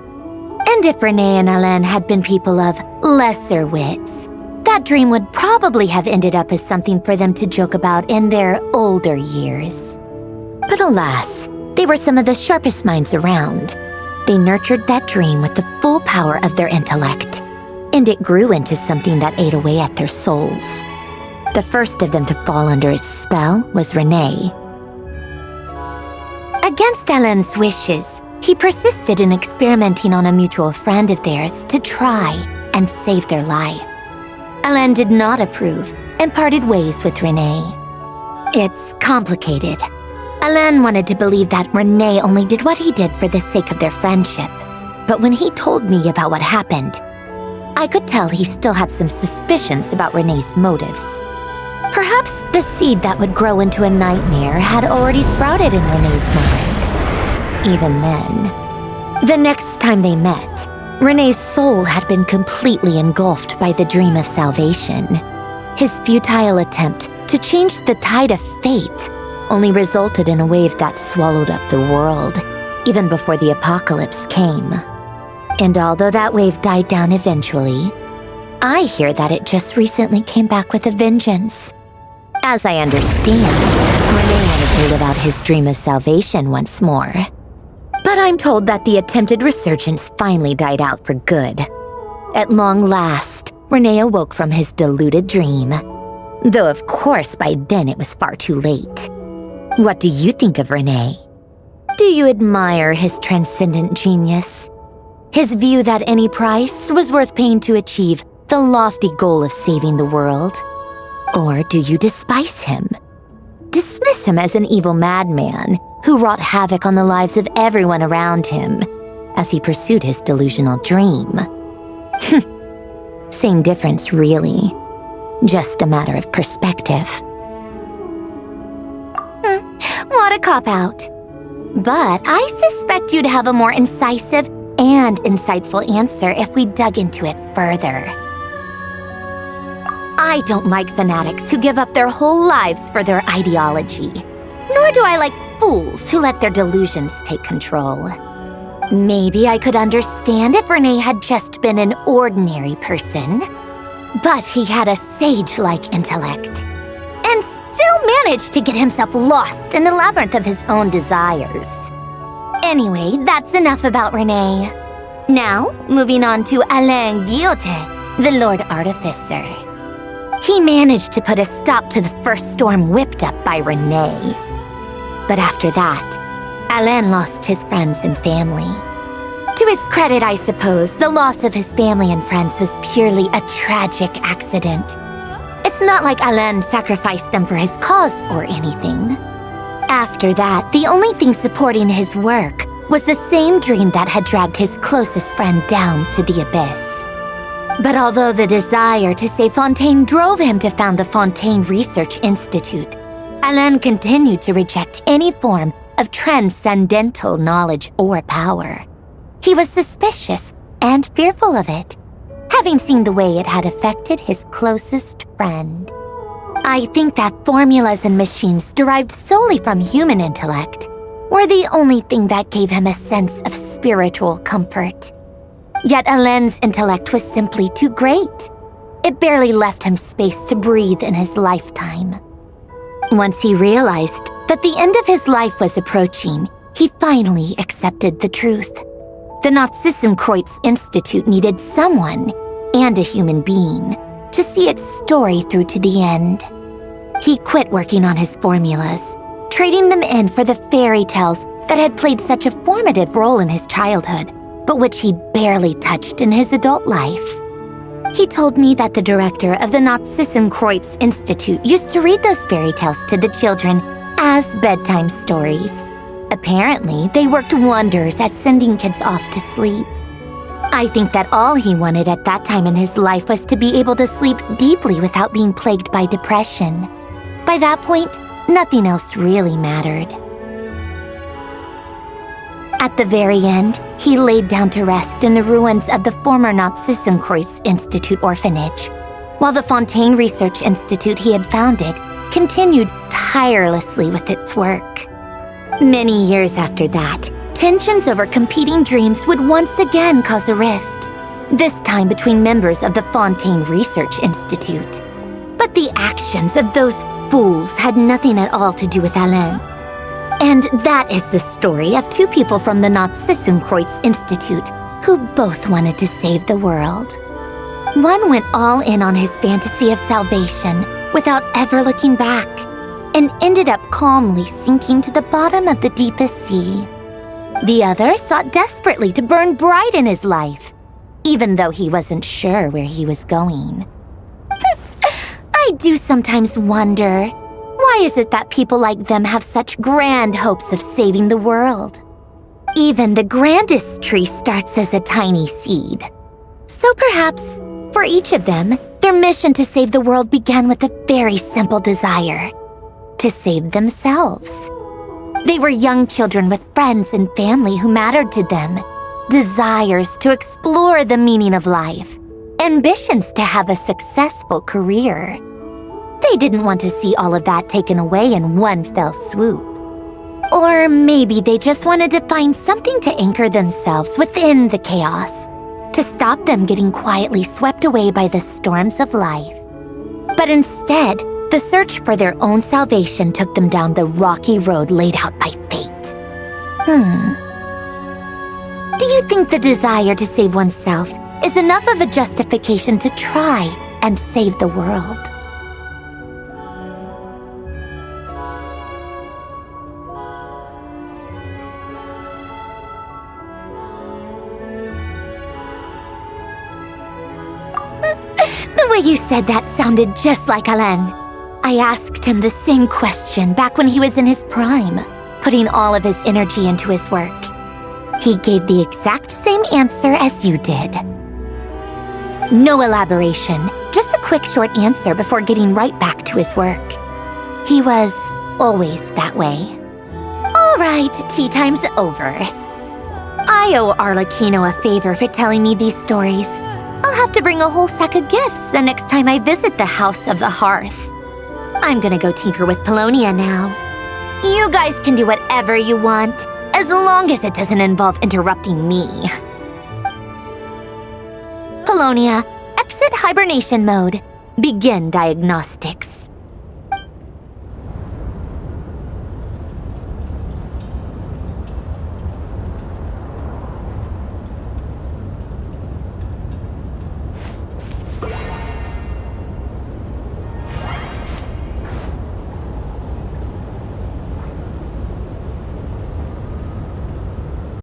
And if René and Alain had been people of lesser wits, that dream would probably have ended up as something for them to joke about in their older years. But alas, they were some of the sharpest minds around. They nurtured that dream with the full power of their intellect, and it grew into something that ate away at their souls. The first of them to fall under its spell was René. Against Alain's wishes, he persisted in experimenting on a mutual friend of theirs to try and save their life. Alain did not approve and parted ways with René. It's complicated. Alain wanted to believe that René only did what he did for the sake of their friendship. But when he told me about what happened, I could tell he still had some suspicions about René's motives. Perhaps the seed that would grow into a nightmare had already sprouted in René's mind. Even then, the next time they met, René's soul had been completely engulfed by the dream of salvation. His futile attempt to change the tide of fate only resulted in a wave that swallowed up the world, even before the apocalypse came. And although that wave died down eventually, I hear that it just recently came back with a vengeance. As I understand, René wanted to live out his dream of salvation once more. But I'm told that the attempted resurgence finally died out for good. At long last, René awoke from his deluded dream. Though of course by then it was far too late. What do you think of René? Do you admire his transcendent genius? His view that any price was worth paying to achieve the lofty goal of saving the world? Or do you despise him? Dismiss him as an evil madman who wrought havoc on the lives of everyone around him as he pursued his delusional dream? Same difference, really. Just a matter of perspective. What a cop-out. But I suspect you'd have a more incisive and insightful answer if we dug into it further. I don't like fanatics who give up their whole lives for their ideology. Nor do I like fools who let their delusions take control. Maybe I could understand if René had just been an ordinary person. But he had a sage-like intellect, and still managed to get himself lost in the labyrinth of his own desires. Anyway, that's enough about René. Now, moving on to Alain Guillotin, the Lord Artificer. He managed to put a stop to the first storm whipped up by René. But after that, Alain lost his friends and family. To his credit, I suppose, the loss of his family and friends was purely a tragic accident. It's not like Alain sacrificed them for his cause or anything. After that, the only thing supporting his work was the same dream that had dragged his closest friend down to the abyss. But although the desire to save Fontaine drove him to found the Fontaine Research Institute, Alain continued to reject any form of transcendental knowledge or power. He was suspicious and fearful of it, having seen the way it had affected his closest friend. I think that formulas and machines derived solely from human intellect were the only thing that gave him a sense of spiritual comfort. Yet Alain's intellect was simply too great. It barely left him space to breathe in his lifetime. Once he realized that the end of his life was approaching, he finally accepted the truth. The Narzissenkreuz Institute needed someone, and a human being, to see its story through to the end. He quit working on his formulas, trading them in for the fairy tales that had played such a formative role in his childhood, but which he barely touched in his adult life. He told me that the director of the Nazissenkreuz Institute used to read those fairy tales to the children as bedtime stories. Apparently, they worked wonders at sending kids off to sleep. I think that all he wanted at that time in his life was to be able to sleep deeply without being plagued by depression. By that point, nothing else really mattered. At the very end, he laid down to rest in the ruins of the former Nazissenkreuz Institute orphanage, while the Fontaine Research Institute he had founded continued tirelessly with its work. Many years after that, tensions over competing dreams would once again cause a rift, this time between members of the Fontaine Research Institute. But the actions of those fools had nothing at all to do with Alain. And that is the story of two people from the Nazissenkreuz Institute who both wanted to save the world. One went all in on his fantasy of salvation without ever looking back, and ended up calmly sinking to the bottom of the deepest sea. The other sought desperately to burn bright in his life, even though he wasn't sure where he was going. I do sometimes wonder, why is it that people like them have such grand hopes of saving the world? Even the grandest tree starts as a tiny seed. So perhaps, for each of them, their mission to save the world began with a very simple desire: to save themselves. They were young children with friends and family who mattered to them, desires to explore the meaning of life, ambitions to have a successful career. They didn't want to see all of that taken away in one fell swoop. Or maybe they just wanted to find something to anchor themselves within the chaos, to stop them getting quietly swept away by the storms of life. But instead, the search for their own salvation took them down the rocky road laid out by fate. Do you think the desire to save oneself is enough of a justification to try and save the world? The way you said that sounded just like Alain. I asked him the same question back when he was in his prime, putting all of his energy into his work. He gave the exact same answer as you did. No elaboration, just a quick short answer before getting right back to his work. He was always that way. All right, tea time's over. I owe Arlecchino a favor for telling me these stories. I'll have to bring a whole sack of gifts the next time I visit the House of the Hearth. I'm gonna go tinker with Polonia now. You guys can do whatever you want, as long as it doesn't involve interrupting me. Polonia, exit hibernation mode. Begin diagnostics.